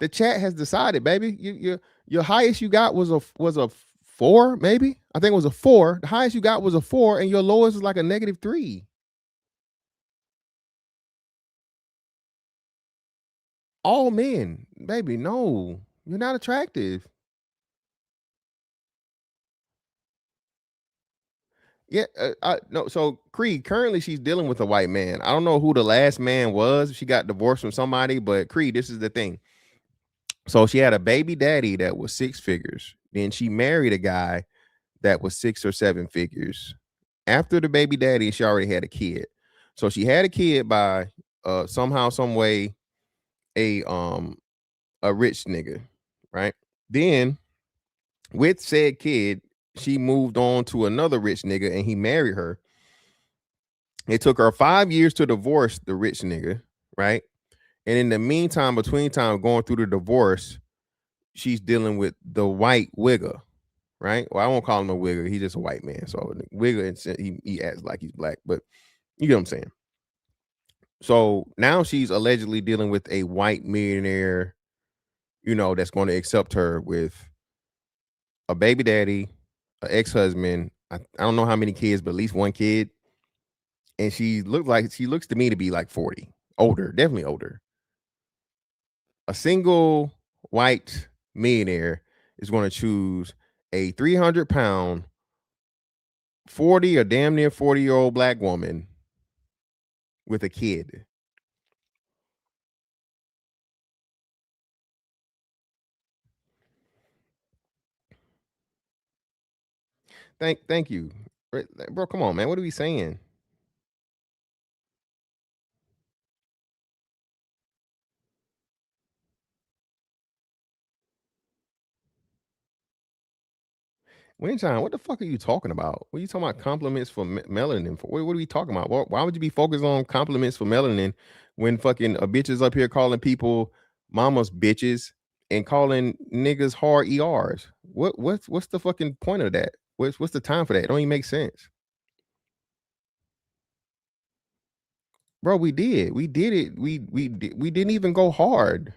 The chat has decided, baby. Your highest you got was a 4, maybe. I think it was a 4. The highest you got was a 4, and your lowest was like a -3. All men, baby. No, you're not attractive. Yeah, no. So Creed, currently she's dealing with a white man. I don't know who the last man was. She got divorced from somebody, but Creed, this is the thing. So she had a baby daddy that was 6 figures. Then she married a guy that was 6 or 7 figures. After the baby daddy, she already had a kid. So she had a kid by somehow, some way, a rich nigga, right? Then with said kid, she moved on to another rich nigga and he married her. It took her 5 years to divorce the rich nigga, right? And in the meantime, between time going through the divorce, she's dealing with the white wigger, right? Well, I won't call him a wigger. He's just a white man. So wigger, and he acts like he's black, but you get what I'm saying. So now she's allegedly dealing with a white millionaire, that's going to accept her with a baby daddy, an ex-husband. I don't know how many kids, but at least one kid. And she looks to me to be like 40, older, definitely older. A single white millionaire is going to choose a 300-pound, 40 or damn near 40-year-old black woman with a kid. Thank you. Bro, come on, man. What are we saying? Winshine, what the fuck are you talking about? What are you talking about compliments for melanin? What are we talking about? Why would you be focused on compliments for melanin when fucking a bitch is up here calling people mamas bitches and calling niggas hard ERs? What's the fucking point of that? What's the time for that? It don't even make sense. Bro, we did it. We didn't even go hard.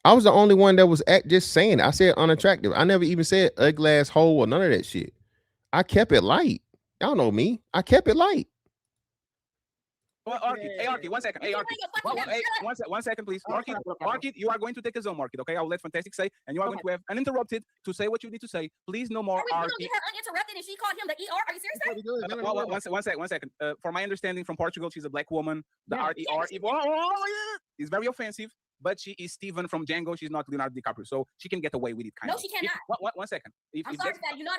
I was the only one that was just saying it. I said unattractive. I never even said ugly ass hole or none of that shit. I kept it light. Y'all know me. I kept it light. Arky, 1 second. Hey, Arky, one second, please. Arky, you are going to take a zone, Arky. Okay, I'll let Fantastic say, and you are going to have uninterrupted to say what you need to say. Please, no more. Are we going to her uninterrupted and she called him the ER? Are you serious? One second. For my understanding from Portugal, she's a black woman. The RER is very offensive. But she is Steven from Django. She's not Leonardo DiCaprio, so she can get away with it. No, she cannot. One second. I'm sorry for that. You know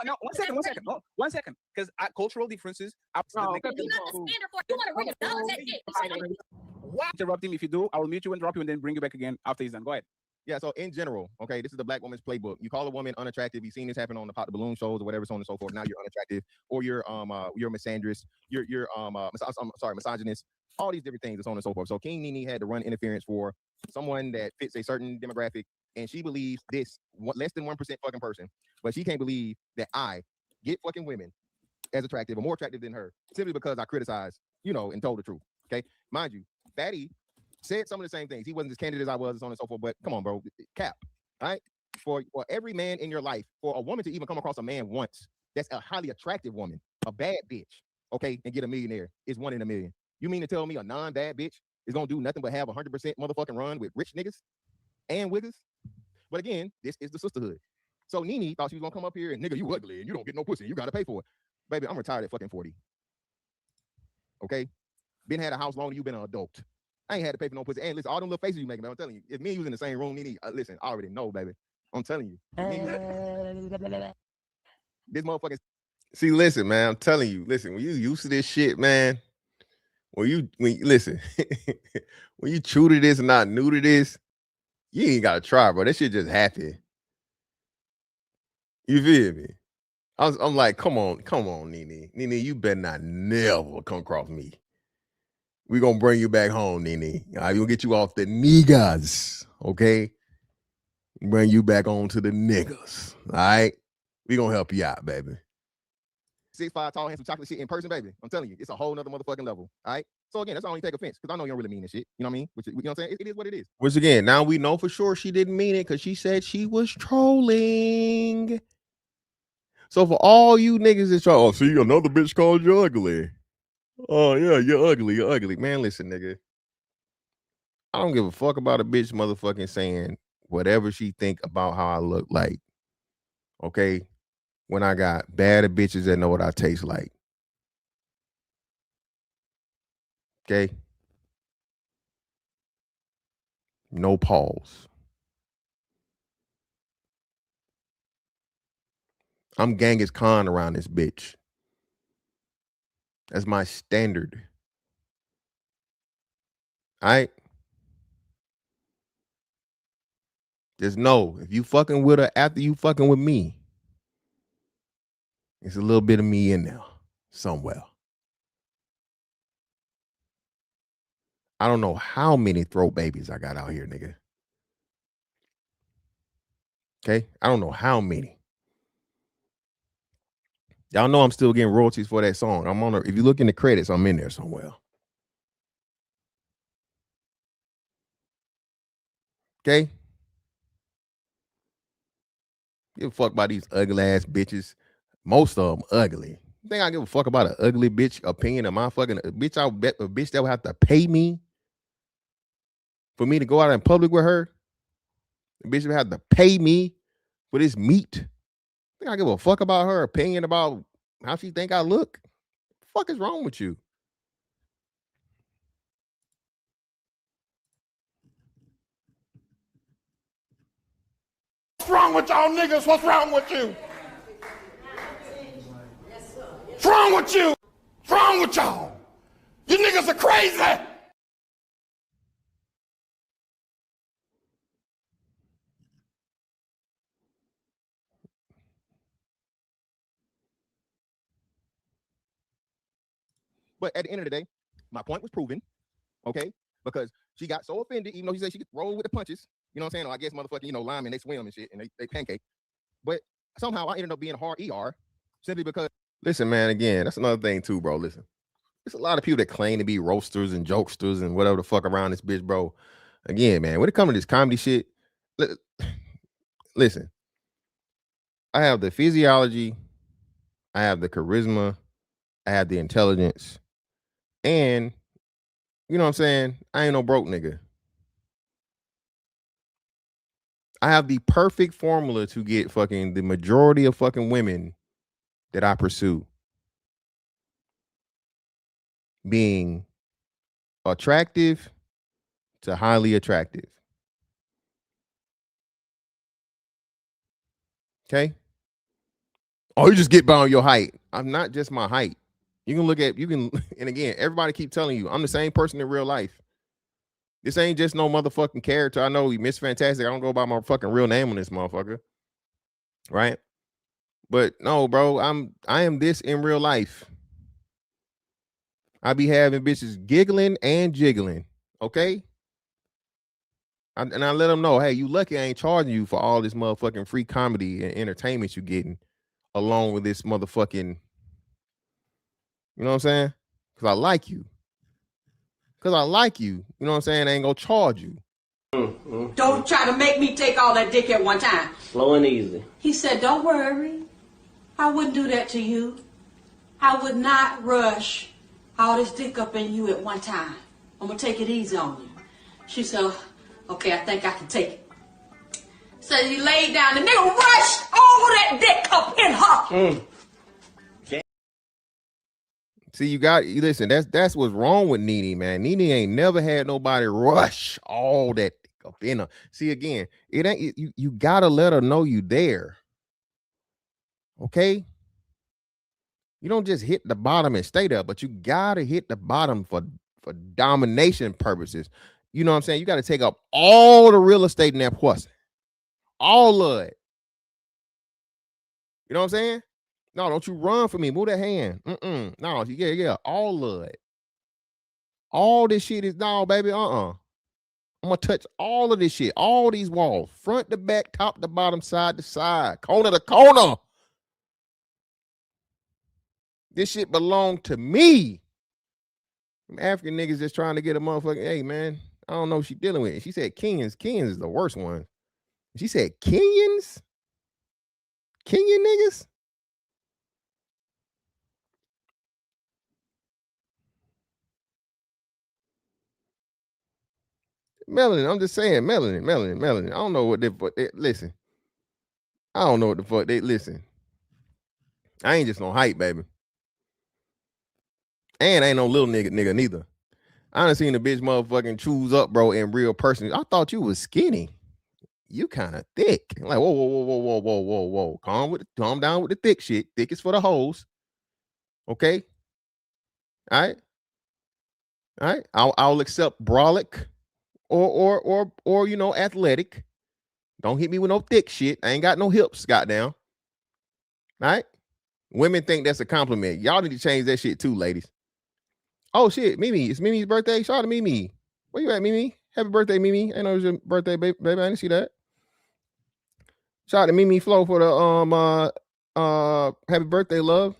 no. One second. Because cultural differences. You want to bring a balance at shit. Interrupt him. If you do, I will mute you and drop you, and then bring you back again after he's done. Go ahead. Yeah, so in general, okay, this is the black woman's playbook. You call a woman unattractive. You've seen this happen on the Pop the Balloon shows or whatever, so on and so forth. Now you're unattractive, or you're misandrous, you're misogynist, all these different things, and so on and so forth. So King Nene had to run interference for someone that fits a certain demographic, and she believes this less than 1% fucking person, but she can't believe that I get fucking women as attractive or more attractive than her simply because I criticized, and told the truth. Okay, mind you, Fatty said some of the same things. He wasn't as candid as I was, and so on and so forth. But come on, bro, cap. All right, for every man in your life, for a woman to even come across a man once that's a highly attractive woman, a bad bitch, okay, and get a millionaire is 1 in a million. You mean to tell me a non-bad bitch is gonna do nothing but have 100% motherfucking run with rich niggas and wiggers? But again, this is the sisterhood. So Nene thought she was gonna come up here and nigga, you ugly and you don't get no pussy. You gotta pay for it, baby. I'm retired at fucking 40. Okay, been had a house longer. You been an adult. I ain't had to pay for no pussy. And listen, all them little faces you making, man, I'm telling you, if me and you was in the same room, Nene, listen, I already know, baby. I'm telling you. This motherfucking. See, listen, man, I'm telling you. Listen, when you used to this shit, man. When you listen, when you true to this and not new to this, you ain't gotta try, bro. That shit just happen. You feel me? I'm like, come on, Nene. Nene, you better not never come across me. We gonna bring you back home, Nene. All right, we gonna get you off the niggas, okay? Bring you back on to the niggas. All right, we gonna help you out, baby. 6'5" tall, handsome chocolate shit in person, baby. I'm telling you, it's a whole nother motherfucking level. All right. So again, that's why I only take offense because I know you don't really mean this shit. You know what I mean? Which, you know what I'm saying? It is what it is. Which again, now we know for sure she didn't mean it because she said she was trolling. So for all you niggas that try, oh, see, another bitch called you ugly. Oh yeah, you're ugly. You're ugly, man. Listen, nigga. I don't give a fuck about a bitch motherfucking saying whatever she think about how I look like. Okay, when I got bad bitches that know what I taste like. Okay. No pause. I'm Genghis Khan around this bitch. That's my standard. All right. Just know if you fucking with her after you fucking with me, it's a little bit of me in there somewhere. I don't know how many throat babies I got out here, nigga. Okay? I don't know how many. Y'all know I'm still getting royalties for that song. I'm on if you look in the credits, I'm in there somewhere. Okay? Give a fuck about these ugly ass bitches. Most of them ugly. You think I give a fuck about an ugly bitch opinion of my fucking bitch? I bet a bitch that would have to pay me for me to go out in public with her. The bitch would have to pay me for this meat. Think I give a fuck about her opinion about how she think I look? What the fuck is wrong with you? What's wrong with y'all niggas? What's wrong with you? What's wrong with you? What's wrong with y'all? You niggas are crazy. But at the end of the day, my point was proven, okay? Because she got so offended, even though she said she could roll with the punches. You know what I'm saying? Or I guess motherfucking, linemen, they swim and shit, and they pancake. But somehow I ended up being hard ER simply because. Listen, man, again, that's another thing too, bro. Listen, there's a lot of people that claim to be roasters and jokesters and whatever the fuck around this bitch, bro. Again, man, when it comes to this comedy shit, listen, I have the physiology, I have the charisma, I have the intelligence, and you know what I'm saying? I ain't no broke nigga. I have the perfect formula to get fucking the majority of fucking women that I pursue being attractive to highly attractive. Okay? Oh, you just get by on your height. I'm not just my height. You can look at, and again, everybody keep telling you, I'm the same person in real life. This ain't just no motherfucking character. I know Miss Fantastic. I don't go by my fucking real name on this motherfucker. Right? But no, bro, I am this in real life. I be having bitches giggling and jiggling. Okay? And I let them know, hey, you lucky I ain't charging you for all this motherfucking free comedy and entertainment you getting along with this motherfucking, you know what I'm saying? Because I like you. Because I like you. You know what I'm saying? I ain't gonna charge you. Don't try to make me take all that dick at one time. Slow and easy. He said, don't worry. I wouldn't do that to you. I would not rush all this dick up in you at one time. I'm going to take it easy on you. She said, okay, I think I can take it. So he laid down. The nigga rushed all that dick up in her. See, you listen, that's what's wrong with Nene, man. Nene ain't never had nobody rush all that up in her. See, again, it ain't you gotta let her know you there. Okay? You don't just hit the bottom and stay there, but you gotta hit the bottom for domination purposes. You know what I'm saying? You gotta take up all the real estate in that pussy. All of it. You know what I'm saying? No, don't you run for me. Move that hand. No, yeah. All of it. All this shit is no, baby. I'm gonna touch all of this shit. All these walls. Front to back, top to bottom, side to side, corner to corner. This shit belong to me. Them African niggas just trying to get a motherfucking, hey, man, I don't know what she dealing with. She said Kenyans. Kenyans is the worst one. She said Kenyans? Kenyan niggas? Melanin, I'm just saying, melanin. I don't know what listen. I don't know what the fuck they listen. I ain't just no hype, baby. And I ain't no little nigga neither. I done seen the bitch motherfucking choose up, bro, in real person. I thought you was skinny. You kind of thick. Like, whoa. Calm down with the thick shit. Thick is for the hoes. Okay? All right. I'll accept brolic or you know, athletic. Don't hit me with no thick shit. I ain't got no hips, goddamn. All right? Women think that's a compliment. Y'all need to change that shit too, ladies. Oh shit, Mimi. It's Mimi's birthday. Shout out to Mimi. Where you at, Mimi? Happy birthday, Mimi. I know it was your birthday, baby. I didn't see that. Shout out to Mimi Flo for the happy birthday, love.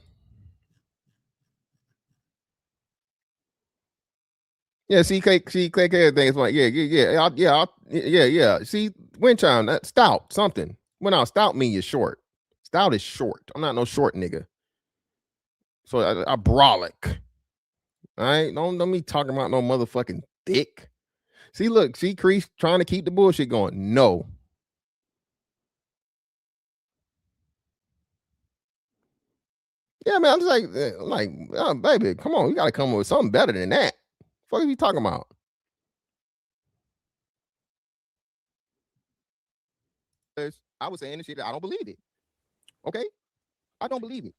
Yeah, see, click everything. It's like, yeah. See, wind chime, that stout, something. When I stout mean you're short. Stout is short. I'm not no short nigga. So I brolic. All right, don't me talking about no motherfucking thick. See, look, see, Crease trying to keep the bullshit going. No. Yeah, man, I'm just like, oh, baby, come on, you gotta come up with something better than that. What are you talking about? I was saying the shit that I don't believe it. Okay? I don't believe it.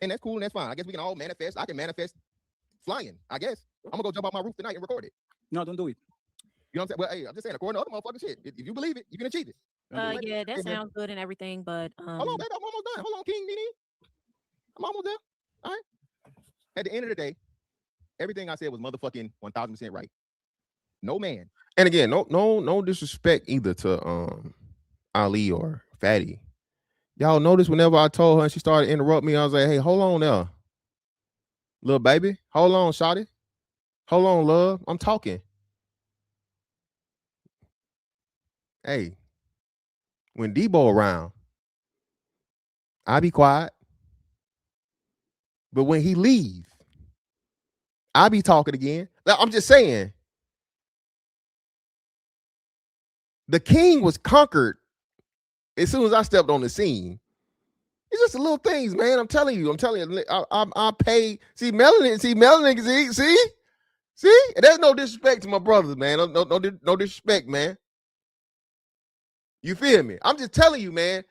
And that's cool and that's fine. I guess we can all manifest. I can manifest flying, I guess. I'm gonna go jump off my roof tonight and record it. No, don't do it. You know what I'm saying? Well, hey, I'm just saying, according to other motherfucking shit, if you believe it, you can achieve it. Yeah, that sounds good and everything, but hold on, baby, I'm almost done. Hold on, King Nene. I'm almost there. All right. At the end of the day, everything I said was motherfucking 1000% right. No man. And again, no disrespect either to Ali or Fatty. Y'all notice whenever I told her and she started to interrupt me, I was like, hey, hold on there. Little baby, hold on, shawty. Hold on, love. I'm talking. Hey, when Debo around, I be quiet. But when he leave, I be talking again. I'm just saying, the king was conquered as soon as I stepped on the scene. It's just the little things, man. I'm telling you. I pay. See, Melanin. See. And there's no disrespect to my brothers, man. No disrespect, man. You feel me? I'm just telling you, man.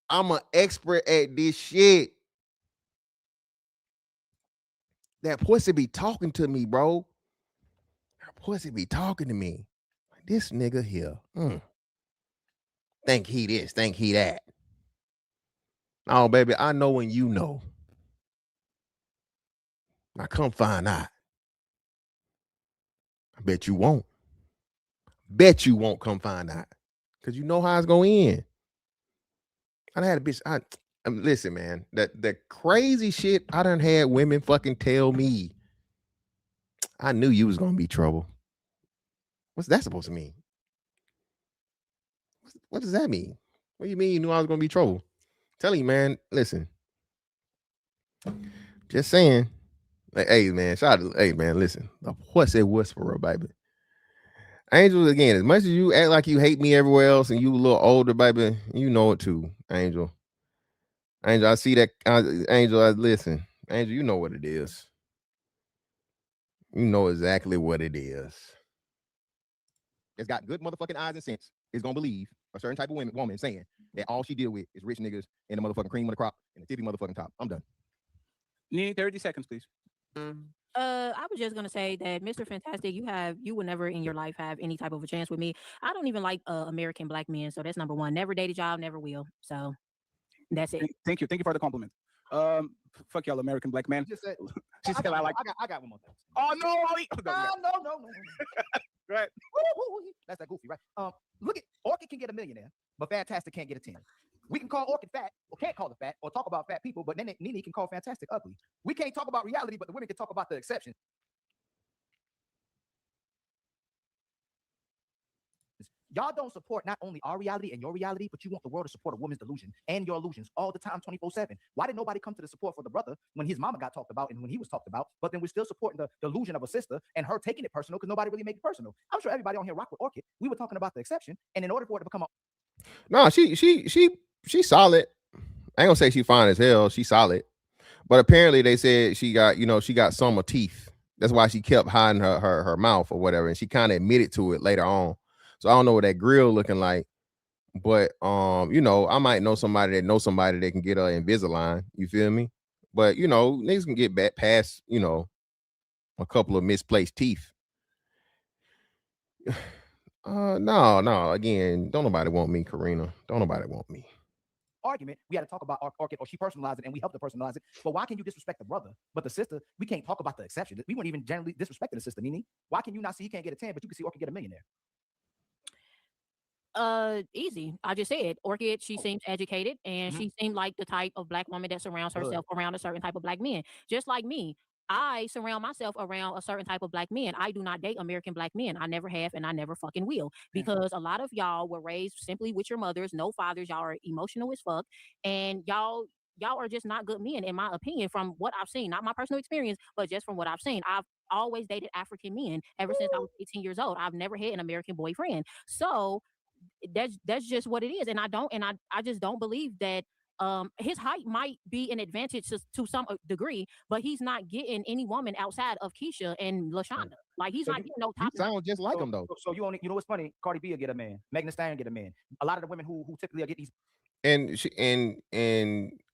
I'm an expert at this shit. That pussy be talking to me, bro. That pussy be talking to me. This nigga here. Think he this, think he that. Oh, baby, I know when you know. Now come find out. I bet you won't. Bet you won't come find out. Because you know how it's going to end. I done had a bitch. Listen, man. The crazy shit I done had women fucking tell me. I knew you was going to be trouble. What's that supposed to mean? What does that mean? What do you mean you knew I was going to be trouble? Tell you, man, listen. Just saying. Like, hey, man, listen. The pussy whisperer, baby. Angel, again, as much as you act like you hate me everywhere else and you a little older, baby, you know it too, Angel. Angel, I see that. Angel, listen. Angel, you know what it is. You know exactly what it is. It's got good motherfucking eyes and sense. It's going to believe a certain type of woman saying that all she deal with is rich niggas and the motherfucking cream of the crop and the tippy motherfucking top. I'm done. Need 30 seconds, please. I was just gonna say that Mr. Fantastic, you will never in your life have any type of a chance with me. I don't even like American black men, so that's number one. Never dated y'all, never will. So that's it. Thank you for the compliment. Fuck y'all, American black man. She said, I got one more thing. Oh no, Ali. No. Right. That's that goofy, right? Look at Orchid can get a millionaire, but Fantastic can't get a 10. We can call Orchid fat, or can't call her fat, or talk about fat people, but then Nene can call Fantastic ugly. We can't talk about reality, but the women can talk about the exception. Y'all don't support not only our reality and your reality, but you want the world to support a woman's delusion and your illusions all the time, 24/7. Why did nobody come to the support for the brother when his mama got talked about and when he was talked about? But then we're still supporting the delusion of a sister and her taking it personal because nobody really made it personal. I'm sure everybody on here rock with Orchid. We were talking about the exception, and in order for it to become a No, she's solid. I ain't gonna say she fine as hell. She's solid, but apparently they said she got some teeth. That's why she kept hiding her mouth or whatever, and she kind of admitted to it later on. So I don't know what that grill looking like, but I might know somebody that can get her Invisalign. You feel me? But niggas can get back past a couple of misplaced teeth. No. Again, don't nobody want me, Karina. Don't nobody want me. Argument, we had to talk about Orchid, or she personalized it and we helped her personalize it. But why can you disrespect the brother, but the sister, we can't talk about the exception? We weren't even generally disrespecting the sister, Nene. Why can you not see he can't get a 10, but you can see Orchid get a millionaire? Easy. I just said Orchid, she seems educated and she seemed like the type of black woman that surrounds herself around a certain type of black men. Just like me, I surround myself around a certain type of black men. I do not date American black men. I never have and I never fucking will, because a lot of y'all were raised simply with your mothers, no fathers. Y'all are emotional as fuck, and y'all are just not good men, in my opinion, from what I've seen. Not my personal experience, but just from what I've seen. I've always dated African men ever since I was 18 years old. I've never had an American boyfriend. So that's just what it is. And I just don't believe that his height might be an advantage to some degree, but he's not getting any woman outside of Keisha and LaShonda. Like he's not getting no top. You sound just like him though. So you what's funny? Cardi B will get a man. Megan Thee Stallion get a man. A lot of the women who typically get these. And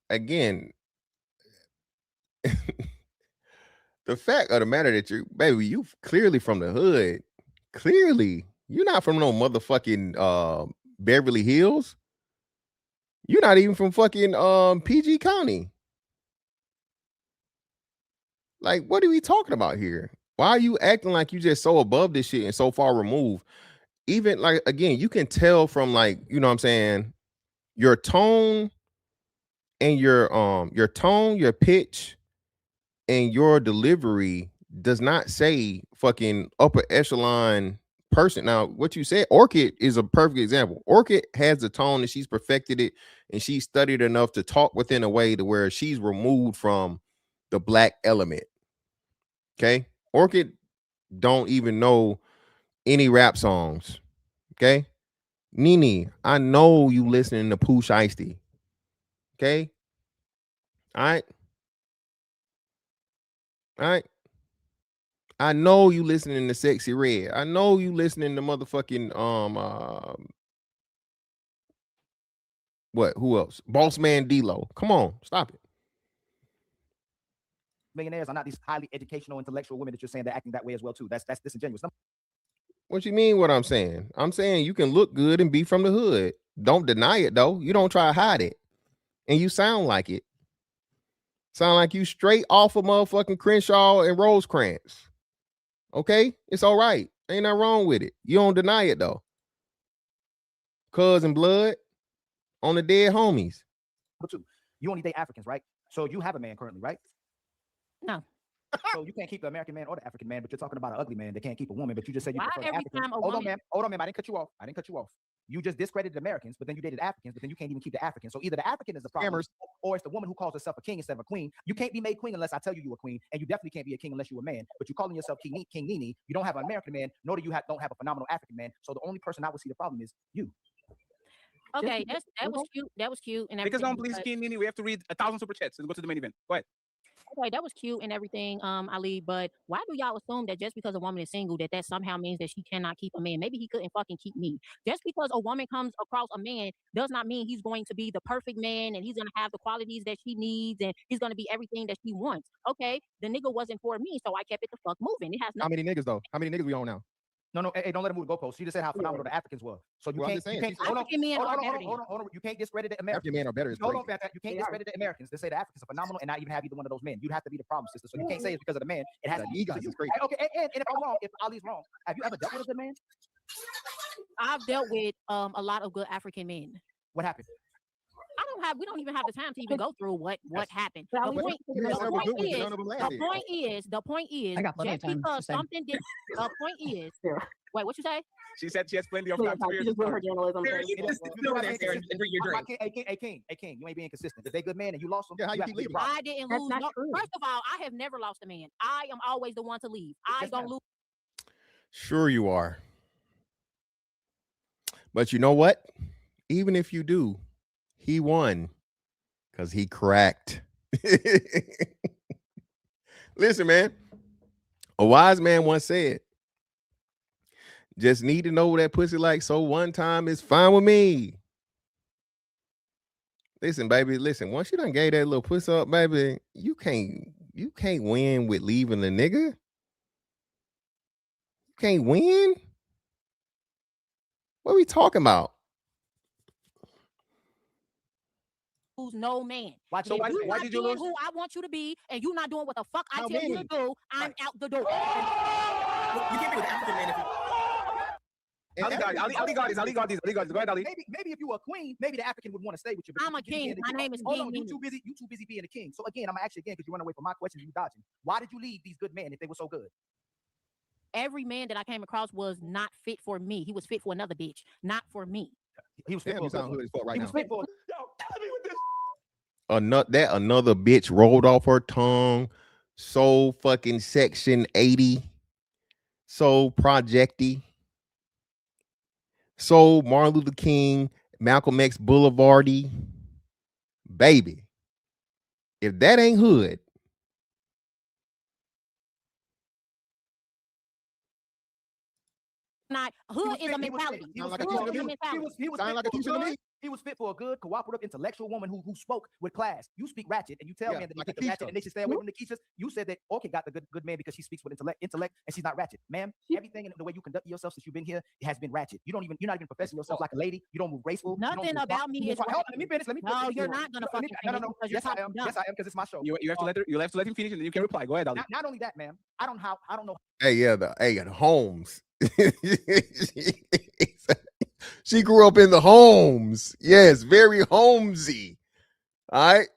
again, the fact of the matter that you clearly from the hood. Clearly, you're not from no motherfucking Beverly Hills. You're not even from fucking PG County. Like, what are we talking about here? Why are you acting like you just so above this shit and so far removed? Even like, again, you can tell from like, you know what I'm saying, your tone and your pitch and your delivery does not say fucking upper echelon person. Now, what you said, Orchid is a perfect example. Orchid has the tone and she's perfected it, and she's studied enough to talk within a way to where she's removed from the black element. Okay, Orchid don't even know any rap songs. Okay, Nene, I know you listening to Pooh Shiesty. Okay, all right. I know you listening to Sexy Red. I know you listening to motherfucking what? Who else? Boss Man D-Lo. Come on, stop it. Millionaires are not these highly educational, intellectual women that you're saying they're acting that way as well too. That's disingenuous. What you mean? What I'm saying? I'm saying you can look good and be from the hood. Don't deny it though. You don't try to hide it, and you sound like it. Sound like you straight off of motherfucking Crenshaw and Rosecrans. Okay, it's all right. Ain't nothing wrong with it. You don't deny it though. Cousin blood on the dead homies. But you only date Africans, right? So you have a man currently, right? No. So you can't keep the American man or the African man, but you're talking about an ugly man that can't keep a woman. But you just said you Why prefer the every Africans. time a Hold on, woman- ma'am. I didn't cut you off. You just discredited Americans, but then you dated Africans, but then you can't even keep the Africans. So either the African is the problem, or it's the woman who calls herself a king instead of a queen. You can't be made queen unless I tell you a queen, and you definitely can't be a king unless you're a man. But you're calling yourself King Nene. You don't have an American man, nor do you don't have a phenomenal African man. So the only person I would see the problem is you. Okay, that was cute. That was cute and Because everything. don't please King Nene, we have to read 1,000 super chats and go to the main event. Go ahead. Okay, that was cute and everything, Ali. But why do y'all assume that just because a woman is single, that somehow means that she cannot keep a man? Maybe he couldn't fucking keep me. Just because a woman comes across a man does not mean he's going to be the perfect man and he's going to have the qualities that she needs and he's going to be everything that she wants. Okay, the nigga wasn't for me, so I kept it the fuck moving. It has How many niggas though? How many niggas we on now? No, hey, don't let him move the goalposts. She just said how phenomenal the Africans were. So you can't. African men are better than you. Hold on. You can't discredit the Americans. African men are better. Hold on, Fat. You can't discredit the Americans. They say the Africans are phenomenal and not even have either one of those men. You'd have to be the problem, sister. So you can't say it's because of the man. It has to be. You guys is crazy. Okay, and if I'm wrong, if Ali's wrong, have you ever dealt with a good man? I've dealt with a lot of good African men. What happened? don't even have the time to even go through what happened. The point is, just because something did. The point is, wait, what you say? She said she has plenty of time. She just wrote her journalism. Hey, King, you ain't being consistent. If they good man and you lost them, I didn't lose. First of all, I have never lost a man. I am always the one to leave. I don't lose. Sure you are. But you know what? Even if you do, he won because he cracked. Listen, man. A wise man once said, just need to know that pussy like so one time is fine with me. Listen, baby, listen. Once you done gave that little pussy up, baby, you can't win with leaving the nigga. You can't win. What are we talking about? Who's no man. Why did you lose? Who I want you to be, and you not doing what the fuck I tell you to do, I'm out the door. You can't be with African man if you. Ali got this. Go ahead, Ali. Maybe if you were a queen, maybe the African would want to stay with you. I'm a king. My name is King. You too busy being a king. So again, I'm gonna ask you again because you run away from my question. You dodging. Why did you leave these good men if they were so good? Every man that I came across was not fit for me. He was fit for another bitch, not for me. He was fit for right he was fit for. Another bitch rolled off her tongue. So fucking Section 80. So projecty. So Martin Luther King, Malcolm X Boulevardy. Baby, if that ain't hood, Hood is a mentality. He was fit for a good, cooperative, intellectual woman who spoke with class. You speak ratchet, and you tell men that they get the ratchet and they should stay away from the Keishas. You said that Orchid got the good man because she speaks with intellect, and she's not ratchet. Ma'am, everything in the way you conduct yourself since you've been here has been ratchet. You're not even professing yourself like a lady. You don't move graceful. Nothing about me is. Let me finish. No, you're not gonna fucking finish. No. Yes, I am. Yes, I am because it's my show. You have to let him finish, and then you can reply. Go ahead, Ali. Not only that, ma'am. I don't know. Hey, the homes. She grew up in the homes. Yes, very homesy. All right.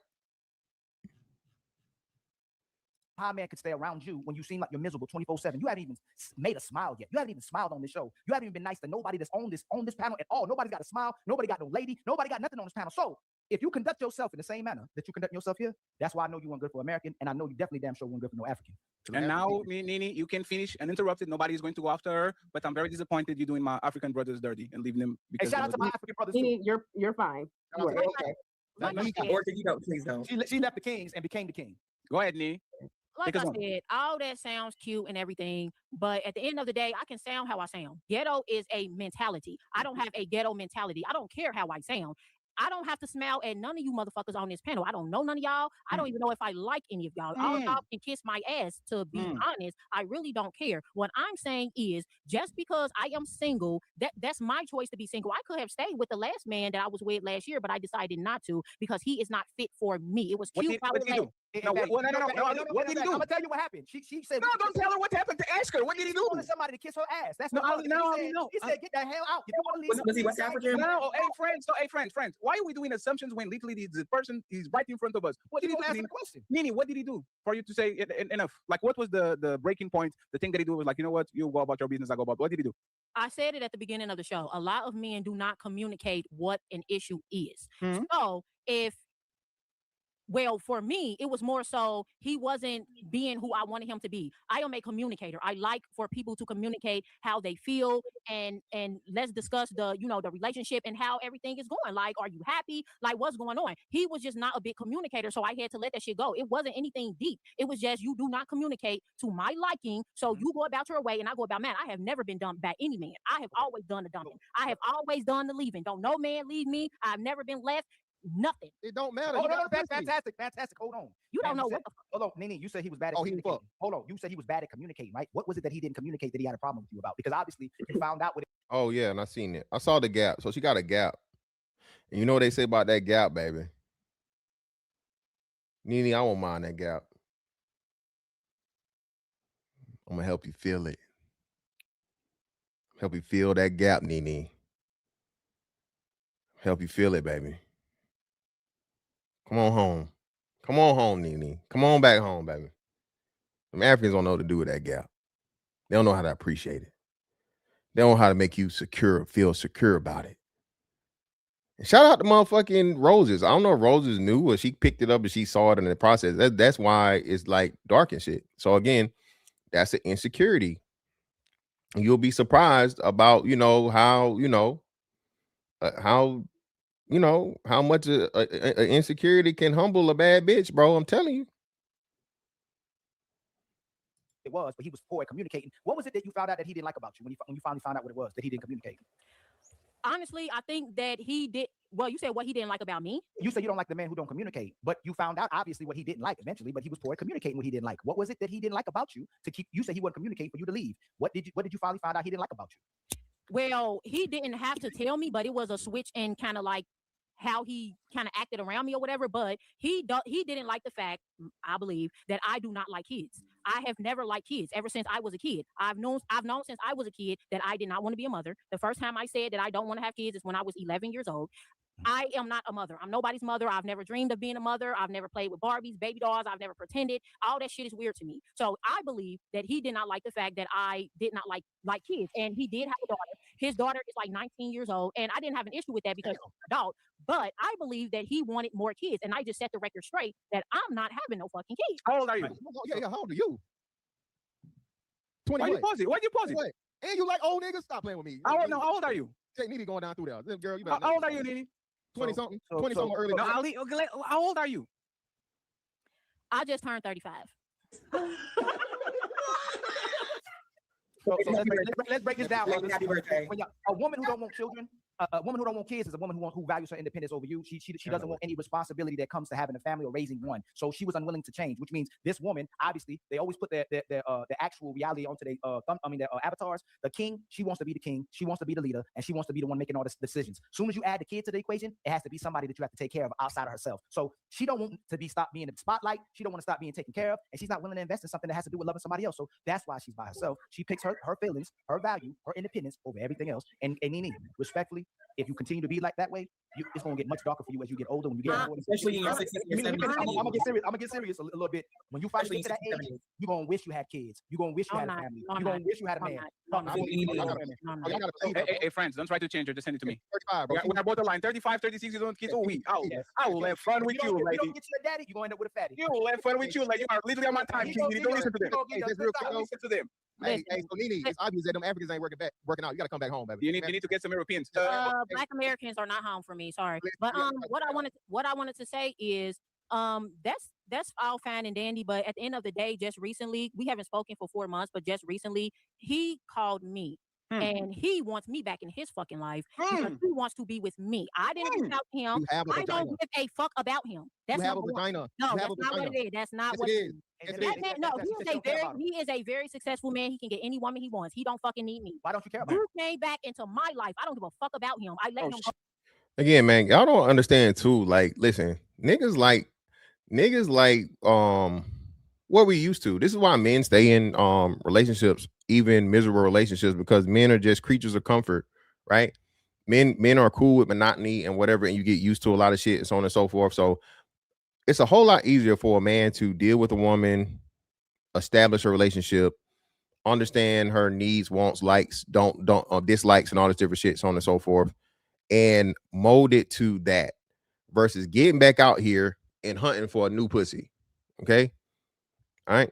How a man could stay around you when you seem like you're miserable 24/7. You haven't even made a smile yet. You haven't even smiled on this show. You haven't even been nice to nobody that's on this panel at all. Nobody's got a smile. Nobody got no lady. Nobody got nothing on this panel. So if you conduct yourself in the same manner that you conduct yourself here, that's why I know you weren't good for American, and I know you definitely damn sure weren't good for no African. And now, Nini, you can finish uninterrupted. Nobody is going to go after her, but I'm very disappointed you're doing my African brothers dirty and leaving them. Hey, shout out to my African brothers. Nini, you're fine. Please don't. She left the Kings and became the king. Go ahead, Nini. Like I said, all that sounds cute and everything, but at the end of the day, I can sound how I sound. Ghetto is a mentality. I don't have a ghetto mentality. I don't care how I sound. I don't have to smile at none of you motherfuckers on this panel. I don't know none of y'all. I don't even know if I like any of y'all. All y'all can kiss my ass, to be honest. I really don't care. What I'm saying is, just because I am single, that's my choice to be single. I could have stayed with the last man that I was with last year, but I decided not to because he is not fit for me. It was cute. What did he do? What did he do? I'm gonna tell you what happened. She said, "No, don't tell her what happened. To ask her, what did he do?" He wanted somebody to kiss her ass. That's no. He said, "Get the hell out." You don't want to leave. Was he West African? No. Hey, friends. Why are we doing assumptions when literally the person is right in front of us? What did he do? Nini, what did he do for you to say enough? Like, what was the breaking point? The thing that he do was like, you know what? You go about your business. I go about. What did he do? I said it at the beginning of the show. A lot of men do not communicate what an issue is. So well, for me, it was more so he wasn't being who I wanted him to be. I am a communicator. I like for people to communicate how they feel and let's discuss the relationship and how everything is going. Like, are you happy? Like, what's going on? He was just not a big communicator, so I had to let that shit go. It wasn't anything deep. It was just you do not communicate to my liking, so you go about your way and I go about mine. I have never been dumped by any man. I have always done the dumping. I have always done the leaving. Don't no man leave me. I've never been left. Nothing. It don't matter. Oh, no, fantastic. Hold on. You don't know what the fuck. Hold on, Nini, you said he was bad at communicating. Hold on. You said he was bad at communicating, right? What was it that he didn't communicate that he had a problem with you about? Because obviously you found out with it. Oh, yeah, and I seen it. I saw the gap. So she got a gap. And you know what they say about that gap, baby? Nini, I won't mind that gap. I'm going to help you feel it. Help you feel that gap, Nini. Help you feel it, baby. Come on home. Come on home, Nene. Come on back home, baby. Them Africans don't know what to do with that gap. They don't know how to appreciate it. They don't know how to make you feel secure about it. And shout out to motherfucking Roses. I don't know if Roses knew or she picked it up and she saw it in the process. That's why it's like dark and shit. So again, that's an insecurity. You'll be surprised about, how, how much a insecurity can humble a bad bitch, bro. I'm telling you. It was, but he was poor at communicating. What was it that you found out that he didn't like about you when you finally found out what it was that he didn't communicate? Honestly, I think that he did. Well, you said what he didn't like about me. You said you don't like the man who don't communicate, but you found out obviously what he didn't like eventually. But he was poor at communicating what he didn't like. What was it that he didn't like about you to keep? You said he wouldn't communicate for you to leave. What did you finally find out he didn't like about you? Well, he didn't have to tell me, but it was a switch in kind of like how he kind of acted around me or whatever. But he didn't like the fact, I believe, that I do not like kids. I have never liked kids ever since I was a kid. I've known since I was a kid that I did not want to be a mother. The first time I said that I don't want to have kids is when I was 11 years old. I am not a mother. I'm nobody's mother. I've never dreamed of being a mother. I've never played with Barbies, baby dolls. I've never pretended. All that shit is weird to me. So I believe that he did not like the fact that I did not like kids. And he did have a daughter. His daughter is like 19 years old. And I didn't have an issue with that because I'm an adult. But I believe that he wanted more kids. And I just set the record straight that I'm not having no fucking kids. How old are you? Yeah, how old are you? 20. Why you pause it? Why you pause it? And you like old niggas? Stop playing with me. How old are you? Take Nene going down through there. Girl, you better. How old are you, Nene? 20 something. 20 something early. No, Ali, okay, how old are you? I just turned 35. So let's break this down. Happy birthday. A woman who don't want children, a woman who don't want kids is a woman who values her independence over you. She doesn't want any responsibility that comes to having a family or raising one. So she was unwilling to change, which means this woman, obviously, they always put the actual reality onto their avatars. The king, she wants to be the king, she wants to be the leader, and she wants to be the one making all the decisions. As soon as you add the kid to the equation, it has to be somebody that you have to take care of outside of herself. So she don't want to stop being in the spotlight. She don't want to stop being taken care of, and she's not willing to invest in something that has to do with loving somebody else. So that's why she's by herself. She picks her feelings, her value, her independence over everything else. And Nene, respectfully, if you continue to be like that way, it's gonna get much darker for you as you get older. When you get older, especially in your 60s and 70s. I'm gonna get serious a little bit. When you finally get to that age, you're gonna wish you had kids. You're gonna wish you had a family. You're gonna wish you had a man. Hey, friends, don't try to change her. Just send it to me. 35, bro. We're borderline 35, 36 years old kids. Oh, I will have fun with you, lady. You don't get your daddy, you're gonna end up with a fatty. You will have fun with you, lady. You are literally on my time, King. You don't listen to them. Don't listen to them. Hey, so Nene, it's obvious that them Africans ain't working out. You gotta come back home, baby. You need to get some Europeans. Black Americans are not home for me. Sorry, but what I wanted to say is that's all fine and dandy. But at the end of the day, just recently, we haven't spoken for 4 months, but just recently, he called me. And he wants me back in his fucking life because he wants to be with me. I didn't reach out to him. I don't give a fuck about him. That's you have a vagina. No, that's not what it is. That's not what it is. He is a very successful man. He can get any woman he wants. He don't fucking need me. Why don't you care about him? You came back into my life. I don't give a fuck about him. I let him go. Again, man, y'all don't understand too. Like, listen, niggas like what we used to. This is why men stay in relationships, even miserable relationships, because men are just creatures of comfort, right? Men are cool with monotony and whatever, and you get used to a lot of shit and so on and so forth. So it's a whole lot easier for a man to deal with a woman, establish a relationship, understand her needs, wants, likes, don't dislikes, and all this different shit, so on and so forth, and mold it to that versus getting back out here and hunting for a new pussy. Okay. All right.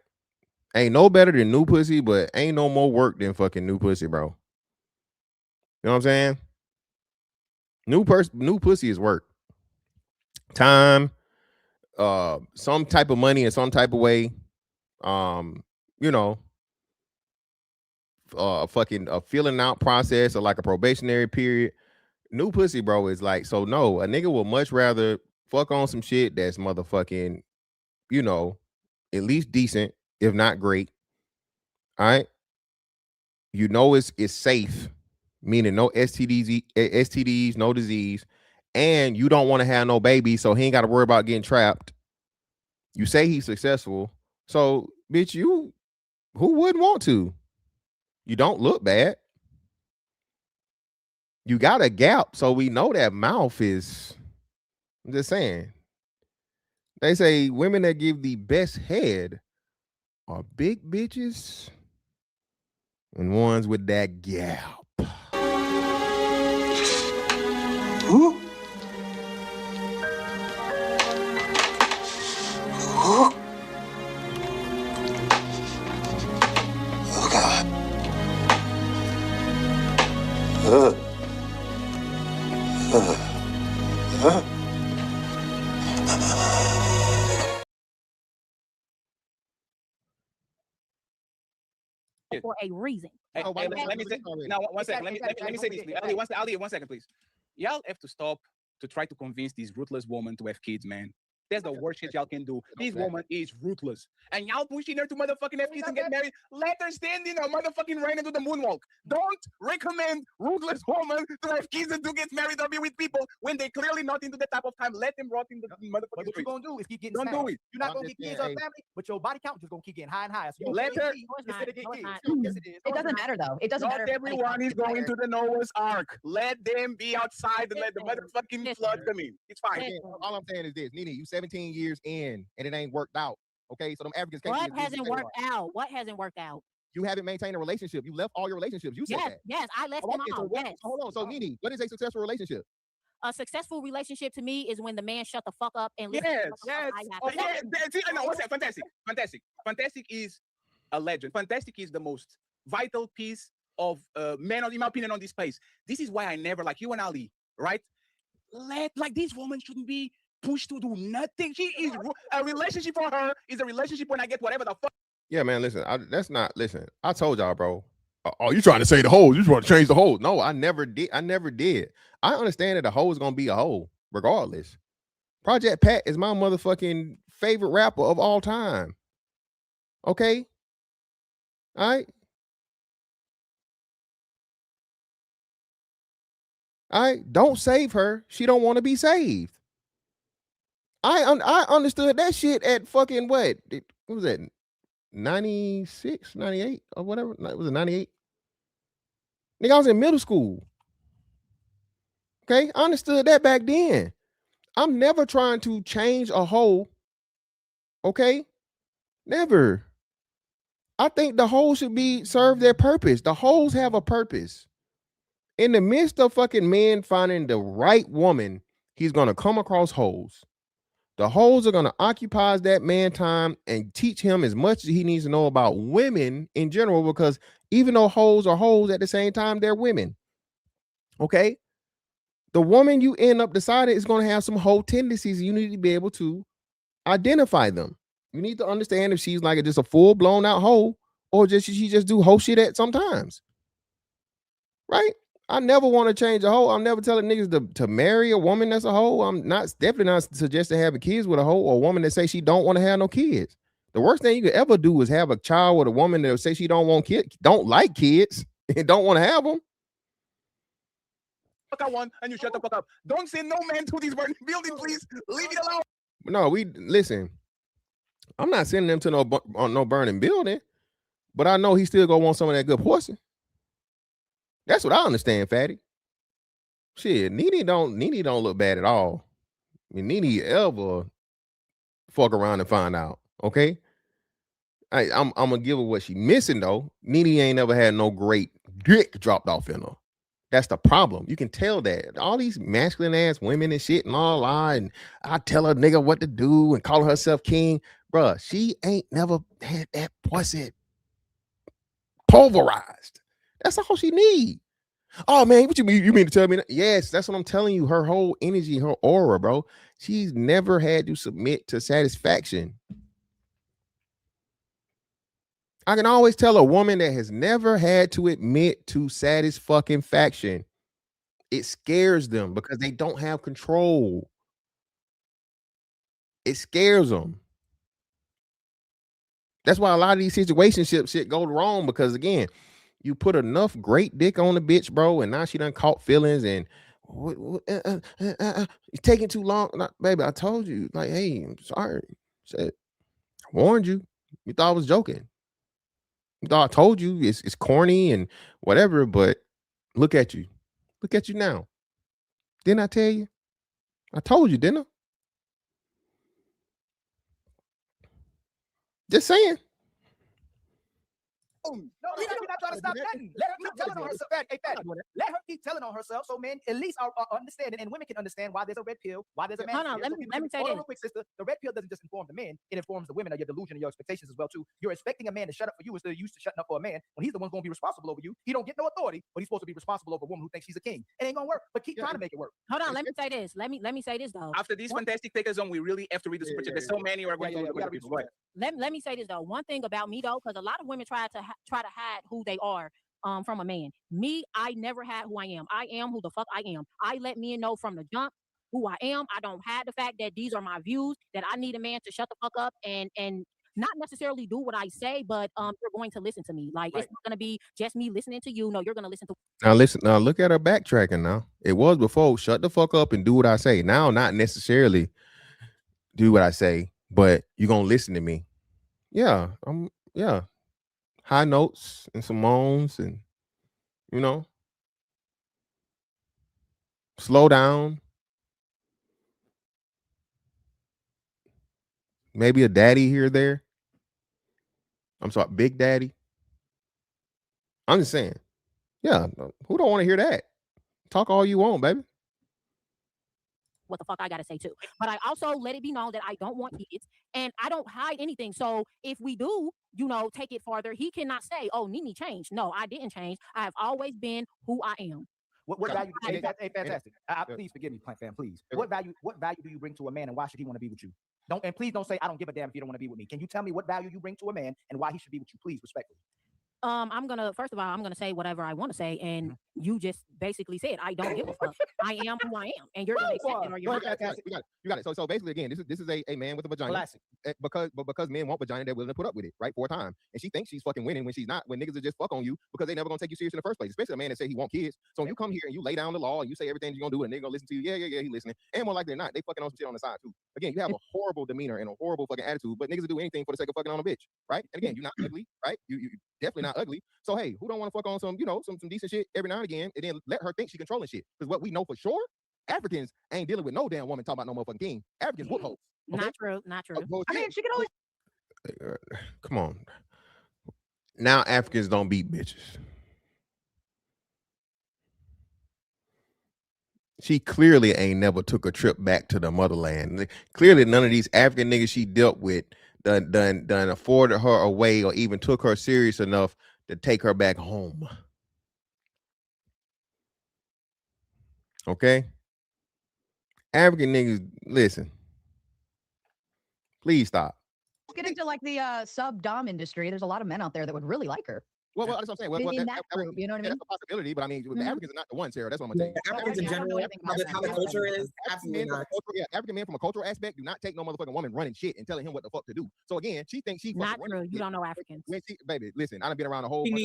Ain't no better than new pussy, but ain't no more work than fucking new pussy, bro. You know what I'm saying? New pussy is work. Time, some type of money in some type of way. Fucking a filling out process or like a probationary period. New pussy, bro, is like, so no, a nigga will much rather fuck on some shit that's motherfucking, at least decent, if not great. All right. It's safe, meaning no STDs, no disease, and you don't want to have no baby, so he ain't got to worry about getting trapped. You say he's successful, so bitch, who wouldn't want to? You don't look bad. You got a gap, so we know that mouth is. I'm just saying. They say women that give the best head are big bitches and ones with that gap. Who? Who? Oh, God. For a reason. Hey, let me say now. One second. Let me say this. Ali, 1 second, please. Y'all have to stop to try to convince these ruthless women to have kids, man. That's the worst shit y'all can do. This woman is ruthless. And y'all pushing her to motherfucking have kids and get married. Let her stand in a motherfucking rain and do the moonwalk. Don't recommend ruthless women to have kids and to get married or be with people when they clearly not into that type of time. Let them rot in the motherfucking What street. you gonna do is keep getting Don't smashed. do it. You're not gonna get kids or family, but your body count just gonna keep getting higher and higher. So you Let her. instead of get kids. Yes, it is. It doesn't matter though. It doesn't matter. Not everyone is going to the Noah's Ark. Let them be outside and let the motherfucking flood come in. It's fine. Again, all I'm saying is this, Nene, you 17 years in and it ain't worked out. Okay, so them Africans can't. What hasn't worked out? What hasn't worked out? You haven't maintained a relationship. You left all your relationships. You said that. Yes, I left them all. Yes. Hold on. So, Nene, what is a successful relationship? A successful relationship to me is when the man shut the fuck up and listen. Yes, to what the fuck I have Oh, to say. yeah. No, what's that? Fantastic. Fantastic is a legend. Fantastic is the most vital piece of man, in my opinion, on this place. This is why I never, like you and Ali, right? This woman shouldn't be pushed to do nothing. She is a relationship for her is a relationship when I get whatever the fuck. Yeah, man, listen, listen, I told y'all, bro. Oh, you trying to say the hoes? You trying to change the hoes? No, I never did. I understand that a hoe is gonna be a hoe, regardless. Project Pat is my motherfucking favorite rapper of all time. Okay? All right. All right. Don't save her. She don't want to be saved. I understood that shit at fucking what? What was that? 96, 98 or whatever. Was it 98? Nigga, I was in middle school. Okay, I understood that back then. I'm never trying to change a hoe. Okay, never. I think the hoes should be serve their purpose. The hoes have a purpose. In the midst of fucking men finding the right woman, he's gonna come across hoes. The hoes are gonna occupy that man time and teach him as much as he needs to know about women in general, because even though hoes are hoes, at the same time, they're women. Okay? The woman you end up deciding is going to have some hoe tendencies. You need to be able to identify them. You need to understand if she's like just a full blown out hoe or she just do hoe shit at sometimes. Right? I never want to change a hoe. I'm never telling niggas to marry a woman that's a hoe. I'm definitely not suggesting having kids with a hoe or a woman that say she don't want to have no kids. The worst thing you could ever do is have a child with a woman that say she don't like kids and don't want to have them. I want, and you shut the fuck up. Don't say no man to this burning building, please. Leave it alone. No, listen. I'm not sending them to no burning building, but I know he still gonna want some of that good pussy. That's what I understand, fatty. Shit, Nene don't look bad at all. I mean, Nene ever fuck around and find out. Okay, I'm gonna give her what she missing though. Nene ain't never had no great dick dropped off in her. That's the problem. You can tell that all these masculine ass women and shit and all lie, and I tell a nigga what to do and call herself king, bruh. She ain't never had that pussy pulverized. That's all she need. Oh man, what you mean? You mean to tell me that? Yes, that's what I'm telling you. Her whole energy, her aura, bro. She's never had to submit to satisfaction. I can always tell a woman that has never had to admit to satisfaction. It scares them because they don't have control. It scares them. That's why a lot of these situationship shit go wrong, because again, you put enough great dick on the bitch, bro, and now she done caught feelings and it's taking too long. Baby, I told you, like, hey, I'm sorry. Said, I warned you. You thought I was joking. You thought I told you it's corny and whatever, but look at you. Look at you now. Didn't I tell you? I told you, didn't I? Just saying. No, we're not trying to stop nothing. Let her keep telling on herself. Hey, Fatty, let her keep telling on herself, so men at least are understanding, and women can understand why there's a red pill, why there's a man. Hold on, let me say this. Real quick, sister. The red pill doesn't just inform the men; it informs the women of your delusion and your expectations as well too. You're expecting a man to shut up for you instead of used to shutting up for a man when he's the one going to be responsible over you. He don't get no authority, but he's supposed to be responsible over a woman who thinks she's a king. It ain't gonna work. But keep trying to make it work. Hold on, let me say this. Let me say this though. After these fantastic takers on, we really have to read the super chat. There's so many. We're going to read the Let me say this though. One thing about me though, because a lot of women try to hide who they are from a man. Me, I never had who I am. I am who the fuck I am. I let men know from the jump who I am. I don't hide the fact that these are my views, that I need a man to shut the fuck up and not necessarily do what I say, but you're going to listen to me. Like, it's not going to be just me listening to you. No, you're going to listen to. Now listen. Now look at her backtracking. Now it was before shut the fuck up and do what I say. Now not necessarily do what I say, but you're gonna listen to me. Yeah, yeah. High notes and some moans, and slow down. Maybe a daddy here or there. I'm sorry, big daddy. I'm just saying. Yeah, who don't want to hear that? Talk all you want, baby. What the fuck I gotta say too. But I also let it be known that I don't want kids and I don't hide anything. So if we do, take it farther, he cannot say, "Oh, Nene changed." No, I didn't change. I have always been who I am. What value? Hey, fantastic. Please forgive me, fam. Please. What value do you bring to a man, and why should he want to be with you? Please don't say I don't give a damn if you don't want to be with me. Can you tell me what value you bring to a man and why he should be with you? Please, respectfully. I'm gonna say whatever I want to say, and you just basically said I don't give a fuck. I am who I am, and you're gonna accept it or you're not. You got it. So basically, again, this is a man with a vagina. Classic. Because men want vagina, they're willing to put up with it, right, for a time. And she thinks she's fucking winning when she's not. When niggas are just fuck on you because they never gonna take you serious in the first place. Especially a man that say he want kids. So when you come here and you lay down the law and you say everything you're gonna do, and they're gonna listen to you. Yeah, he listening. And more likely than not, they fucking on some shit on the side too. Again, you have a horrible demeanor and a horrible fucking attitude, but niggas will do anything for the sake of fucking on a bitch, right? And again, you're not ugly, right? You definitely not ugly. So hey, who don't want to fuck on some, some decent shit every now and again, and then let her think she controlling shit? Because what we know for sure, Africans ain't dealing with no damn woman talking about no motherfucking king. Africans whoop hoes. Okay? Not true. I mean, she can always. Come on. Now Africans don't beat bitches. She clearly ain't never took a trip back to the motherland. Clearly, none of these African niggas she dealt with done afforded her a way or even took her serious enough to take her back home. Okay? African niggas, listen. Please stop. Get into like the sub-dom industry. There's a lot of men out there that would really like her. Well, that's what I'm saying. In that group, you know what I mean? That's a possibility, but I mean, the Africans are not the ones, Sarah. That's what I'm gonna tell you. Africans in general, how the culture is, absolutely not. African men from a cultural aspect do not take no motherfucking woman running shit and telling him what the fuck to do. So again, she thinks she's not true. You don't know Africans. Baby, listen, I done been around the whole. And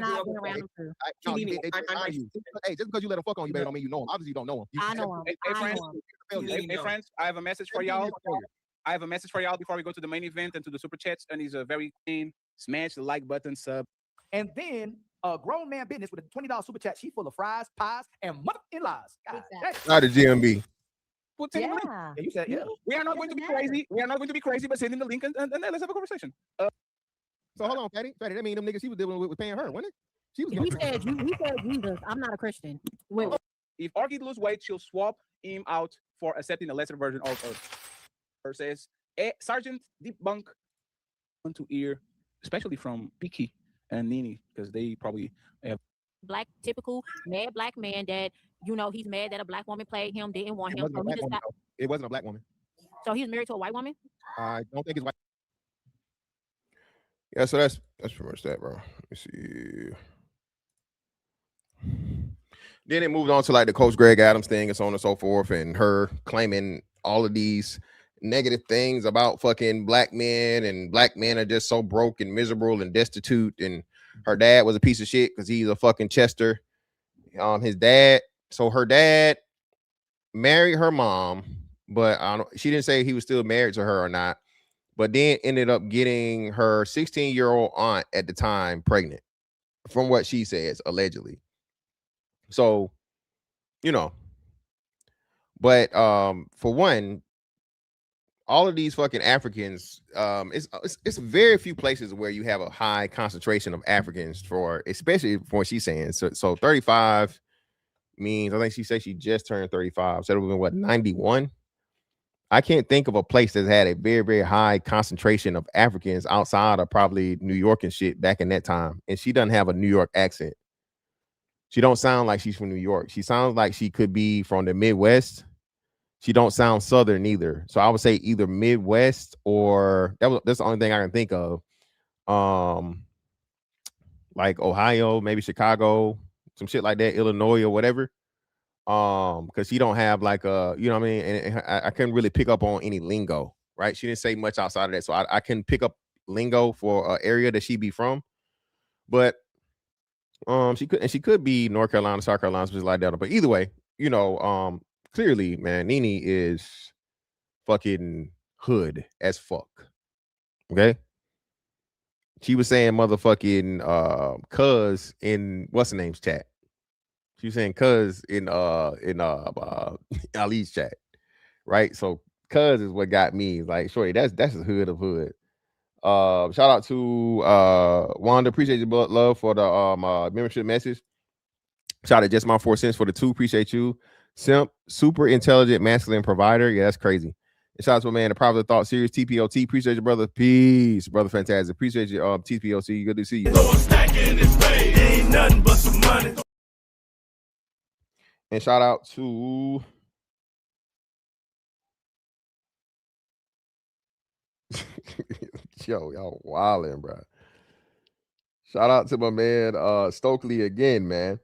I've been around them too. Hey, just because you let them fuck on you, baby, don't mean you know them. Obviously, you don't know them. I know them. Hey, friends, I have a message for y'all. I have a message for y'all before we go to the main event and to the super chats. And it's a very clean smash the like button, sub. And then a grown man business with a $20 super chat. She full of fries, pies, and motherfucking lies. Out of GMB. Yeah, you said yeah. We are not going to be crazy. We are not going to be crazy, but send in the link and let's have a conversation. So hold on, Fatty. That mean them niggas she was dealing with paying her, wasn't it? She was. He said Jesus. I'm not a Christian. Wait. If Orchid lose weight, she'll swap him out for accepting a lesser version of her. Says Sergeant Debunk on to ear, especially from Piki and Nene, because they probably have typical mad black man that he's mad that a black woman played him, didn't want him. It wasn't a black woman. So he's married to a white woman? I don't think it's white. Yeah, so that's pretty much that, bro. Let me see. Then it moved on to like the Coach Greg Adams thing and so on and so forth, and her claiming all of these negative things about fucking black men, and black men are just so broke and miserable and destitute, and her dad was a piece of shit because he's a fucking Chester. His dad, so her dad married her mom, but she didn't say he was still married to her or not, but then ended up getting her 16-year-old aunt at the time pregnant, from what she says, allegedly. So, but for one, all of these fucking Africans, it's very few places where you have a high concentration of Africans for, especially for what she's saying. So 35 means, I think she said she just turned 35. So it would have been what, 91? I can't think of a place that's had a very, very high concentration of Africans outside of probably New York and shit back in that time. And she doesn't have a New York accent. She don't sound like she's from New York. She sounds like she could be from the Midwest. She don't sound Southern either. So I would say either Midwest or that's the only thing I can think of. Like Ohio, maybe Chicago, some shit like that, Illinois or whatever. Because she don't have like you know what I mean? And I couldn't really pick up on any lingo, right? She didn't say much outside of that. So I couldn't pick up lingo for an area that she be from. But she could be North Carolina, South Carolina, something like that. But either way, you know, clearly, man, Nene is fucking hood as fuck. Okay. She was saying motherfucking cuz in what's the name's chat. She was saying cuz in Ali's chat. Right. So cuz is what got me. Like, shorty, that's the hood of hood. Shout out to Wanda. Appreciate your love for the membership message. Shout out just my 4 cents for the 2. Appreciate you. Simp, super intelligent, masculine provider. Yeah, that's crazy. And shout out to my man, the Private Thought Series, TPOT. Appreciate you, brother. Peace, brother. Fantastic. Appreciate you, TPOT. Good to see you. Ain't nothing but some money. And shout out to yo, y'all wildin', bro. Shout out to my man Stokely again, man.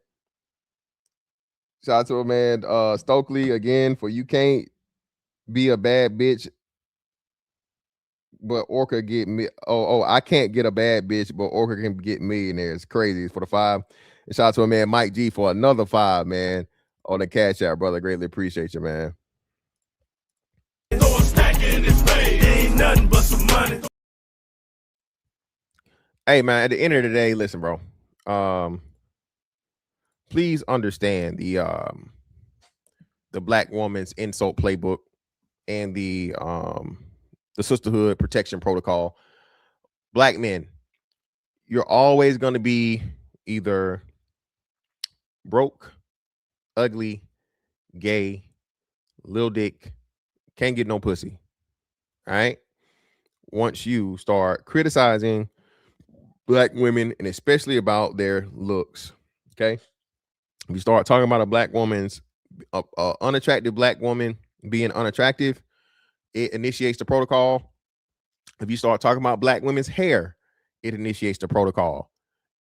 Shout out to my man Stokely again for you can't be a bad bitch, but Orca get me. I can't get a bad bitch, but Orca can get millionaires. It's crazy. It's for the 5. And shout out to my man Mike G for another 5, man, on the Cash App, brother. Greatly appreciate you, man. Ain't nothing but some money. Hey, man, at the end of the day, listen, bro. Please understand the Black Woman's Insult Playbook and the Sisterhood Protection Protocol. Black men, you're always going to be either broke, ugly, gay, lil dick, can't get no pussy. All right. Once you start criticizing Black women and especially about their looks, okay? If you start talking about a Black woman's unattractive Black woman being unattractive, it initiates the protocol. If you start talking about Black women's hair, it initiates the protocol.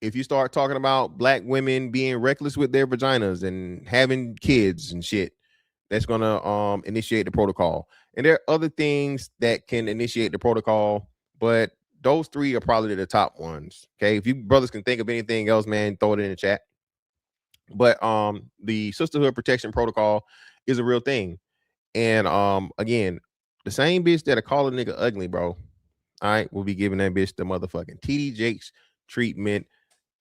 If you start talking about Black women being reckless with their vaginas and having kids and shit, that's gonna initiate the protocol. And there are other things that can initiate the protocol, but those 3 are probably the top ones. Okay, if you brothers can think of anything else, man, throw it in the chat. But the Sisterhood Protection Protocol is a real thing. And again, the same bitch that'll call a nigga ugly, bro, all right, will be giving that bitch the motherfucking TD Jakes treatment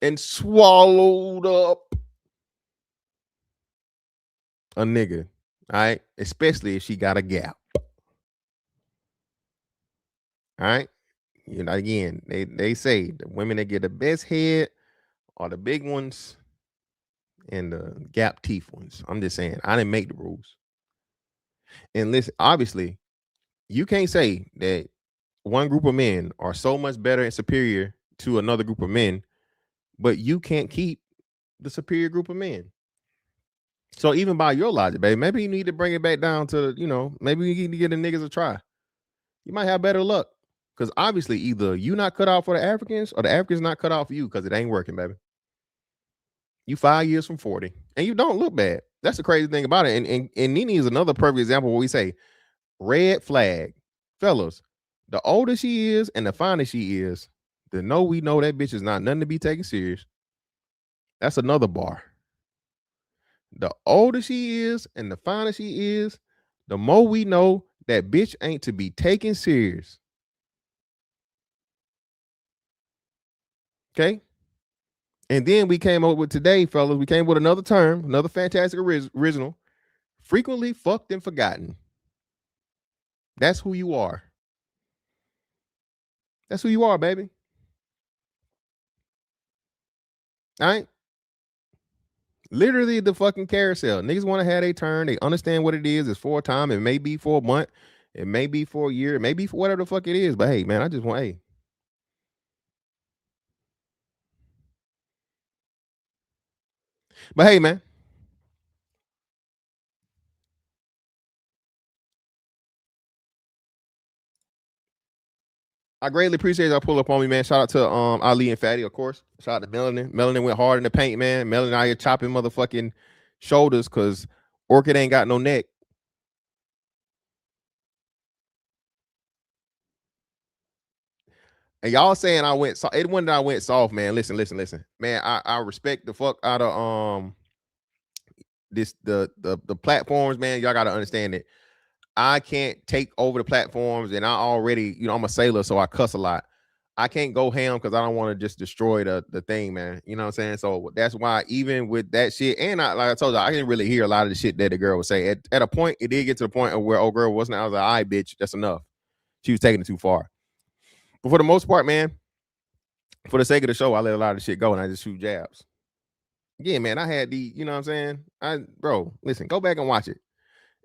and swallowed up a nigga, all right, especially if she got a gap. All right. You know, again, they say the women that get the best head are the big ones and the gap teeth ones. I'm just saying, I didn't make the rules. And listen, obviously, you can't say that one group of men are so much better and superior to another group of men, but you can't keep the superior group of men. So even by your logic, baby, maybe you need to bring it back down to, you know, maybe you need to give the niggas a try. You might have better luck. Because obviously, either you not cut out for the Africans or the Africans not cut out for you because it ain't working, baby. You 5 years from 40 and you don't look bad. That's the crazy thing about it. And Nene is another perfect example where we say red flag. Fellas, the older she is and the finer she is, the we know that bitch is not nothing to be taken serious. That's another bar. The older she is and the finer she is, the more we know that bitch ain't to be taken serious. Okay. And then we came up with today, fellas. We came with another term, another fantastic original. Frequently fucked and forgotten. That's who you are. That's who you are, baby. All right? Literally the fucking carousel. Niggas want to have their turn. They understand what it is. It's for a time. It may be for a month. It may be for a year. It may be for whatever the fuck it is. But hey, man, I just want, hey. But hey, man. I greatly appreciate y'all pull up on me, man. Shout out to Ali and Fatty, of course. Shout out to Melanin. Melanin went hard in the paint, man. Melanin out here chopping motherfucking shoulders because Orchid ain't got no neck. And y'all saying I went soft. It wasn't that I went soft, man. Listen. Man, I respect the fuck out of the platforms, man. Y'all gotta understand it. I can't take over the platforms, and I already, I'm a sailor, so I cuss a lot. I can't go ham because I don't want to just destroy the thing, man. You know what I'm saying? So that's why even with that shit, and like I told you, I didn't really hear a lot of the shit that the girl would say. At a point, it did get to the point of where old girl wasn't. I was like, all right, bitch, that's enough. She was taking it too far. But for the most part, man, for the sake of the show, I let a lot of shit go and I just shoot jabs. Yeah, man, I had you know what I'm saying? Bro, listen, go back and watch it.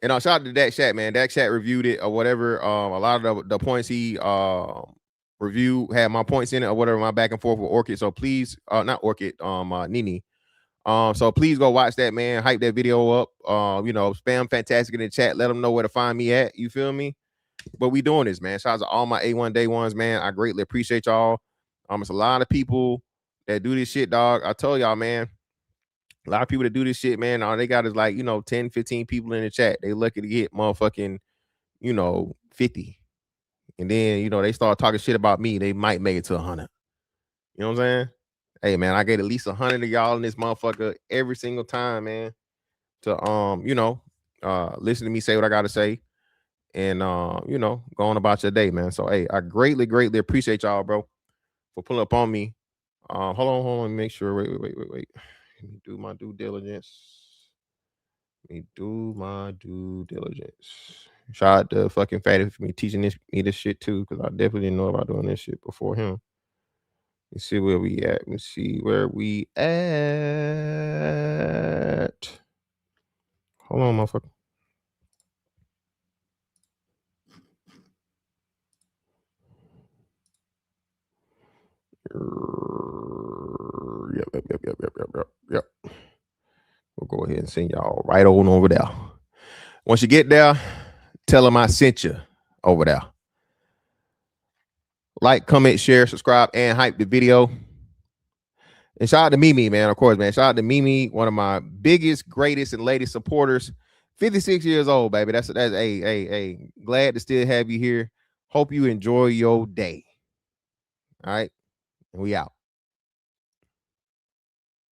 And shout out to Dak Shat, man. Dak Shat reviewed it or whatever. A lot of the points he reviewed had my points in it or whatever, my back and forth with Orchid. So please, not Orchid, Nini. So please go watch that, man. Hype that video up. Spam Fantastic in the chat. Let them know where to find me at. You feel me? But we doing this, man. Shout out to all my A1 day ones, man. I greatly appreciate y'all. It's a lot of people that do this shit, dog. I told y'all, man. A lot of people that do this shit, man, all they got is like, 10, 15 people in the chat. They lucky to get motherfucking, 50. And then, they start talking shit about me. They might make it to 100. You know what I'm saying? Hey, man, I get at least 100 of y'all in this motherfucker every single time, man, to, listen to me say what I got to say. And, go on about your day, man. So, hey, I greatly, greatly appreciate y'all, bro, for pulling up on me. Hold on. Make sure. Wait. Let me do my due diligence. Shout out to fucking Fatty for me teaching me this shit too, because I definitely didn't know about doing this shit before him. Let's see where we at. Hold on, motherfucker. Yep. We'll go ahead and send y'all right on over there. Once you get there, tell them I sent you over there. Like, comment, share, subscribe, and hype the video. And shout out to Mimi, man. Of course, man. Shout out to Mimi, one of my biggest, greatest, and latest supporters. 56 years old, baby. That's glad to still have you here. Hope you enjoy your day. All right. And we out.